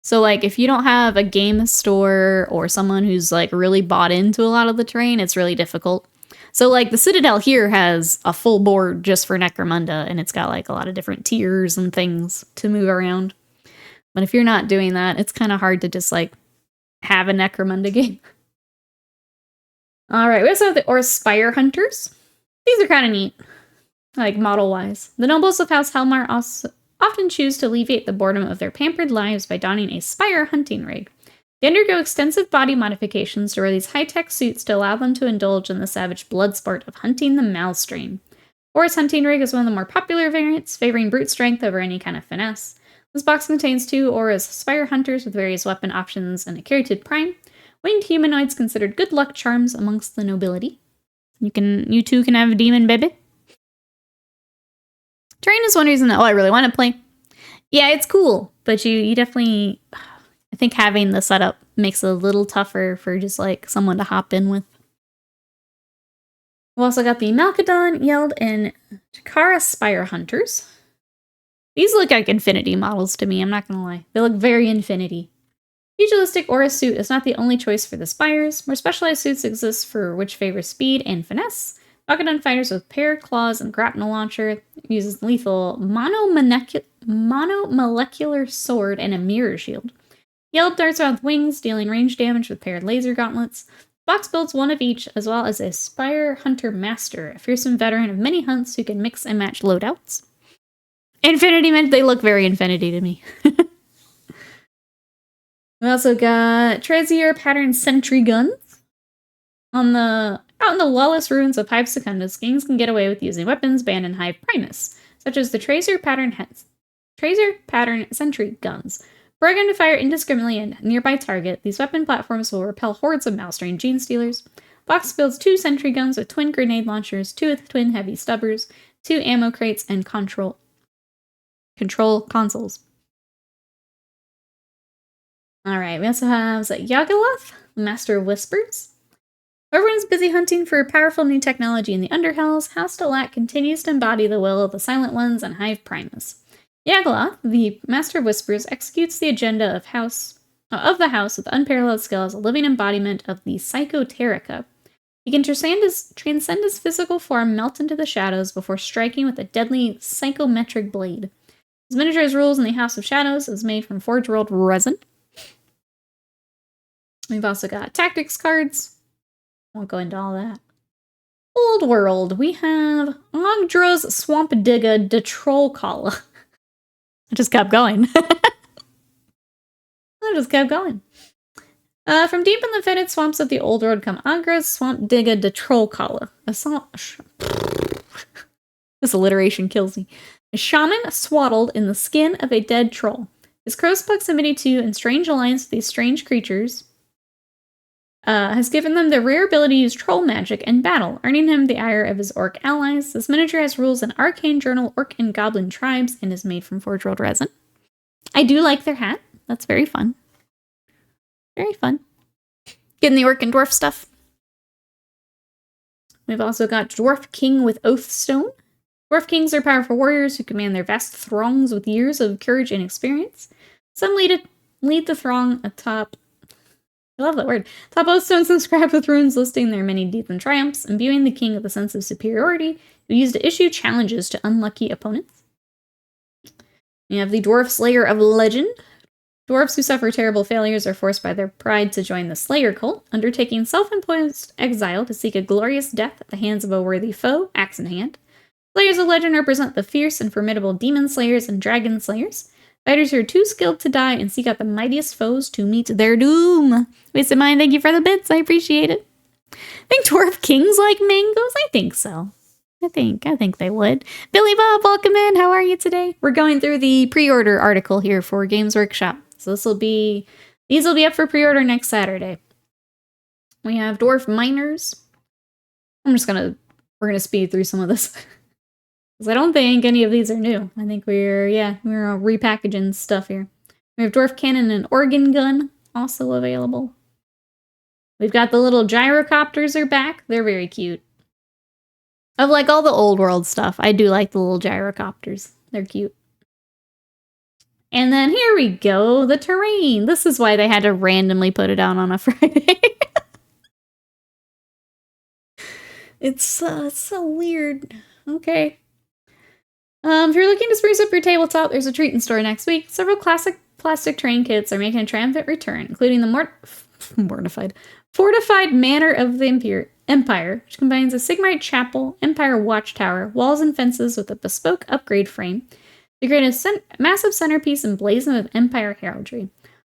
S1: So like if you don't have a game store or someone who's like really bought into a lot of the terrain, it's really difficult. So like the Citadel here has a full board just for Necromunda, and it's got like a lot of different tiers and things to move around. But if you're not doing that, it's kind of hard to just like have a Necromunda game. All right, we also have the Orspire Hunters. These are kind of neat, like model-wise. The nobles of House Helmar also often choose to alleviate the boredom of their pampered lives by donning a spire hunting rig. They undergo extensive body modifications to wear these high-tech suits to allow them to indulge in the savage blood sport of hunting the Malstrain. Horus hunting rig is one of the more popular variants, favoring brute strength over any kind of finesse. This box contains 2 Aura's Spire Hunters with various weapon options and a Caryatid Prime. Winged humanoids considered good luck charms amongst the nobility. You too can have a demon baby. Terrain is one reason that I really want to play. Yeah, it's cool, but you definitely, I think having the setup makes it a little tougher for just like someone to hop in with. We've also got the Malkadon, Yeld, and Chikara Spire Hunters. These look like Infinity models to me, I'm not gonna lie. They look very Infinity. Pugilistic Aura suit is not the only choice for the Spires. More specialized suits exist for which favor speed and finesse. Malkadon fighters with paired claws and grapnel launcher uses lethal monomolecular sword and a mirror shield. Yelp darts around with wings, dealing range damage with paired laser gauntlets. Box builds one of each, as well as a Spire Hunter Master, a fearsome veteran of many hunts who can mix and match loadouts. Infinity meant they look very Infinity to me. We also got Trezier pattern sentry guns. Out in the lawless ruins of Hive Secundus, gangs can get away with using weapons banned in Hive Primus, such as the Trezier pattern sentry guns. Programmed to fire indiscriminately at a nearby target, these weapon platforms will repel hordes of Malstrain gene stealers. Box builds 2 sentry guns with twin grenade launchers, 2 with twin heavy stubbers, 2 ammo crates, and control consoles. Alright, we also have Yagaloth, Master of Whispers. Everyone's busy hunting for powerful new technology in the Underhells. House Delac continues to embody the will of the Silent Ones and Hive Primus. Yagaloth, the Master of Whispers, executes the agenda of the house with unparalleled skill as a living embodiment of the Psychoterica. He can transcend his physical form, melt into the shadows before striking with a deadly psychometric blade. His miniatures rules in the House of Shadows is made from Forge World resin. We've also got tactics cards. Won't go into all that. Old World, we have Ogdra's Swamp Digga de Trollcalla. I just kept going. From deep in the fetid swamps of the Old World come Ogdra's Swamp Digga de Trollcalla. This alliteration kills me. A shaman swaddled in the skin of a dead troll. His close proximity to and strange alliance with these strange creatures has given them the rare ability to use troll magic in battle, earning him the ire of his orc allies. This miniature has rules in Arcane Journal, Orc and Goblin tribes, and is made from Forge World resin. I do like their hat. That's very fun. Very fun. Getting the orc and dwarf stuff. We've also got Dwarf King with Oathstone. Dwarf Kings are powerful warriors who command their vast throngs with years of courage and experience. Some lead the throng atop, I love that word, top Oathstones inscribed with runes listing their many deeds and triumphs, imbuing the king with a sense of superiority, who used to issue challenges to unlucky opponents. You have the Dwarf Slayer of Legend. Dwarves who suffer terrible failures are forced by their pride to join the Slayer cult, undertaking self-imposed exile to seek a glorious death at the hands of a worthy foe, axe in hand. Slayers of Legend represent the fierce and formidable demon slayers and dragon slayers. Fighters who are too skilled to die and seek out the mightiest foes to meet their doom. Wasted Mind, thank you for the bits. I appreciate it. Think Dwarf Kings like mangoes? I think so. I think they would. Billy Bob, welcome in. How are you today? We're going through the pre-order article here for Games Workshop. So these will be up for pre-order next Saturday. We have dwarf miners. We're gonna speed through some of this. Because I don't think any of these are new. I think we're repackaging stuff here. We have dwarf cannon and organ gun also available. We've got the little gyrocopters are back. They're very cute. Of like all the old world stuff, I do like the little gyrocopters. They're cute. And then here we go, the terrain. This is why they had to randomly put it out on a Friday. It's so weird. Okay. If you're looking to spruce up your tabletop, there's a treat in store next week. Several classic plastic terrain kits are making a triumphant return, including the Fortified Manor of the Empire, which combines a Sigmarite chapel, Empire watchtower, walls and fences with a bespoke upgrade frame to create a massive centerpiece emblazoned with Empire heraldry.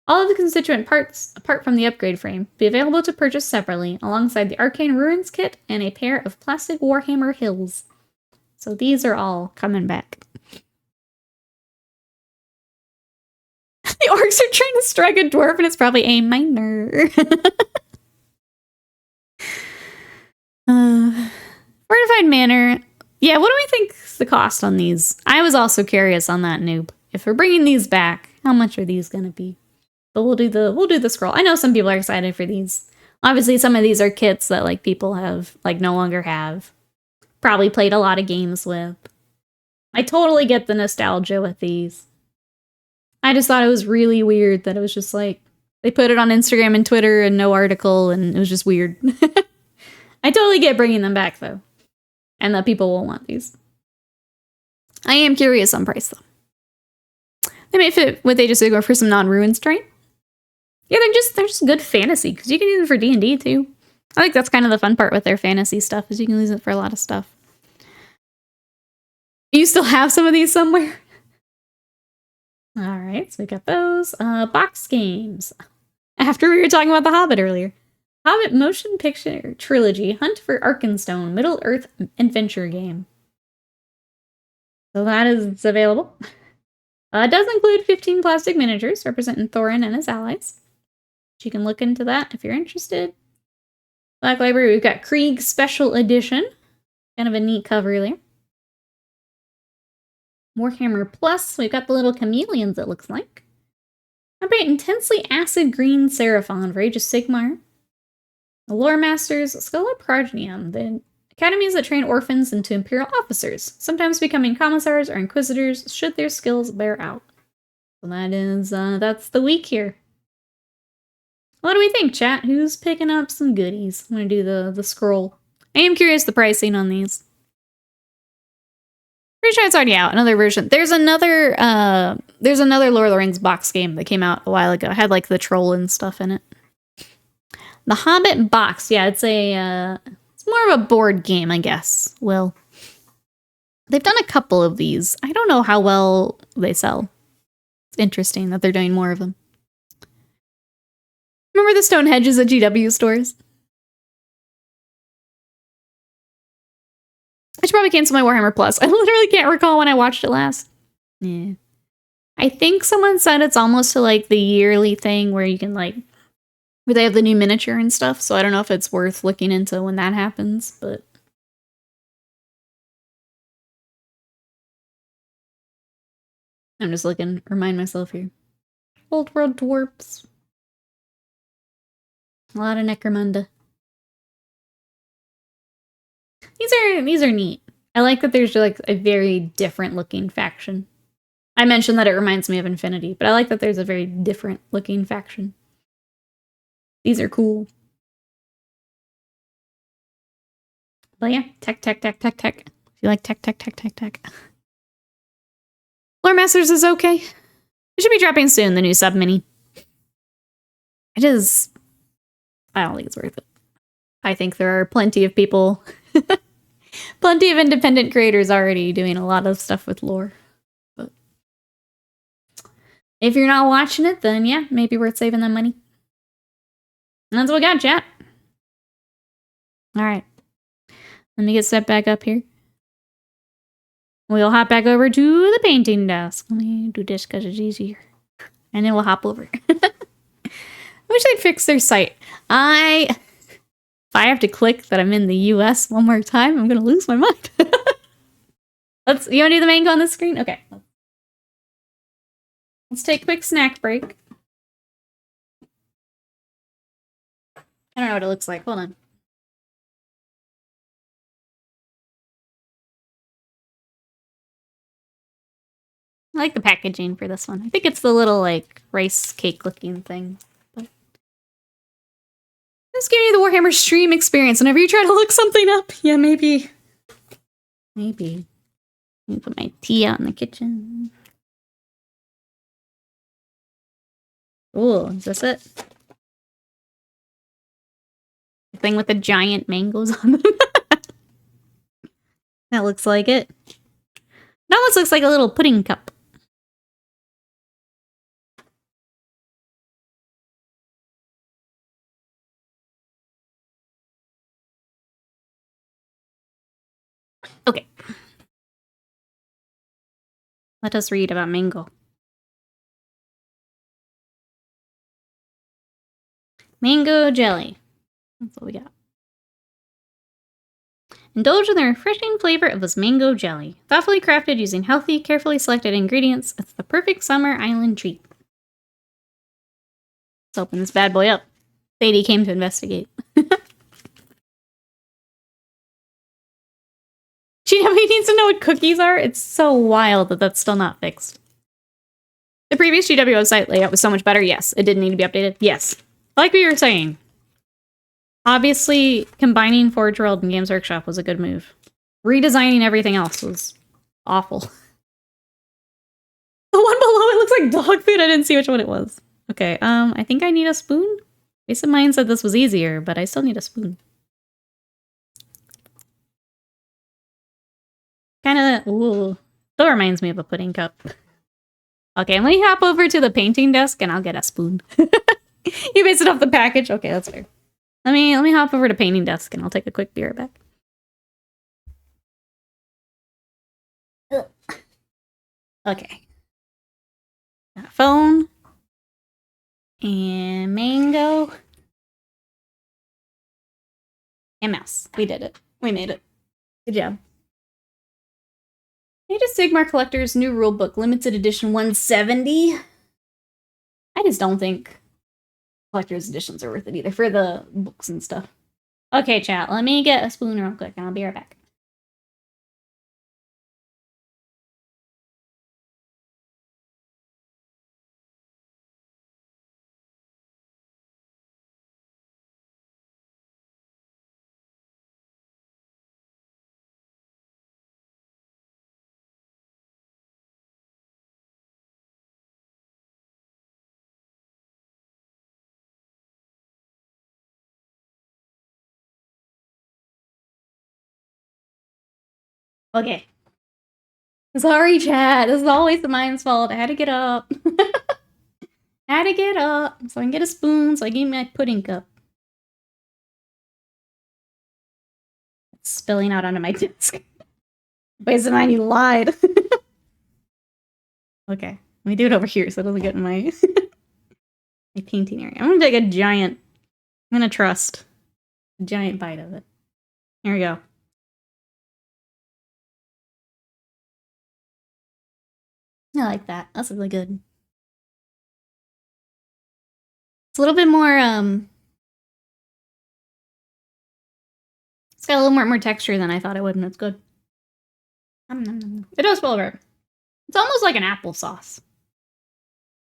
S1: All of the constituent parts, apart from the upgrade frame, be available to purchase separately, alongside the Arcane Ruins kit and a pair of plastic Warhammer hills. So these are all coming back. The orcs are trying to strike a dwarf, and it's probably a miner. Fortified Manor. Yeah, what do we think the cost on these? I was also curious on that, noob. If we're bringing these back, how much are these gonna be? But we'll do the scroll. I know some people are excited for these. Obviously, some of these are kits that like people have like no longer have. Probably played a lot of games with. I totally get the nostalgia with these. I just thought it was really weird that it was just like they put it on Instagram and Twitter and no article, and it was just weird. I totally get bringing them back though, and that people will want these. I am curious on price though. They may fit. Would they just go for some non-ruins terrain? Yeah, they're just good fantasy, because you can use them for D&D too. I think that's kind of the fun part with their fantasy stuff, is you can use it for a lot of stuff. You still have some of these somewhere? Alright, so we got those. Box games. After we were talking about The Hobbit earlier. Hobbit motion picture trilogy, Hunt for Arkenstone, Middle-earth adventure game. So that is available. It does include 15 plastic miniatures representing Thorin and his allies. You can look into that if you're interested. Black Library, we've got Krieg Special Edition. Kind of a neat cover there. Warhammer Plus, we've got the little chameleons, it looks like. How about Intensely Acid Green Seraphon for Age of Sigmar? The Lore Masters, Schola Progenium, the academies that train orphans into Imperial officers, sometimes becoming commissars or inquisitors should their skills bear out. So that is, that's the week here. What do we think, chat? Who's picking up some goodies? I'm gonna do the scroll. I am curious the pricing on these. Pretty sure it's already out. Another version. There's another Lord of the Rings box game that came out a while ago. It had like the troll and stuff in it. The Hobbit box. Yeah, it's more of a board game, I guess. Well, they've done a couple of these. I don't know how well they sell. It's interesting that they're doing more of them. Remember the stone hedges at GW stores? I should probably cancel my Warhammer Plus. I literally can't recall when I watched it last. Yeah. I think someone said it's almost to like the yearly thing where you can like, where they have the new miniature and stuff. So I don't know if it's worth looking into when that happens, but. I'm just looking, remind myself here. Old World Dwarfs. A lot of Necromunda. These are neat. I like that there's like a very different looking faction. I mentioned that it reminds me of Infinity, but I like that there's a very different looking faction. These are cool. But yeah, tech. If you like tech. Lore Masters is okay. It should be dropping soon, the new sub mini. It is. I don't think it's worth it. I think there are plenty of people, plenty of independent creators already doing a lot of stuff with lore. But if you're not watching it, then yeah, maybe worth saving that money. And that's what we got, chat. All right. Let me get set back up here. We'll hop back over to the painting desk. Let me do this because it's easier. And then we'll hop over. I wish they'd fix their site. If I have to click that I'm in the US one more time, I'm gonna lose my mind. You wanna do the mango on this screen? Okay. Let's take a quick snack break. I don't know what it looks like. Hold on. I like the packaging for this one. I think it's the little, like, rice cake looking thing. But just giving you the Warhammer stream experience whenever you try to look something up. Yeah, maybe. Maybe. Let me put my tea out in the kitchen. Ooh, is this it? The thing with the giant mangoes on them? That looks like it. It almost looks like a little pudding cup. Okay. Let us read about mango. Mango jelly. That's what we got. Indulge in the refreshing flavor of this mango jelly. Thoughtfully crafted using healthy, carefully selected ingredients, it's the perfect summer island treat. Let's open this bad boy up. Sadie came to investigate. She definitely needs to know what cookies are. It's so wild that that's still not fixed. The previous GW website layout was so much better. Yes. It didn't need to be updated. Yes. Like we were saying. Obviously, combining Forge World and Games Workshop was a good move. Redesigning everything else was awful. The one below it looks like dog food. I didn't see which one it was. Okay, I think I need a spoon. Base of Mine said this was easier, but I still need a spoon. Kinda, ooh. Still reminds me of a pudding cup. Okay, let me hop over to the painting desk and I'll get a spoon. You base it off the package? Okay, that's fair. Let me hop over to painting desk and I'll take a quick beer back. Ugh. Okay. Got a phone. And mango. And mouse. We did it. We made it. Good job. Age of Sigmar Collector's new rulebook, limited edition 170. I just don't think collector's editions are worth it either for the books and stuff. Okay, chat, let me get a spoon real quick and I'll be right back. Okay. Sorry, chat. This is always the mine's fault. I had to get up. I had to get up so I can get a spoon so I can eat my pudding cup. It's spilling out onto my desk. Wait, mine, you lied. Okay. Let me do it over here so it doesn't get in my my painting area. I'm gonna take a giant. I'm gonna trust a giant bite of it. Here we go. I like that. That's really good. It's a little bit more, it's got a little more texture than I thought it would, and it's good. It does feel right. It's almost like an applesauce.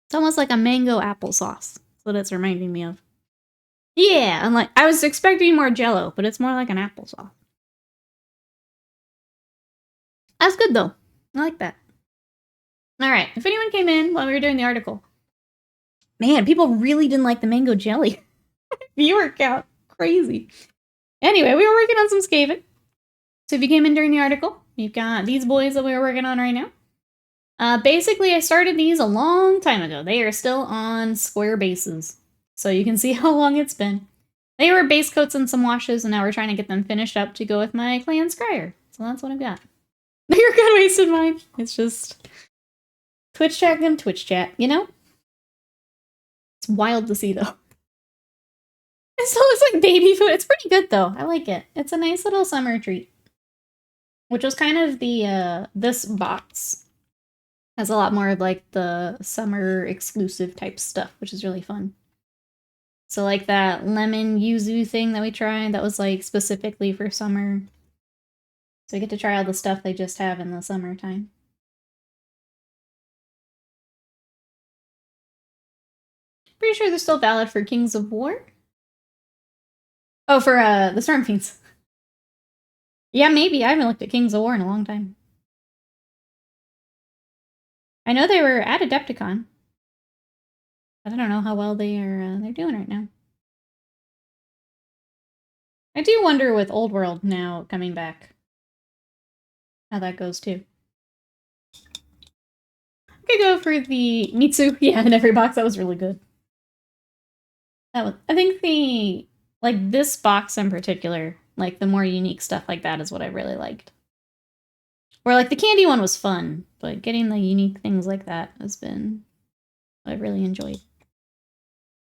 S1: It's almost like a mango applesauce. That's what it's reminding me of. Yeah, and like, I was expecting more Jell-O, but it's more like an applesauce. That's good, though. I like that. Alright, if anyone came in while we were doing the article. Man, people really didn't like the mango jelly. Viewer count. Crazy. Anyway, we were working on some Skaven. So if you came in during the article, you've got these boys that we were working on right now. Basically, I started these a long time ago. They are still on square bases. So you can see how long it's been. They were base coats and some washes, and now we're trying to get them finished up to go with my clan Scryer. So that's what I've got. You're good, wasted mine. It's just Twitch chat and Twitch chat, you know? It's wild to see, though. It still looks like baby food. It's pretty good though. I like it. It's a nice little summer treat. Which was kind of the, this box has a lot more of like the summer exclusive type stuff, which is really fun. So like that lemon yuzu thing that we tried, that was like specifically for summer. So we get to try all the stuff they just have in the summertime. Pretty sure they're still valid for Kings of War. Oh, for the Stormfiends. Yeah, maybe. I haven't looked at Kings of War in a long time. I know they were at Adepticon. I don't know how well they're doing right now. I do wonder with Old World now coming back how that goes too. I could go for the Mitsu. Yeah, in every box. That was really good. That was, I think the, like this box in particular, like the more unique stuff like that is what I really liked. Where like the candy one was fun, but getting the unique things like that has been what I really enjoyed.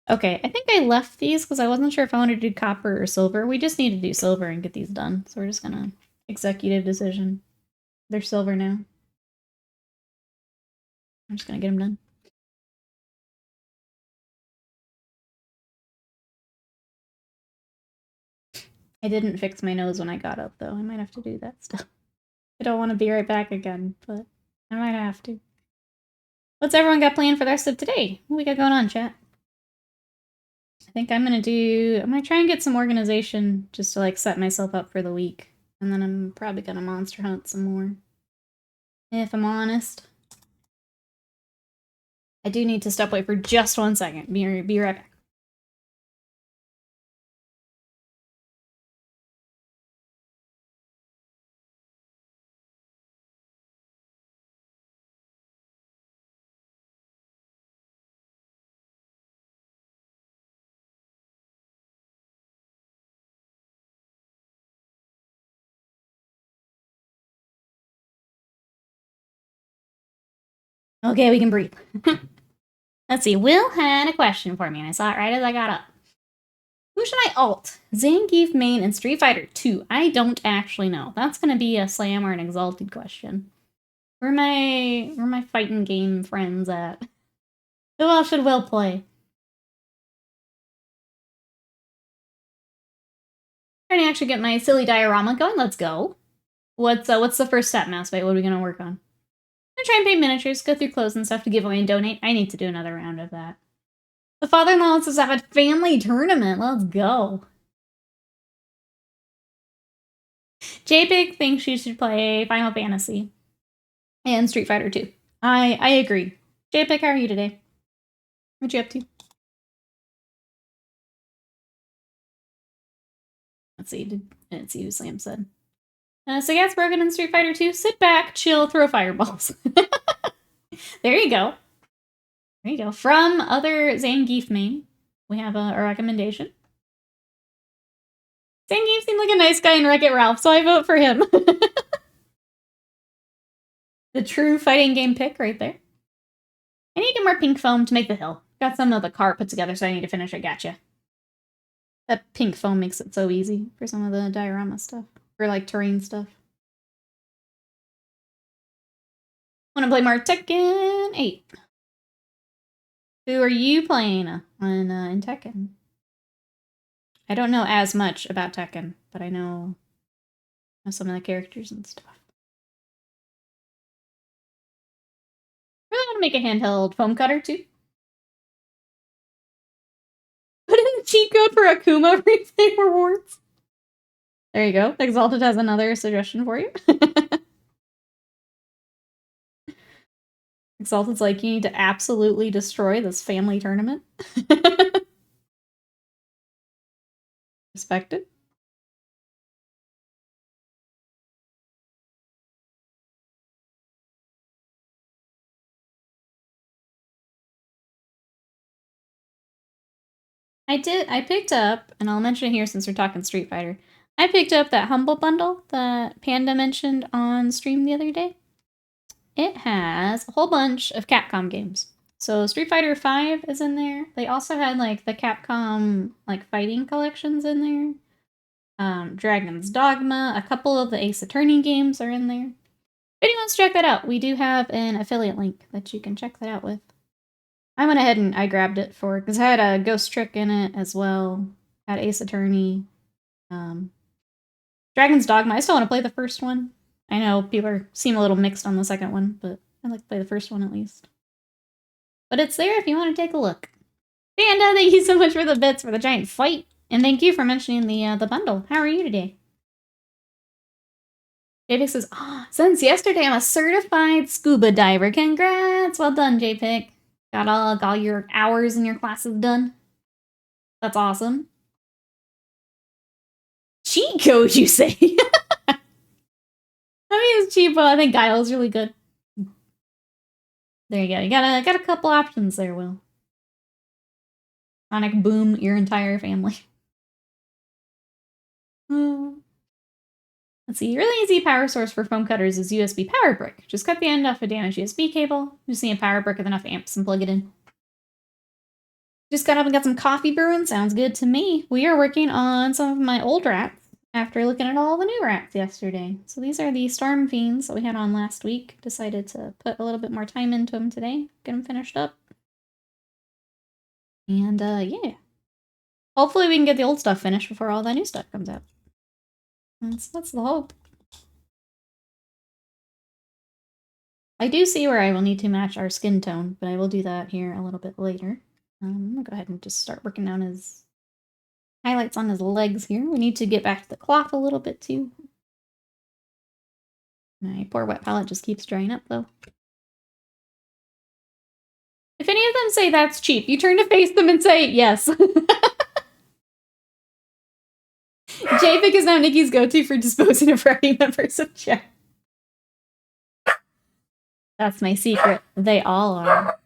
S1: Okay, I think I left these because I wasn't sure if I wanted to do copper or silver. We just need to do silver and get these done. So we're just gonna executive decision. They're silver now. I'm just gonna get them done. I didn't fix my nose when I got up though. I might have to do that stuff. I don't want to be right back again, but I might have to. What's everyone got planned for the rest of today? What we got going on, chat? I think I'm gonna try and get some organization just to like set myself up for the week. And then I'm probably gonna monster hunt some more. If I'm honest. I do need to step away for just 1 second. Be right back. Okay, we can breathe. Let's see. Will had a question for me, and I saw it right as I got up. Who should I alt? Zangief main and Street Fighter 2. I don't actually know. That's gonna be a slam or an exalted question. Where my fighting game friends at? Who else should Will play? Trying to actually get my silly diorama going. Let's go. What's the first step, Mousebite? What are we gonna work on? I'm gonna try and paint miniatures, go through clothes and stuff to give away and donate. I need to do another round of that. The father-in-law wants us to have a family tournament. Let's go. JPEG thinks you should play Final Fantasy and Street Fighter 2. I agree. JPEG, how are you today? What you up to? Let's see. Let's see who Slam said. So yeah, it's broken in Street Fighter 2. Sit back, chill, throw fireballs. There you go. There you go. From other Zangief main, we have a recommendation. Zangief seemed like a nice guy in Wreck-It Ralph, so I vote for him. The true fighting game pick right there. I need to get more pink foam to make the hill. Got some of the car put together, so I need to finish it. Gotcha. That pink foam makes it so easy for some of the diorama stuff. For like terrain stuff. Want to play more Tekken 8? Who are you playing in Tekken? I don't know as much about Tekken, but I know some of the characters and stuff. I really want to make a handheld foam cutter too. Put in the cheat code for Akuma replay rewards. There you go. Exalted has another suggestion for you. Exalted's like, you need to absolutely destroy this family tournament. Respected. I picked up, and I'll mention it here since we're talking Street Fighter. I picked up that Humble Bundle that Panda mentioned on stream the other day. It has a whole bunch of Capcom games. So Street Fighter V is in there. They also had like the Capcom like fighting collections in there. Dragon's Dogma, a couple of the Ace Attorney games are in there. If anyone wants to check that out, we do have an affiliate link that you can check that out with. I went ahead and I grabbed it for because it had a Ghost Trick in it as well. Had Ace Attorney. Dragon's Dogma. I still want to play the first one. I know people seem a little mixed on the second one, but I'd like to play the first one at least. But it's there if you want to take a look. Panda, thank you so much for the bits for the giant fight. And thank you for mentioning the bundle. How are you today? JPIC says, since yesterday I'm a certified scuba diver. Congrats! Well done, JPIC. Got all your hours and your classes done. That's awesome. Cheat code, you say? I mean, it's cheap, but I think Guile's really good. There you go. You got a couple options there, Will. Sonic boom your entire family. Let's see. Really easy power source for foam cutters is USB power brick. Just cut the end off a damaged USB cable. Just need a power brick with enough amps and plug it in. Just got up and got some coffee brewing. Sounds good to me. We are working on some of my old rats after looking at all the new rats yesterday. So these are the Stormfiends that we had on last week. Decided to put a little bit more time into them today. Get them finished up. And yeah. Hopefully we can get the old stuff finished before all that new stuff comes out. That's the hope. I do see where I will need to match our skin tone, but I will do that here a little bit later. I'm gonna go ahead and just start working on his highlights on his legs here. We need to get back to the cloth a little bit too. My poor wet palette just keeps drying up though. If any of them say that's cheap, you turn to face them and say yes. JPIC is now Nikki's go-to for disposing of party members of chat. That's my secret. They all are.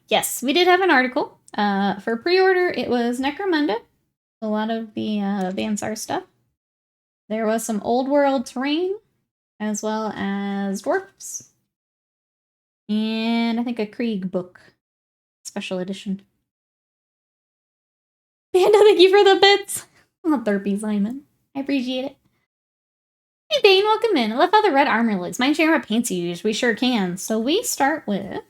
S1: Yes, we did have an article. For pre-order, it was Necromunda. A lot of the Vansar stuff. There was some old world terrain, as well as dwarfs. And I think a Krieg book. Special edition. Panda, thank you for the bits! Oh, Therpy Simon. I appreciate it. Hey Bane, welcome in. I love how the red armor looks. Mind sharing what paints you use? We sure can. So we start with...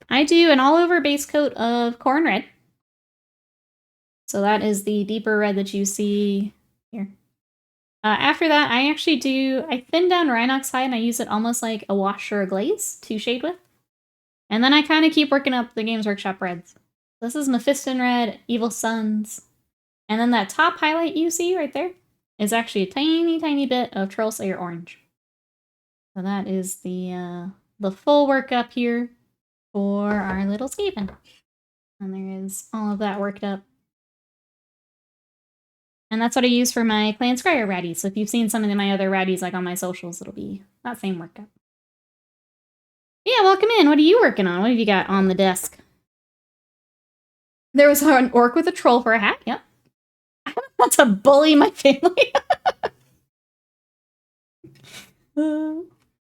S1: I do an all-over base coat of corn red. So that is the deeper red that you see here. After that, I thin down Rhinox hide and I use it almost like a wash or a glaze to shade with. And then I kind of keep working up the Games Workshop reds. This is Mephiston red, Evil Suns. And then that top highlight you see right there is actually a tiny, tiny bit of Troll Slayer orange. So that is the full workup here for our little Skaven. And there is all of that worked up. And that's what I use for my Clan Scryer ratties. So if you've seen some of my other ratties like on my socials, it'll be that same workup. Yeah, welcome in. What are you working on? What have you got on the desk? There was an orc with a troll for a hat. Yep. I don't want to bully my family.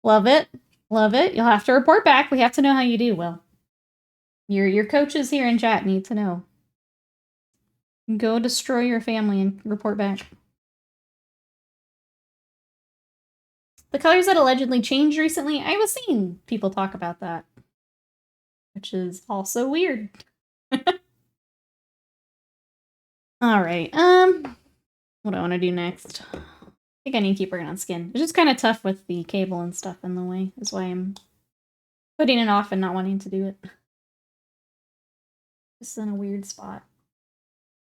S1: Love it. Love it. You'll have to report back. We have to know how you do, Will. Your coaches here in chat need to know. Go destroy your family and report back. The colors that allegedly changed recently, I was seeing people talk about that. Which is also weird. Alright, what do I want to do next? I think I need to keep working on skin. It's just kind of tough with the cable and stuff in the way. That's why I'm putting it off and not wanting to do it. Just in a weird spot.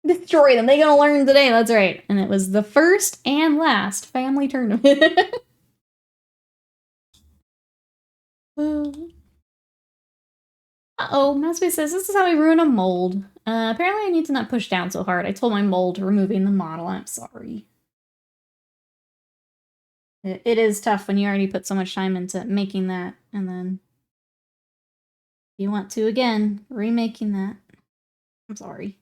S1: Destroy them. They're gonna learn today. That's right. And it was the first and last family tournament. Uh-oh, Mousebase says, this is how we ruin a mold. Apparently I need to not push down so hard. I told my mold removing the model. I'm sorry. It is tough when you already put so much time into making that, and then you want to, again, remaking that. I'm sorry.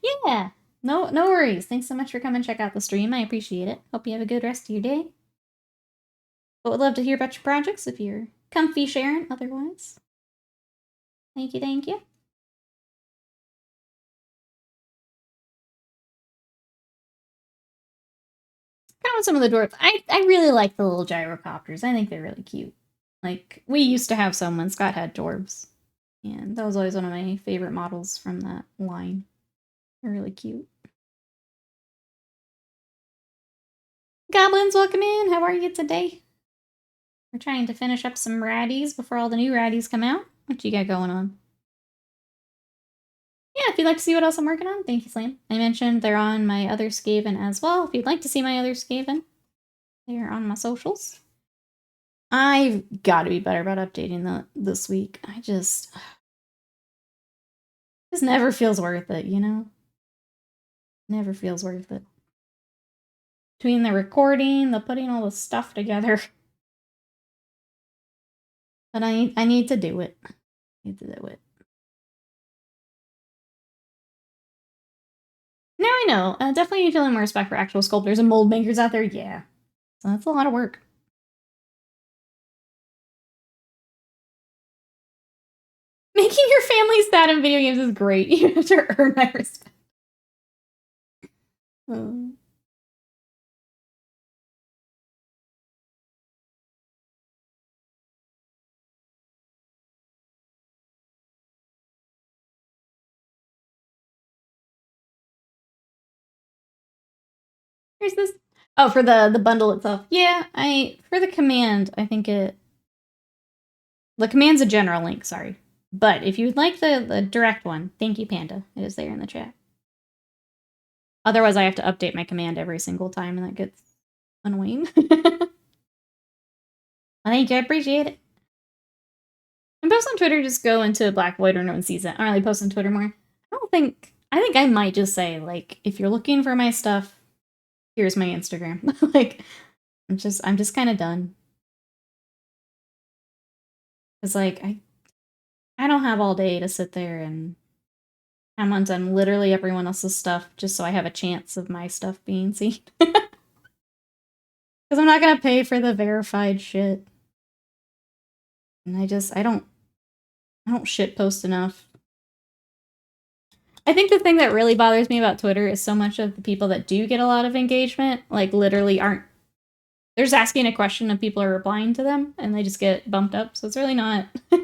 S1: Yeah, no worries. Thanks so much for coming check out the stream. I appreciate it. Hope you have a good rest of your day. But would love to hear about your projects if you're comfy sharing otherwise. Thank you, thank you. Kind of want some of the dwarves. I really like the little gyrocopters. I think they're really cute. Like, we used to have some when Scott had dwarves. And that was always one of my favorite models from that line. They're really cute. Goblins, welcome in. How are you today? We're trying to finish up some ratties before all the new ratties come out. What you got going on? Yeah, if you'd like to see what else I'm working on, thank you, Slam. I mentioned they're on my other Skaven as well. If you'd like to see my other Skaven, they're on my socials. I've got to be better about updating this week. Just never feels worth it, you know? Never feels worth it. Between the recording, the putting all the stuff together. But I need to do it. I need to do it. Now I know. Definitely need to feeling more respect for actual sculptors and mold makers out there. Yeah. So that's a lot of work. Making your family sad in video games is great. You have to earn my respect. Here's this. Oh, for the bundle itself. Yeah, for the command, I think the command's a general link, sorry. But if you would like the direct one, thank you, Panda. It is there in the chat. Otherwise, I have to update my command every single time, and that gets annoying. Thank you, I appreciate it. And post on Twitter, just go into Black Void or no one sees it. I don't really post on Twitter more. I think I might just say, like, if you're looking for my stuff, here's my Instagram. Like, I'm just kind of done. Cause like, I don't have all day to sit there and comment on literally everyone else's stuff just so I have a chance of my stuff being seen. Cause I'm not gonna pay for the verified shit. And I don't shit post enough. I think the thing that really bothers me about Twitter is so much of the people that do get a lot of engagement, like, literally aren't. They're just asking a question and people are replying to them, and they just get bumped up, so it's really not. How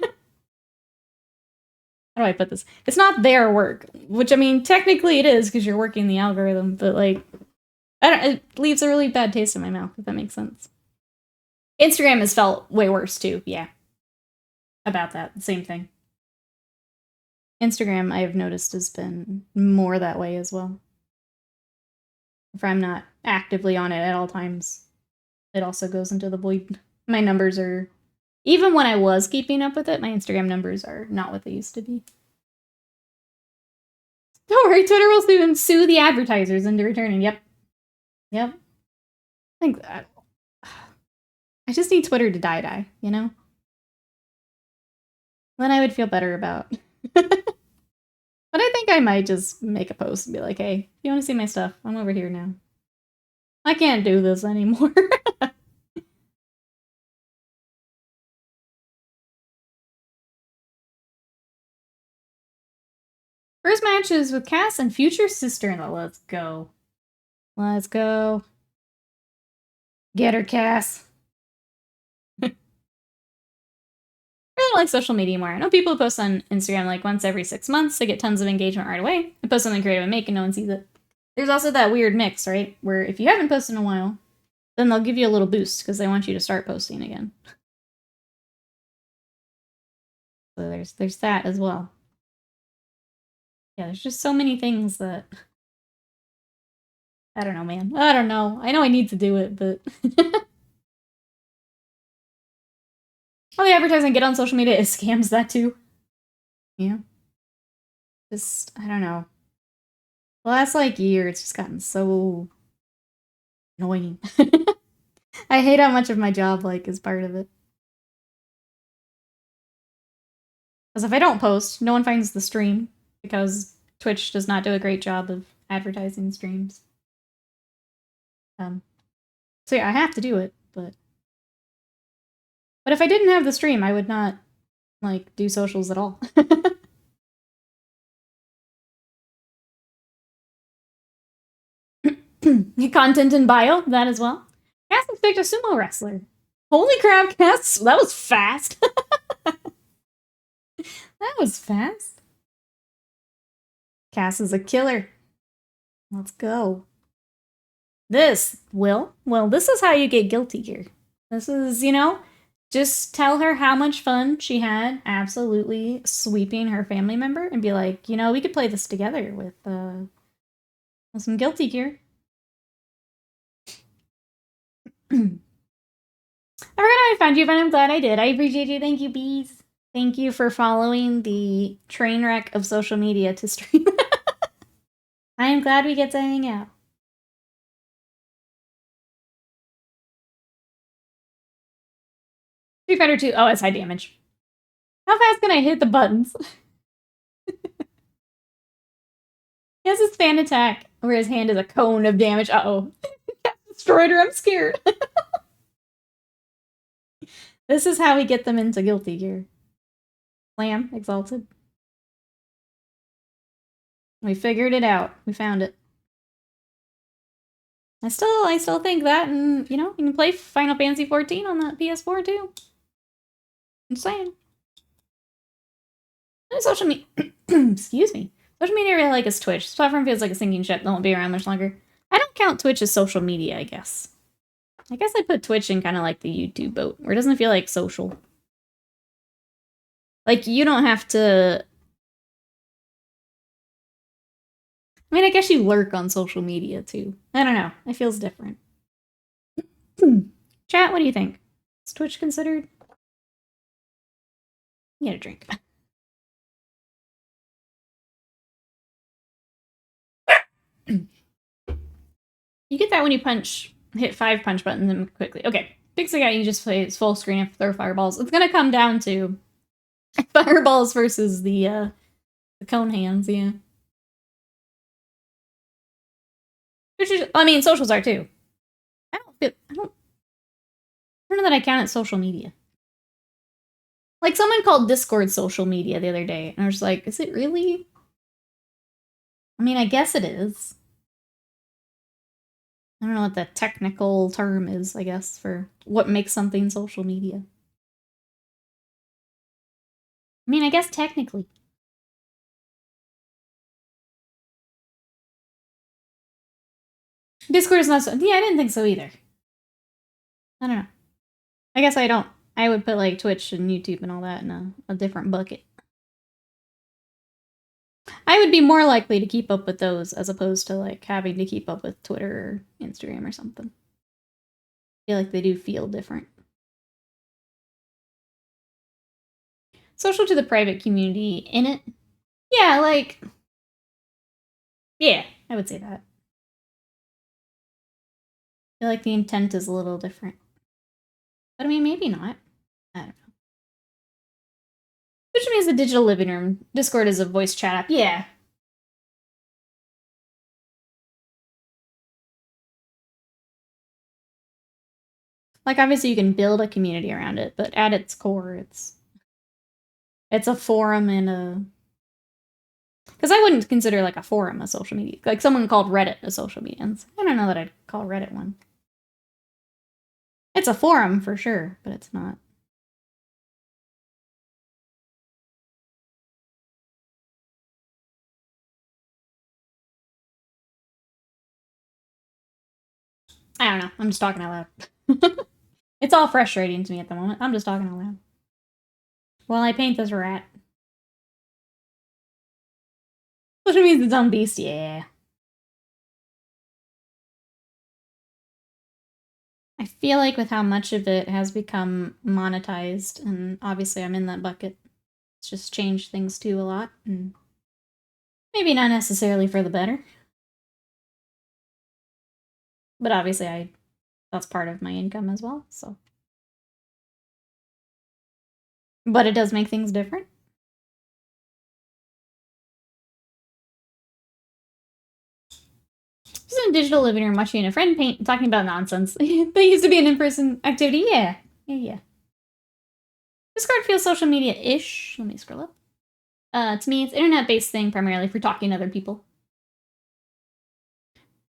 S1: do I put this? It's not their work, which, I mean, technically it is, because you're working the algorithm, but, like, it leaves a really bad taste in my mouth, if that makes sense. Instagram has felt way worse, too, yeah. About that, same thing. Instagram, I've noticed, has been more that way as well. If I'm not actively on it at all times, it also goes into the void. My numbers are... Even when I was keeping up with it, my Instagram numbers are not what they used to be. Don't worry, Twitter will soon sue the advertisers into returning. Yep. I think that... I just need Twitter to die, you know? Then I would feel better about... But I think I might just make a post and be like, hey, if you want to see my stuff, I'm over here now. I can't do this anymore. First match is with Cass and future sister-in-law. Let's go. Let's go. Get her, Cass. I don't like social media more. I know people who post on Instagram like once every 6 months to get tons of engagement right away. I post something creative and make and no one sees it. There's also that weird mix, right? Where if you haven't posted in a while, then they'll give you a little boost because they want you to start posting again. So there's that as well. Yeah, there's just so many things that... I don't know, man. I don't know. I know I need to do it, but... All the advertising I get on social media is scams, that too. Yeah. Just, I don't know. The last, like, year, it's just gotten so... annoying. I hate how much of my job, like, is part of it. Because if I don't post, no one finds the stream. Because Twitch does not do a great job of advertising streams. So yeah, I have to do it, but if I didn't have the stream, I would not, like, do socials at all. Content in bio, that as well. Cass has picked a sumo wrestler. Holy crap, Cass, that was fast. That was fast. Cass is a killer. Let's go. This, well, this is how you get guilty gear. This is, you know, just tell her how much fun she had absolutely sweeping her family member and be like, you know, we could play this together with some guilty gear. I forgot how I found you, but I'm glad I did. I appreciate you. Thank you, bees. Thank you for following the train wreck of social media to stream. I am glad we get to hang out. Street Fighter 2. Oh, it's high damage. How fast can I hit the buttons? He has his fan attack, where his hand is a cone of damage. Uh-oh. Destroyed her, I'm scared. This is how we get them into guilty gear. Slam, exalted. We figured it out. We found it. I still think that, and, you know, you can play Final Fantasy 14 on the PS4 too. I'm saying. Social media, excuse me. Social media I really like is Twitch. This platform feels like a sinking ship that won't be around much longer. I don't count Twitch as social media, I guess. I guess I put Twitch in kind of like the YouTube boat, where it doesn't feel like social. Like, you don't have to... I mean, I guess you lurk on social media, too. I don't know. It feels different. Chat, what do you think? Is Twitch considered? Get a drink. You get that when you hit 5 punch buttons and quickly. Okay, fix the guy, you just play full screen and throw fireballs. It's gonna come down to fireballs versus the cone hands, yeah. Which is, I mean, socials are too. I don't know that I count it social media. Like, someone called Discord social media the other day, and I was like, is it really? I mean, I guess it is. I don't know what the technical term is, I guess, for what makes something social media. I mean, I guess technically. Discord is not so... Yeah, I didn't think so either. I don't know. I guess I don't. I would put, like, Twitch and YouTube and all that in a different bucket. I would be more likely to keep up with those as opposed to, like, having to keep up with Twitter or Instagram or something. I feel like they do feel different. Social to the private community in it. Yeah, like... Yeah, I would say that. I feel like the intent is a little different. But I mean, maybe not. I don't know. Twitch to me is a digital living room. Discord is a voice chat app. Yeah. Like, obviously you can build a community around it, but at its core, it's a forum and a... Because I wouldn't consider, like, a forum a social media. Like, someone called Reddit a social media. And I don't know that I'd call Reddit one. It's a forum, for sure, but it's not. I don't know. I'm just talking out loud. It's all frustrating to me at the moment. I'm just talking out loud. While I paint this rat. Which means its own beast, yeah. I feel like with how much of it has become monetized, and obviously I'm in that bucket, it's just changed things too a lot, and maybe not necessarily for the better. But obviously that's part of my income as well, so. But it does make things different. in a digital living room watching a friend paint and talking about nonsense. That used to be an in-person activity. Yeah. Yeah. Discord feels social media-ish. Let me scroll up. To me, it's an internet-based thing primarily for talking to other people.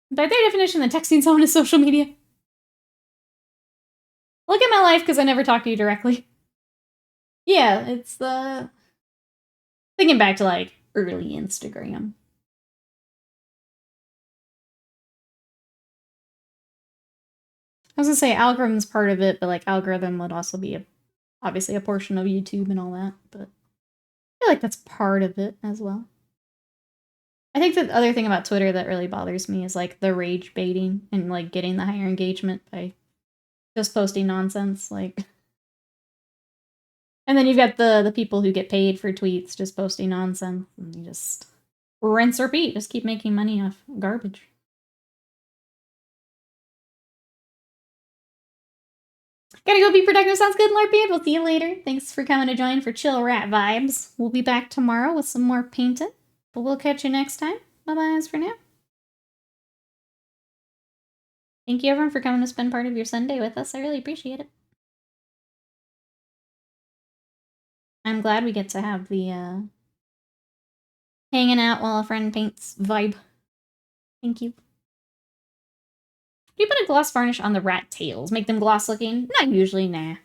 S1: By their definition, the texting someone is social media. Look at my life because I never talk to you directly. Yeah, it's the... Thinking back to, like, early Instagram. I was gonna say algorithm's part of it, but, like, algorithm would also be, obviously, a portion of YouTube and all that, but I feel like that's part of it as well. I think the other thing about Twitter that really bothers me is, like, the rage baiting and, like, getting the higher engagement by just posting nonsense, like... And then you've got the people who get paid for tweets just posting nonsense, and you just rinse, repeat, just keep making money off garbage. Gotta go be productive. Sounds good, LARPy. We'll see you later. Thanks for coming to join for Chill Rat Vibes. We'll be back tomorrow with some more painting, but we'll catch you next time. Bye-bye for now. Thank you, everyone, for coming to spend part of your Sunday with us. I really appreciate it. I'm glad we get to have the, hanging out while a friend paints vibe. Thank you. Do you put a gloss varnish on the rat tails? Make them gloss looking? Not usually, nah.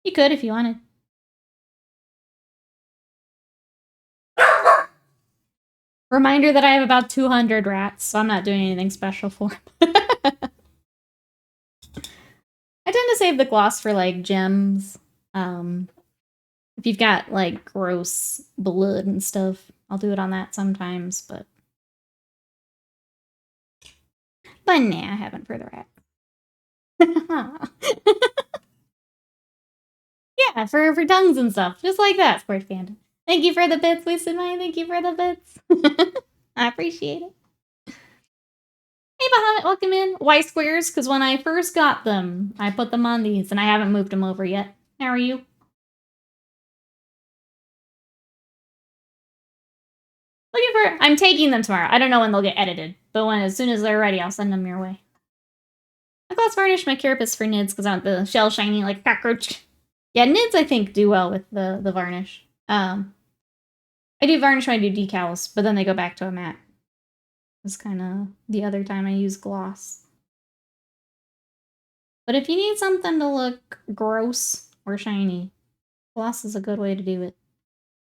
S1: You could if you wanted. Reminder that I have about 200 rats, so I'm not doing anything special for them. I tend to save the gloss for, like, gems. If you've got, like, gross blood and stuff, I'll do it on that sometimes, but... But nah, I haven't for the rat. Yeah, for tongues and stuff. Just like that, Squirt Panda. Thank you for the bits, Wasted Mind. Thank you for the bits. I appreciate it. Hey, Bahamut, welcome in. Why squares? Because when I first got them, I put them on these, and I haven't moved them over yet. How are you? Looking for... I'm taking them tomorrow. I don't know when they'll get edited, but as soon as they're ready, I'll send them your way. I gloss varnish my carapace for nids because I want the shell shiny like cockroach. Yeah, nids I think do well with the varnish. I do varnish when I do decals, but then they go back to a matte. It's kind of the other time I use gloss. But if you need something to look gross or shiny, gloss is a good way to do it.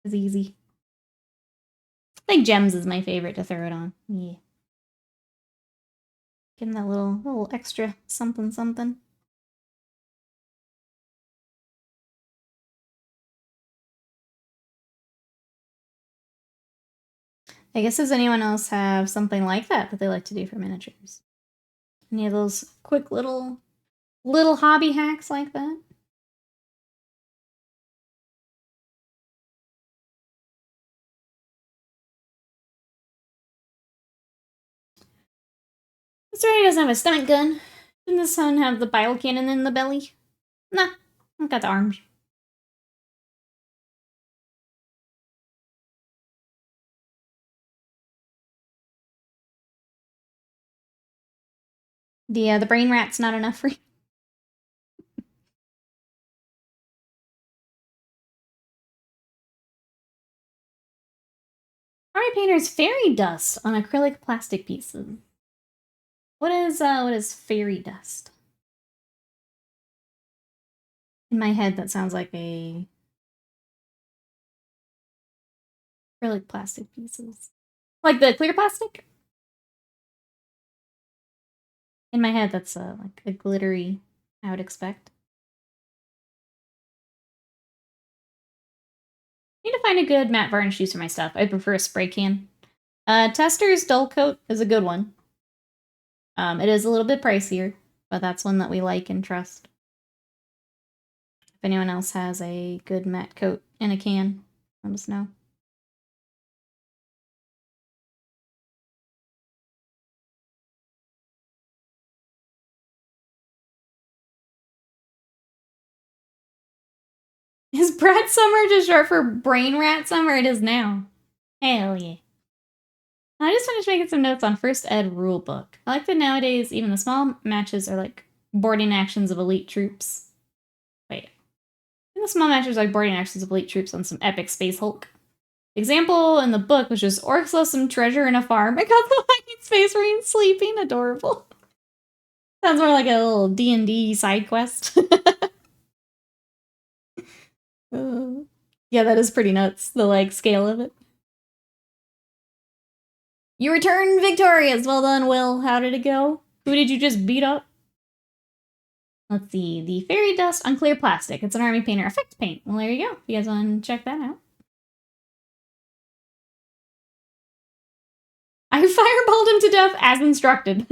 S1: It's easy. I think gems is my favorite to throw it on. Yeah. Give them that little extra something something. I guess does anyone else have something like that they like to do for miniatures? Any of those quick little hobby hacks like that? This already doesn't have a stomach gun. Didn't this one have the bile cannon in the belly? Nah, I've got the arms. The brain rat's not enough for you. Army painter's fairy dust on acrylic plastic pieces. What is fairy dust? In my head, that sounds like a acrylic plastic pieces. Like the clear plastic? In my head, that's like a glittery, I would expect. I need to find a good matte varnish use for my stuff. I prefer a spray can. Tester's Dull Coat is a good one. It is a little bit pricier, but that's one that we like and trust. If anyone else has a good matte coat in a can, let us know. Is Brat Summer just short for Brain Rat Summer? It is now. Hell yeah. I just finished making some notes on first ed rulebook. I like that nowadays even the small matches are like boarding actions of elite troops. Wait. The small matches are like boarding actions of elite troops on some epic space Hulk. The example in the book was just orcs lost some treasure in a farm. I got the Lightning Space Marine sleeping. Adorable. Sounds more like a little D&D side quest. Yeah, that is pretty nuts, the like scale of it. You returned victorious. Well done, Will. How did it go? Who did you just beat up? Let's see. The Fairy Dust on Clear Plastic. It's an Army Painter effect paint. Well, there you go. If you guys want to check that out. I fireballed him to death as instructed.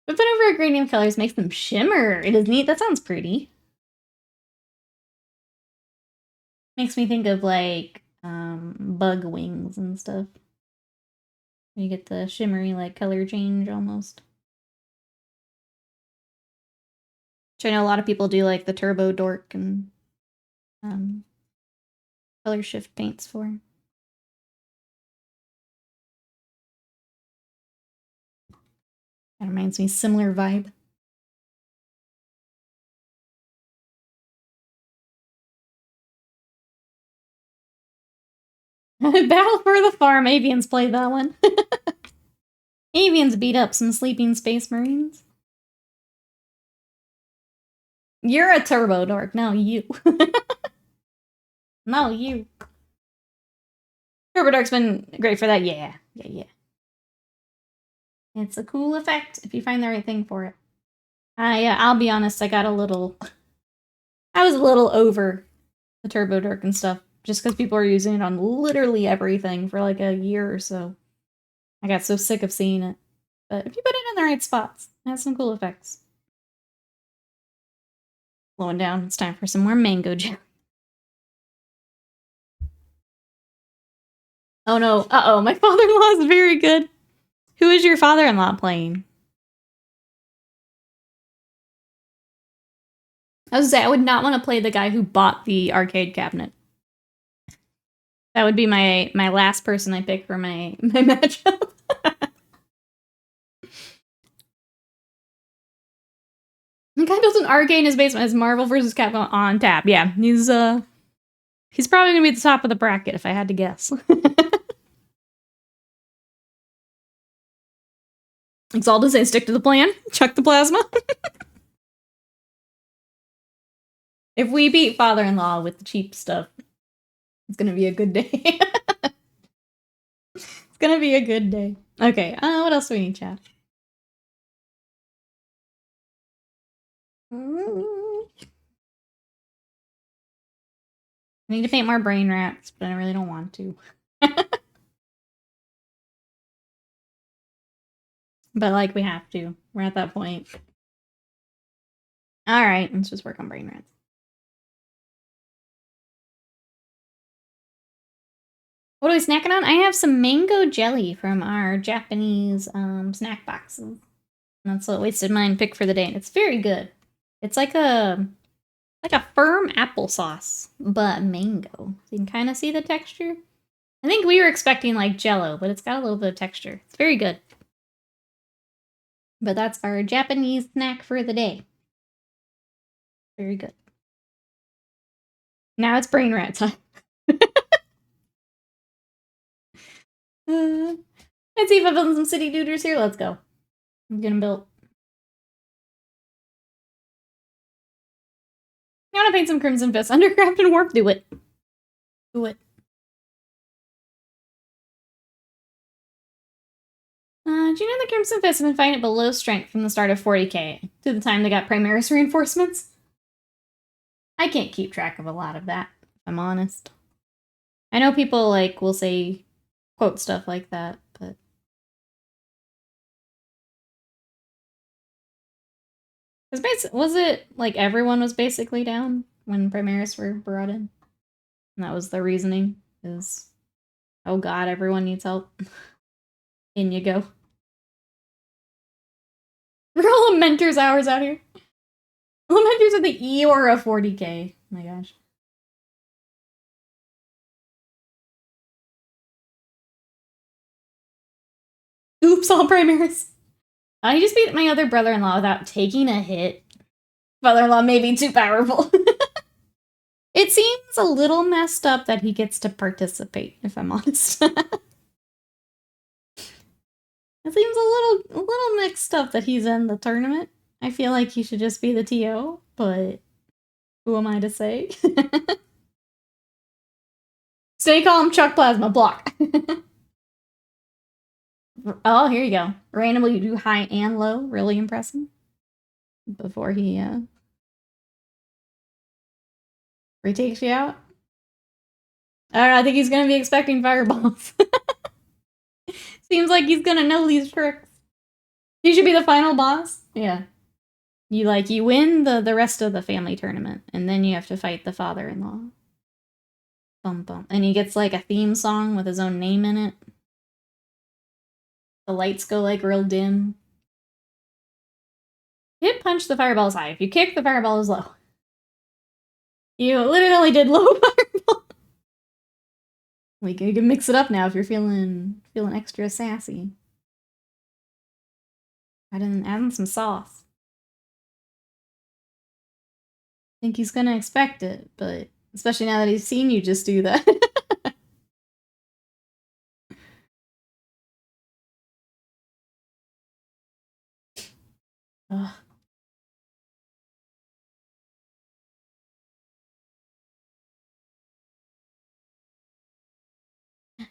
S1: But put over a gradient of colors makes them shimmer. It is neat. That sounds pretty. Makes me think of like bug wings and stuff. You get the shimmery like color change almost. Which I know a lot of people do like the turbo dork and color shift paints for. That reminds me, similar vibe. Battle for the Farm. Avians played that one. Avians beat up some sleeping space marines. You're a turbo dork. No, you. No, you. Turbo dork's been great for that. Yeah. It's a cool effect if you find the right thing for it. Yeah, I'll be honest, I was a little over the turbo dork and stuff, just because people are using it on literally everything for like a year or so. I got so sick of seeing it. But if you put it in the right spots, it has some cool effects. Slowing down, it's time for some more mango jelly. Oh no, uh-oh, my father-in-law is very good. Who is your father-in-law playing? I was gonna say, I would not want to play the guy who bought the arcade cabinet. That would be my last person I pick for my matchup. The guy built an arcade in his basement as Marvel vs. Capcom on tap. Yeah, he's probably gonna be at the top of the bracket if I had to guess. Exalted say stick to the plan. Chuck the plasma. If we beat father-in-law with the cheap stuff, it's gonna be a good day. It's gonna be a good day. Okay, what else do we need, chat? I need to paint more brain rats, but I really don't want to. But, like, we have to. We're at that point. Alright, let's just work on brain rats. What are we snacking on? I have some mango jelly from our Japanese snack boxes. And that's what Wasted Mind picked for the day. And it's very good. It's like a firm applesauce, but mango. So you can kind of see the texture. I think we were expecting like Jell-O, but it's got a little bit of texture. It's very good. But that's our Japanese snack for the day. Very good. Now it's brain rat time. Let's see if I build some city duders here. Let's go. I'm gonna build. I want to paint some Crimson Fist. Undercraft and Warp. Do it. Do it. Do you know the Crimson Fist have been fighting below strength from the start of 40k to the time they got Primaris reinforcements? I can't keep track of a lot of that, if I'm honest. I know people, like, will say, quote stuff like that, but... Was it, like, everyone was basically down when Primaris were brought in? And that was the reasoning, is, oh god, everyone needs help. In you go. We're all Lamenters hours out here. Lamenters are the Eeyore of 40k. Oh my gosh. Oops, all primaries. He just beat my other brother-in-law without taking a hit. Brother-in-law may be too powerful. It seems a little messed up that he gets to participate, if I'm honest. It seems a little mixed up that he's in the tournament. I feel like he should just be the TO, but who am I to say? Stay calm, Chuck Plasma, block. Oh, here you go. Randomly do high and low, really impressive. Before he takes you out. I don't know, I think he's gonna be expecting fireballs. Seems like he's gonna know these tricks. He should be the final boss. Yeah. You win the rest of the family tournament, and then you have to fight the father-in-law. Bum bum. And he gets like a theme song with his own name in it. The lights go like real dim. Hit punch the fireball is high. If you kick, the fireball is low. You literally did low fireball. We can mix it up now if you're feeling extra sassy. Adding some sauce. I think he's gonna expect it, but especially now that he's seen you just do that. Ugh.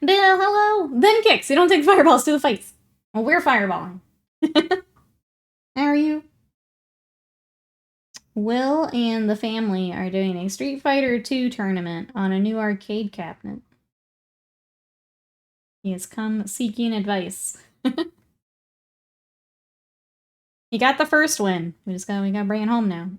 S1: Bill, hello! Then kicks. You don't take fireballs to the face. Well, we're fireballing. How are you? Will and the family are doing a Street Fighter 2 tournament on a new arcade cabinet. He has come seeking advice. He got the first win. We gotta bring it home now.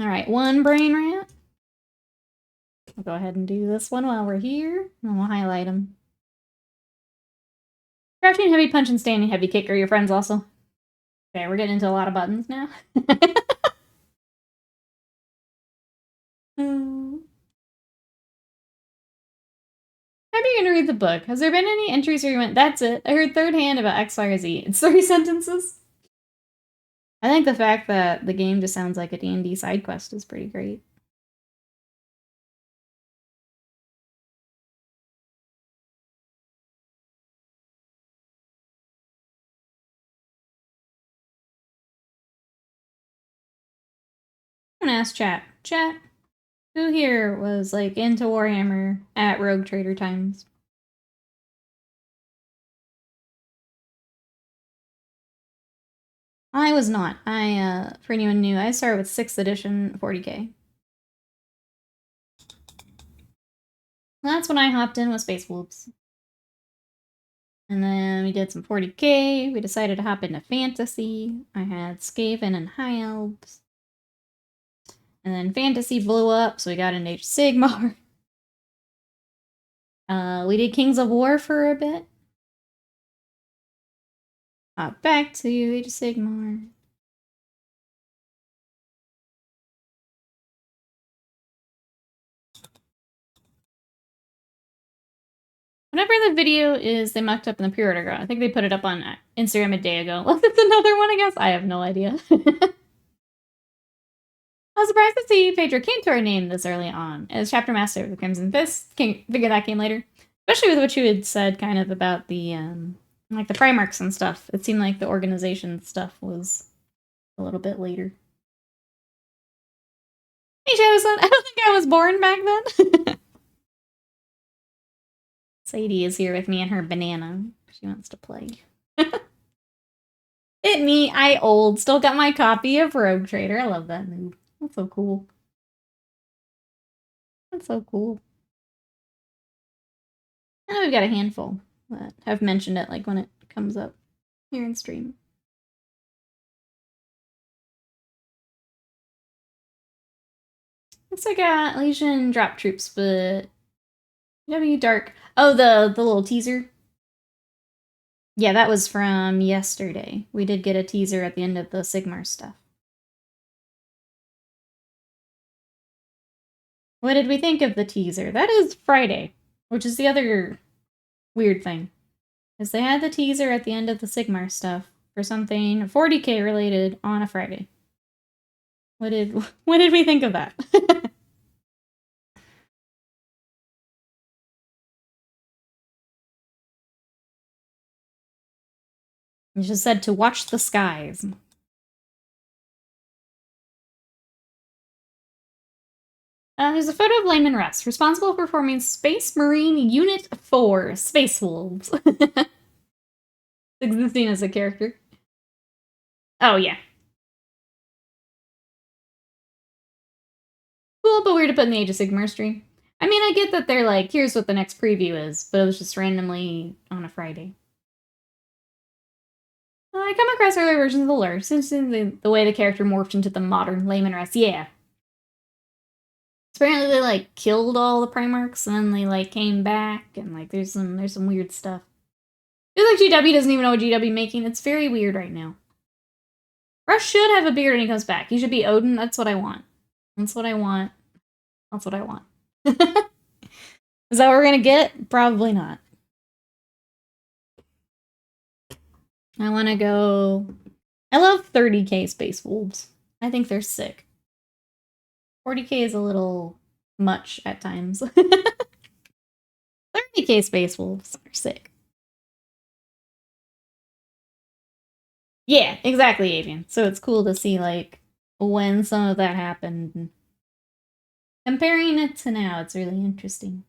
S1: Alright, one brain rat. I'll go ahead and do this one while we're here, and we'll highlight them. Crouching, heavy punch, and standing heavy kick are your friends also. Okay, we're getting into a lot of buttons now. How are you gonna read the book? Has there been any entries where you went, that's it, I heard third hand about X, Y, or Z. It's 3 sentences. I think the fact that the game just sounds like a D&D side quest is pretty great. I'm gonna ask chat. Chat, who here was like into Warhammer at Rogue Trader times? I was not. For anyone new, I started with 6th edition 40k. That's when I hopped in with Space Wolves. And then we did some 40k. We decided to hop into fantasy. I had Skaven and High Elves. And then fantasy blew up, so we got into Age of Sigmar. We did Kings of War for a bit. Back to Age of Sigmar. Whenever the video is, they mucked up in the pre-order. I think they put it up on Instagram a day ago. Well, it's another one, I guess. I have no idea. I was surprised to see Pedro Cantor named this early on as Chapter Master of the Crimson Fist. Figure that came later. Especially with what you had said kind of about the, like the Primarchs and stuff. It seemed like the organization stuff was a little bit later. Hey, Shadowson, I don't think I was born back then. Sadie is here with me and her banana. She wants to play. It me, I old. Still got my copy of Rogue Trader. I love that move. That's so cool. That's so cool. I know we've got a handful that have mentioned it, like when it comes up here in stream. Looks like Legion drop troops, but W Dark. Oh, the little teaser. Yeah, that was from yesterday. We did get a teaser at the end of the Sigmar stuff. What did we think of the teaser? That is Friday, which is the other weird thing. Is they had the teaser at the end of the Sigmar stuff for something 40k related on a Friday. What did we think of that? You just said to watch the skies. There's a photo of Layman Russ, responsible for forming Space Marine Unit 4, Space Wolves. Existing as a character. Oh, yeah. Cool, but weird to put in the Age of Sigmar stream. I mean, I get that they're like, here's what the next preview is, but it was just randomly on a Friday. I come across earlier versions of the lore, since the way the character morphed into the modern Layman Russ. Yeah. Apparently they, like, killed all the Primarchs, and then they, like, came back, and, like, there's some weird stuff. Feels like GW doesn't even know what GW making. It's very weird right now. Russ should have a beard when he comes back. He should be Odin. That's what I want. That's what I want. That's what I want. Is that what we're gonna get? Probably not. I want to go... I love 30k Space Wolves. I think they're sick. 40k is a little much at times. 30k Space Wolves are sick. Yeah, exactly, Avian. So it's cool to see, like, when some of that happened. Comparing it to now, it's really interesting.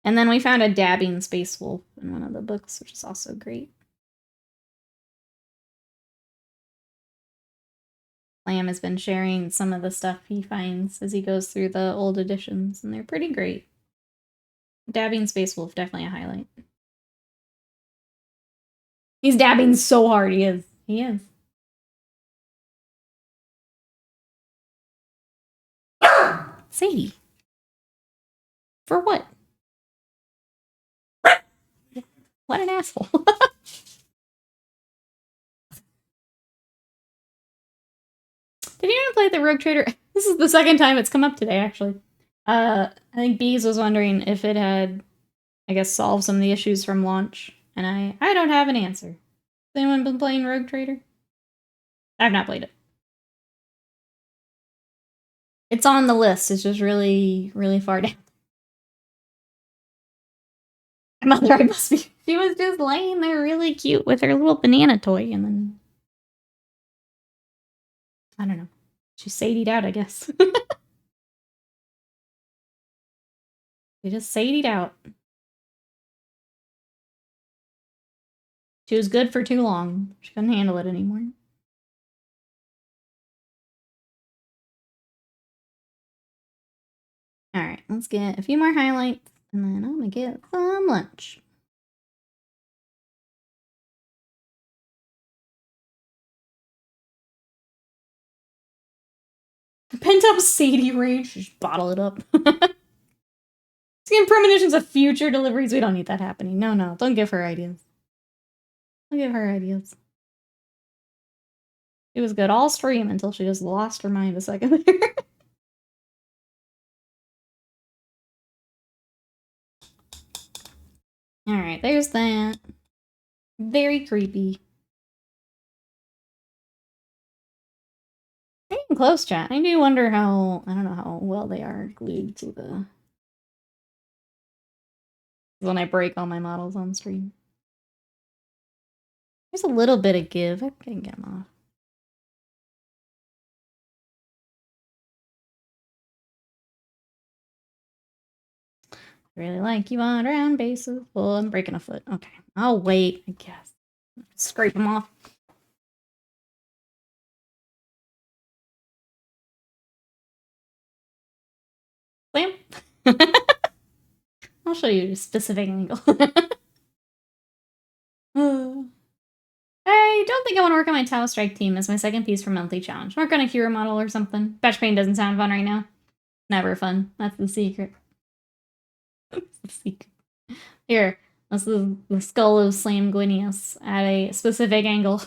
S1: And then we found a dabbing Space Wolf in one of the books, which is also great. Lamb has been sharing some of the stuff he finds as he goes through the old editions, and they're pretty great. Dabbing Space Wolf, definitely a highlight. He's dabbing so hard, he is. He is. Sadie. For what? What an asshole. Did anyone play the Rogue Trader? This is the second time it's come up today, actually. I think Bees was wondering if it had, I guess, solved some of the issues from launch. And I don't have an answer. Has anyone been playing Rogue Trader? I've not played it. It's on the list. It's just really, really far down. My mother, I must be. She was just laying there really cute with her little banana toy, and then... I don't know. She sadied out, I guess. She just sadied out. She was good for too long. She couldn't handle it anymore. Alright, let's get a few more highlights, and then I'm gonna get some lunch. Pent up Sadie rage. Just bottle it up. Seeing premonitions of future deliveries. We don't need that happening. No, don't give her ideas. Don't give her ideas. She was good all stream until she just lost her mind a second there. Alright, there's that. Very creepy. They're getting close, chat. I do wonder how... I don't know how well they are glued to the... when I break all my models on stream. There's a little bit of give. I can get them off. Really like you on round bases. Oh, I'm breaking a foot. Okay, I'll wait, I guess. Scrape them off. Bam. I'll show you a specific angle. I don't think I want to work on my Tau Strike team as my second piece for monthly challenge. Work on a hero model or something. Batch pain doesn't sound fun right now. Never fun. That's the secret. That's the secret. Here, that's the skull of Slamguinius at a specific angle.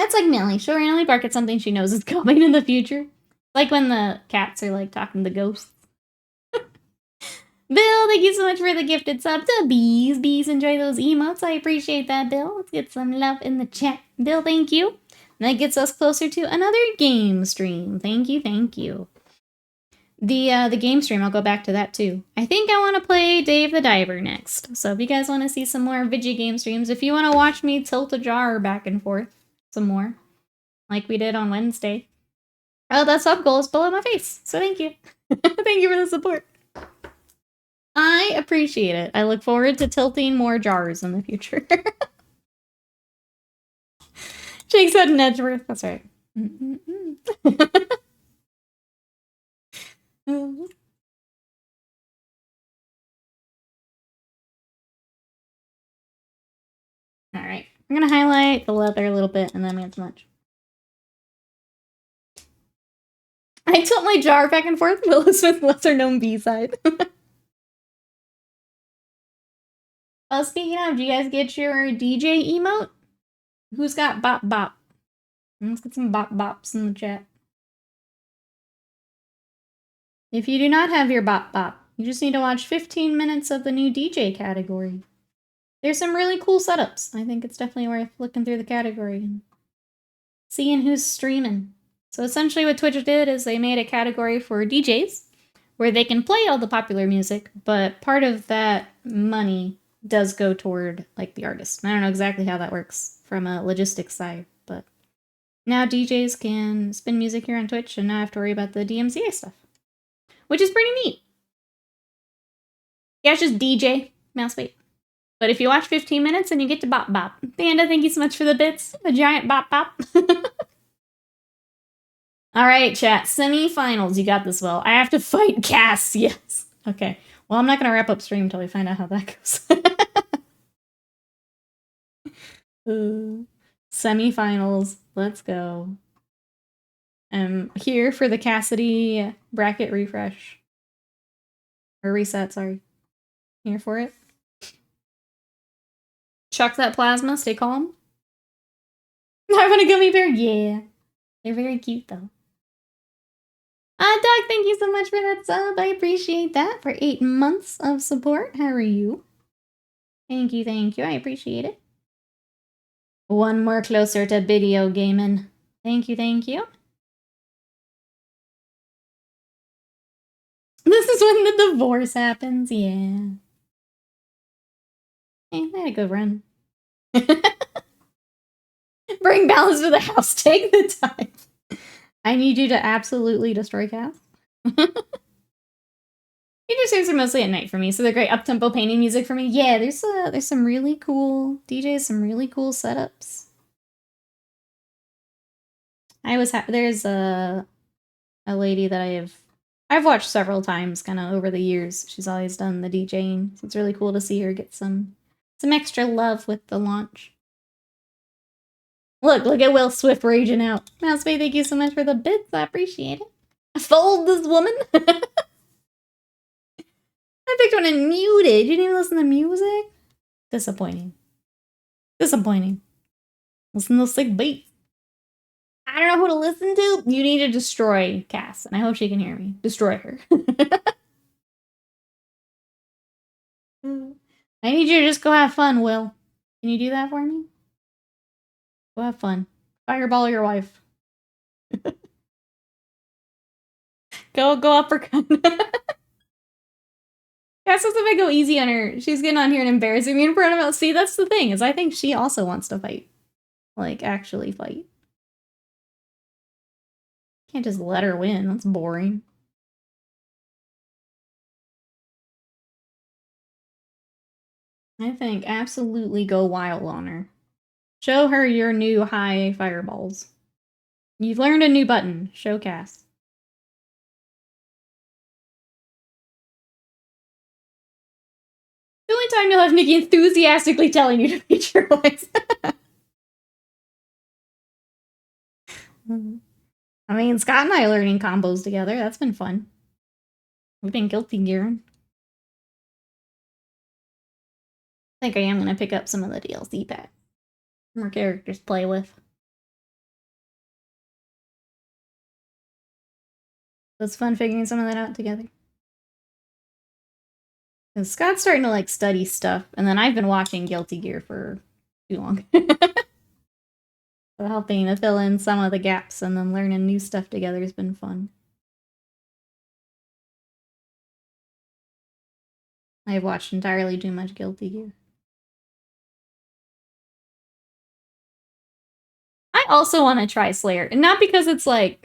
S1: That's like Millie. She'll randomly bark at something she knows is coming in the future. Like when the cats are like talking to ghosts. Bill, thank you so much for the gifted sub to Bees. Bees, enjoy those emotes. I appreciate that, Bill. Let's get some love in the chat. Bill, thank you. And that gets us closer to another game stream. Thank you, thank you. The game stream, I'll go back to that too. I think I want to play Dave the Diver next. So if you guys want to see some more video game streams, if you want to watch me tilt a jar back and forth some more, like we did on Wednesday. Oh, that sub goal is below my face. So thank you. Thank you for the support. I appreciate it. I look forward to tilting more jars in the future. Jake said Nedgeworth. That's right. Alright. I'm gonna highlight the leather a little bit and then it's much. I tilt my jar back and forth. Willow Smith lesser known B-side. Speaking of, do you guys get your DJ emote? Who's got bop bop? Let's get some bop bops in the chat. If you do not have your bop bop, you just need to watch 15 minutes of the new DJ category. There's some really cool setups. I think it's definitely worth looking through the category and seeing who's streaming. So essentially what Twitch did is they made a category for DJs where they can play all the popular music, but part of that money does go toward like the artist. I don't know exactly how that works from a logistics side, but now DJs can spin music here on Twitch and not have to worry about the DMCA stuff, which is pretty neat. Yeah, it's just DJ, mouse wait. But if you watch 15 minutes, then you get to bop bop. Panda, thank you so much for the bits. The giant bop bop. All right, chat. Semi-finals. You got this, Will. I have to fight Cass. Yes. Okay. Well, I'm not going to wrap up stream until we find out how that goes. Semi-finals. Let's go. I'm here for the Cassidy bracket refresh. Or reset, sorry. Here for it. Chuck that plasma. Stay calm. I want a gummy bear. Yeah. They're very cute, though. Doug, thank you so much for that sub. I appreciate that. For 8 months of support. How are you? Thank you, thank you. I appreciate it. One more closer to video gaming. Thank you, thank you. This is when the divorce happens, yeah. Hey, I had a good run. Bring balance to the house. Take the time. I need you to absolutely destroy Cass. DJ streams are mostly at night for me, so they're great up-tempo painting music for me. Yeah, there's some really cool DJs, some really cool setups. There's a lady that I've watched several times kind of over the years. She's always done the DJing, so it's really cool to see her get some extra love with the launch. Look at Will Swift raging out. Mousebay, thank you so much for the bits. I appreciate it. Fold this woman. I picked one and muted. You didn't even listen to music? Disappointing. Disappointing. Listen to those sick beats. I don't know who to listen to. You need to destroy Cass, and I hope she can hear me. Destroy her. I need you to just go have fun, Will. Can you do that for me? Go have fun. Fireball your wife. Go uppercut. Cass says if I go easy on her, she's getting on here and embarrassing me in front of us. See, that's the thing, is I think she also wants to fight. Like, actually fight. Can't just let her win. That's boring. I think absolutely go wild on her. Show her your new high fireballs. You've learned a new button. Show Cass. The only time you'll have Nikki enthusiastically telling you to beat your voice. I mean, Scott and I are learning combos together. That's been fun. We've been guilty gearing. I think I am going to pick up some of the DLC pack. More characters to play with. It was fun figuring some of that out together. And Scott's starting to like study stuff, and then I've been watching Guilty Gear for too long. So helping to fill in some of the gaps and then learning new stuff together has been fun. I've watched entirely too much Guilty Gear. I also want to try Slayer, and not because it's like,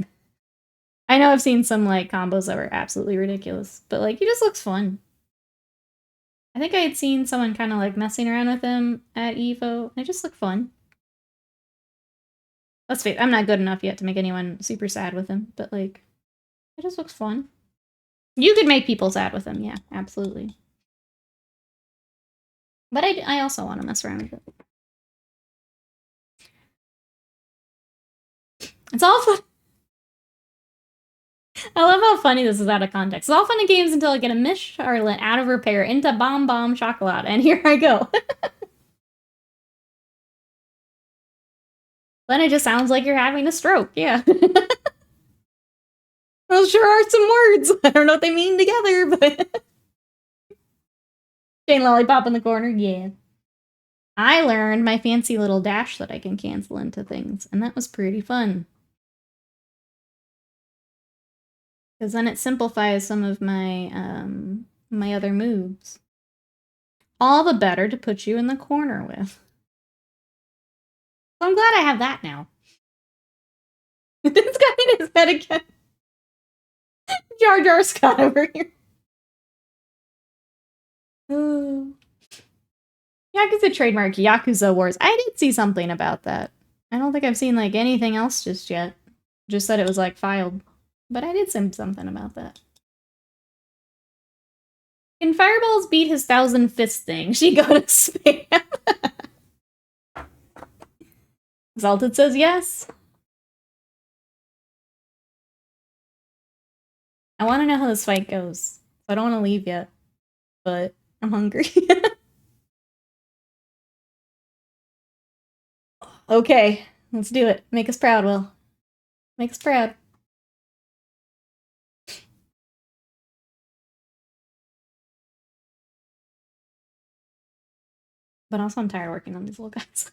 S1: I know I've seen some like combos that were absolutely ridiculous, but like he just looks fun. I think I had seen someone kind of like messing around with him at Evo. It just looked fun. Let's face it, I'm not good enough yet to make anyone super sad with him, but like, it just looks fun. You could make people sad with him, yeah, absolutely. But I also want to mess around with it. It's all fun. I love how funny this is out of context. It's all fun and games until I get a Miss Charlotte out of repair into Bomb Bomb Chocolate, and here I go. Then it just sounds like you're having a stroke, yeah. Those sure are some words. I don't know what they mean together, but... Jane Lollipop in the corner, yeah. I learned my fancy little dash that I can cancel into things, and that was pretty fun. Because then it simplifies some of my, my other moves. All the better to put you in the corner with. So I'm glad I have that now. This guy in his head again. Jar Jar Scott over here. Yakuza trademark, Yakuza Wars. I did see something about that. I don't think I've seen like anything else just yet. Just said it was like filed. But I did see something about that. Can Fireballs beat his 1,000 fist thing? She got a spam. Exalted says yes. I want to know how this fight goes. I don't want to leave yet, but I'm hungry. Okay, let's do it. Make us proud, Will. Make us proud. But also I'm tired of working on these little guys.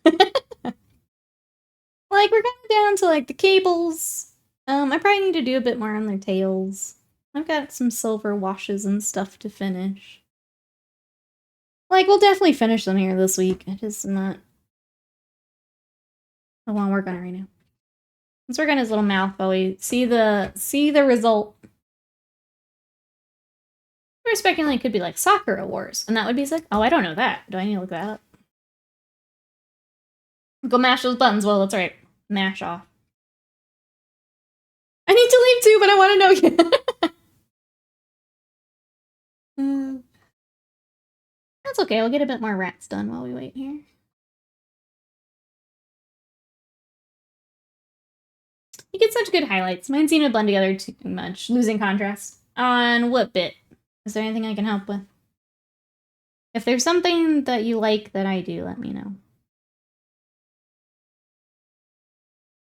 S1: Like, we're kind of down to, like, the cables. I probably need to do a bit more on their tails. I've got some silver washes and stuff to finish. Like, we'll definitely finish them here this week. It is not... I want to work on it right now. Let's work on his little mouth while we see the result. We're speculating it could be like Sakura Wars, and that would be sick. Oh, I don't know that. Do I need to look that up? Go mash those buttons. Well, that's right. Mash off. I need to leave too, but I want to know yet. That's okay. I'll get a bit more rats done while we wait here. You get such good highlights. Mine seem to blend together too much. Losing contrast. On what bit? Is there anything I can help with? If there's something that you like that I do, let me know.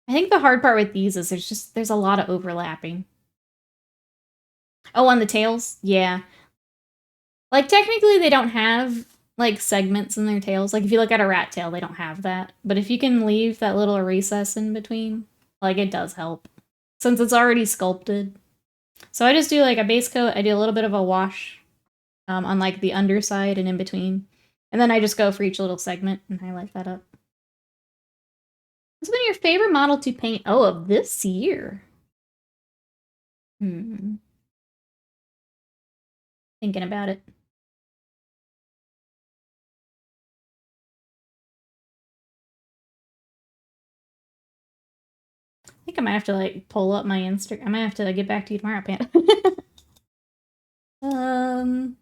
S1: I think the hard part with these is there's a lot of overlapping. Oh, on the tails? Yeah. Like, technically they don't have, like, segments in their tails. Like, if you look at a rat tail, they don't have that. But if you can leave that little recess in between, like, it does help. Since it's already sculpted. So I just do, like, a base coat. I do a little bit of a wash on, like, the underside and in between. And then I just go for each little segment and highlight that up. What's been your favorite model to paint? Oh, of this year. Thinking about it. I think I might have to, like, pull up my Instagram. I might have to get back to you tomorrow, Panda. Some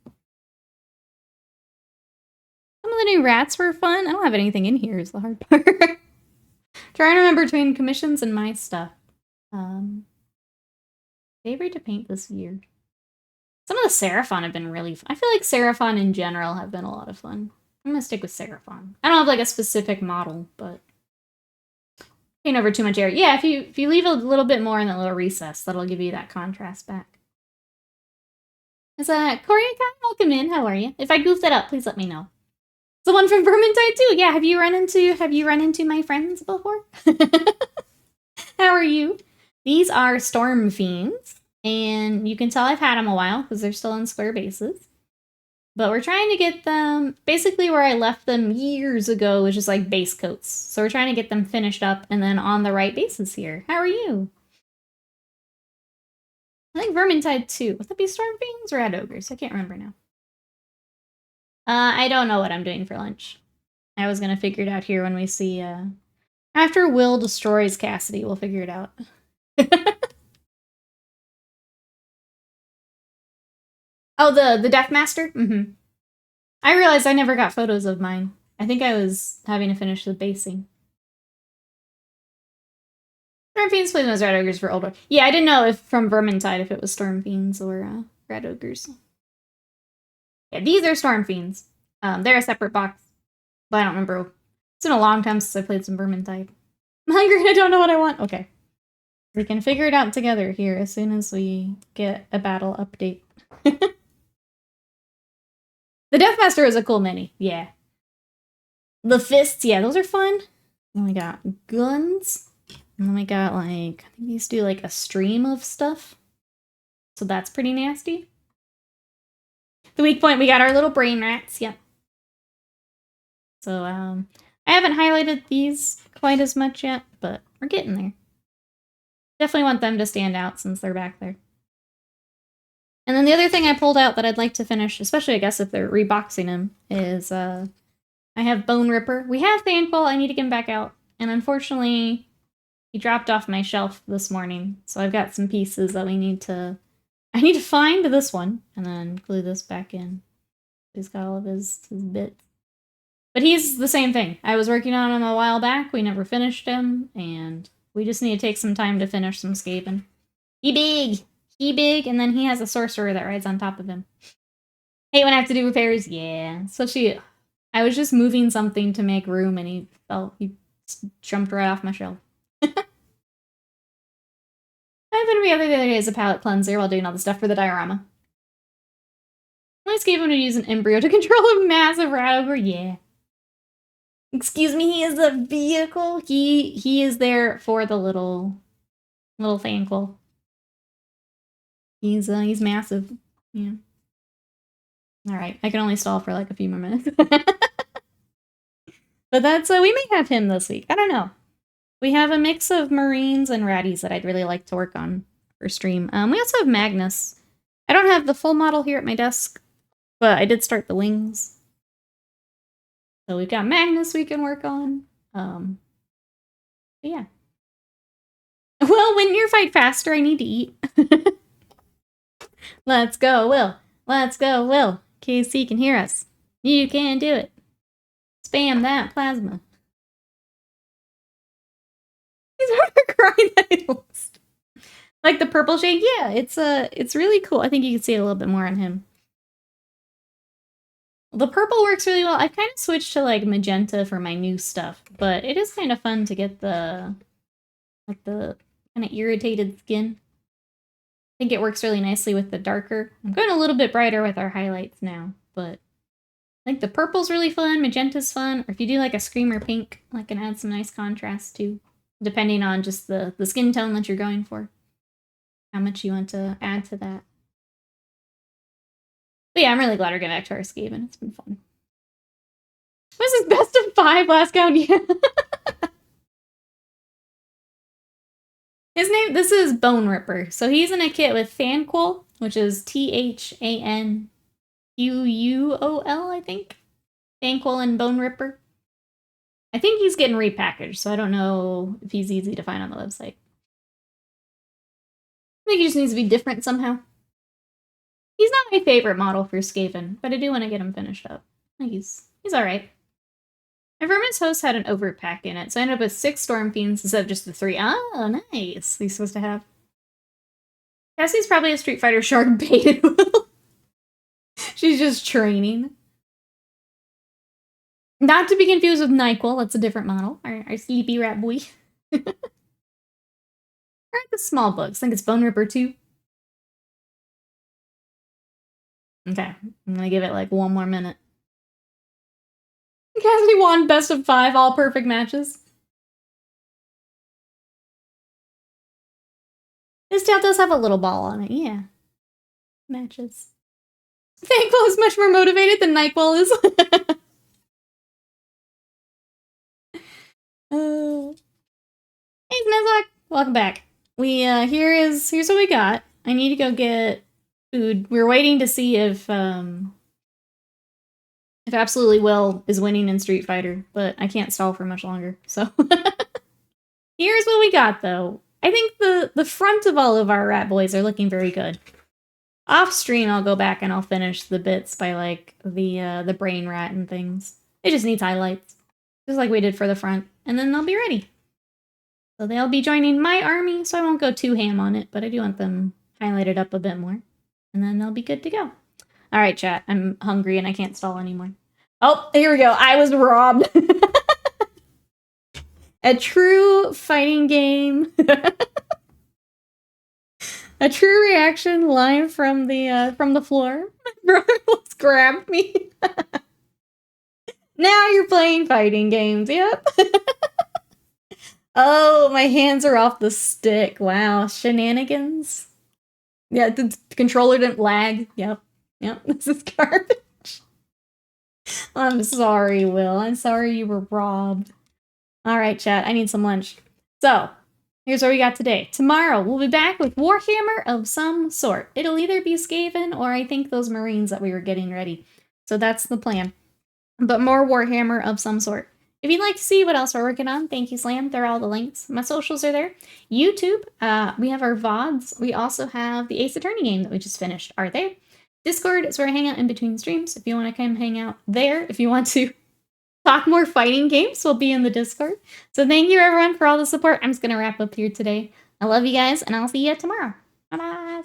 S1: of the new rats were fun. I don't have anything in here is the hard part. Trying to remember between commissions and my stuff. Favorite to paint this year. Some of the Seraphon have been really fun. I feel like Seraphon in general have been a lot of fun. I'm gonna stick with Seraphon. I don't have like a specific model, but paint over too much area. Yeah, if you leave a little bit more in that little recess, that'll give you that contrast back. Is that Corey? Welcome in. How are you? If I goofed it up, please let me know. The one from Vermintide too. Yeah, have you run into my friends before? How are you? These are Stormfiends, and you can tell I've had them a while because they're still in square bases. But we're trying to get them basically where I left them years ago, which is like base coats. So we're trying to get them finished up and then on the right bases here. How are you? I think Vermintide 2. Would that be Stormfiends or Red Ogres? I can't remember now. I don't know what I'm doing for lunch. I was gonna figure it out here when we see, after Will destroys Cassidy, we'll figure it out. Oh, the Death Master? Mm-hmm. I realized I never got photos of mine. I think I was having to finish the basing. Stormfiends played those Red Ogres for older. Yeah, I didn't know if from Vermintide if it was Stormfiends or Red Ogres. Yeah, these are Stormfiends. They're a separate box, but I don't remember. It's been a long time since I played some Vermintide. I'm hungry and I don't know what I want. Okay. We can figure it out together here as soon as we get a battle update. The Deathmaster is a cool mini, yeah. The fists, yeah, those are fun. And we got guns. And then we got, like, I think these do, like, a stream of stuff. So that's pretty nasty. The weak point, we got our little brain rats, yep. So, I haven't highlighted these quite as much yet, but we're getting there. Definitely want them to stand out since they're back there. And then the other thing I pulled out that I'd like to finish, especially I guess if they're reboxing him, is I have Boneripper. We have Thanquol, I need to get him back out. And unfortunately, he dropped off my shelf this morning. So I've got some pieces that I need to find this one and then glue this back in. He's got all of his bits. But he's the same thing. I was working on him a while back, we never finished him, and we just need to take some time to finish some Skaven. He big, and then he has a sorcerer that rides on top of him. Hate when I have to do repairs, yeah. Especially, I was just moving something to make room and he jumped right off my shelf. I've been the other day as a palette cleanser while doing all the stuff for the diorama. Nice Skaven to use an embryo to control a massive rat ogre, yeah. Excuse me, he is the vehicle. He is there for the little Thanquol. He's massive. Yeah. Alright, I can only stall for like a few more minutes. But that's, we may have him this week. I don't know. We have a mix of Marines and Ratties that I'd really like to work on for stream. We also have Magnus. I don't have the full model here at my desk, but I did start the wings. So we've got Magnus we can work on. Yeah. Well, when you fight faster, I need to eat. Let's go, Will. Let's go, Will. KC can hear us. You can do it. Spam that plasma. He's crying that he lost. Like the purple shade, yeah, it's really cool. I think you can see it a little bit more on him. The purple works really well. I've kind of switched to like magenta for my new stuff, but it is kind of fun to get the kind of irritated skin. I think it works really nicely with the darker. I'm going a little bit brighter with our highlights now, but I think the purple's really fun, magenta's fun, or if you do like a screamer pink, that can add some nice contrast too, depending on just the skin tone that you're going for. How much you want to add to that. But yeah, I'm really glad we're getting back to our Skaven. It's been fun. What is this, best of 5 last count? Yeah. His name, this is Boneripper. So he's in a kit with Thanquol, which is Thanquol, I think. Thanquol and Boneripper. I think he's getting repackaged, so I don't know if he's easy to find on the website. I think he just needs to be different somehow. He's not my favorite model for Skaven, but I do want to get him finished up. He's alright. My Vermin's host had an overpack in it, so I ended up with 6 Stormfiends instead of just the 3. Oh, nice. He's supposed to have. Cassie's probably a Street Fighter shark baited. She's just training. Not to be confused with Nyquil, that's a different model. Our sleepy rat boy. Or the small books. I think it's Boneripper 2. Okay, I'm gonna give it like one more minute. Cassidy won best of 5, all perfect matches. This tail does have a little ball on it, yeah. Matches. Thanquol is much more motivated than Nightquol is. Hey, Snezlock, welcome back. Here's what we got. I need to go get food. We're waiting to see if Absolutely Will is winning in Street Fighter, but I can't stall for much longer. So here's what we got, though. I think the front of all of our rat boys are looking very good. Off stream, I'll go back and I'll finish the bits by like the brain rat and things. It just needs highlights, just like we did for the front, and then they'll be ready. So they'll be joining my army, so I won't go too ham on it, but I do want them highlighted up a bit more, and then they'll be good to go. All right, chat. I'm hungry and I can't stall anymore. Oh, here we go. I was robbed. A true fighting game. A true reaction live from the floor. My brother almost grabbed me. Now you're playing fighting games. Yep. Oh, my hands are off the stick. Wow, shenanigans. Yeah, the controller didn't lag. Yep. This is garbage. I'm sorry, Will. I'm sorry you were robbed. All right, chat. I need some lunch. So, here's what we got today. Tomorrow, we'll be back with Warhammer of some sort. It'll either be Skaven or I think those Marines that we were getting ready. So that's the plan. But more Warhammer of some sort. If you'd like to see what else we're working on, thank you, Slam. There are all the links. My socials are there. YouTube, we have our VODs. We also have the Ace Attorney game that we just finished. Are there? Discord is where I hang out in between streams. If you want to come hang out there, if you want to talk more fighting games, we'll be in the Discord. So thank you, everyone, for all the support. I'm just going to wrap up here today. I love you guys, and I'll see you tomorrow. Bye-bye.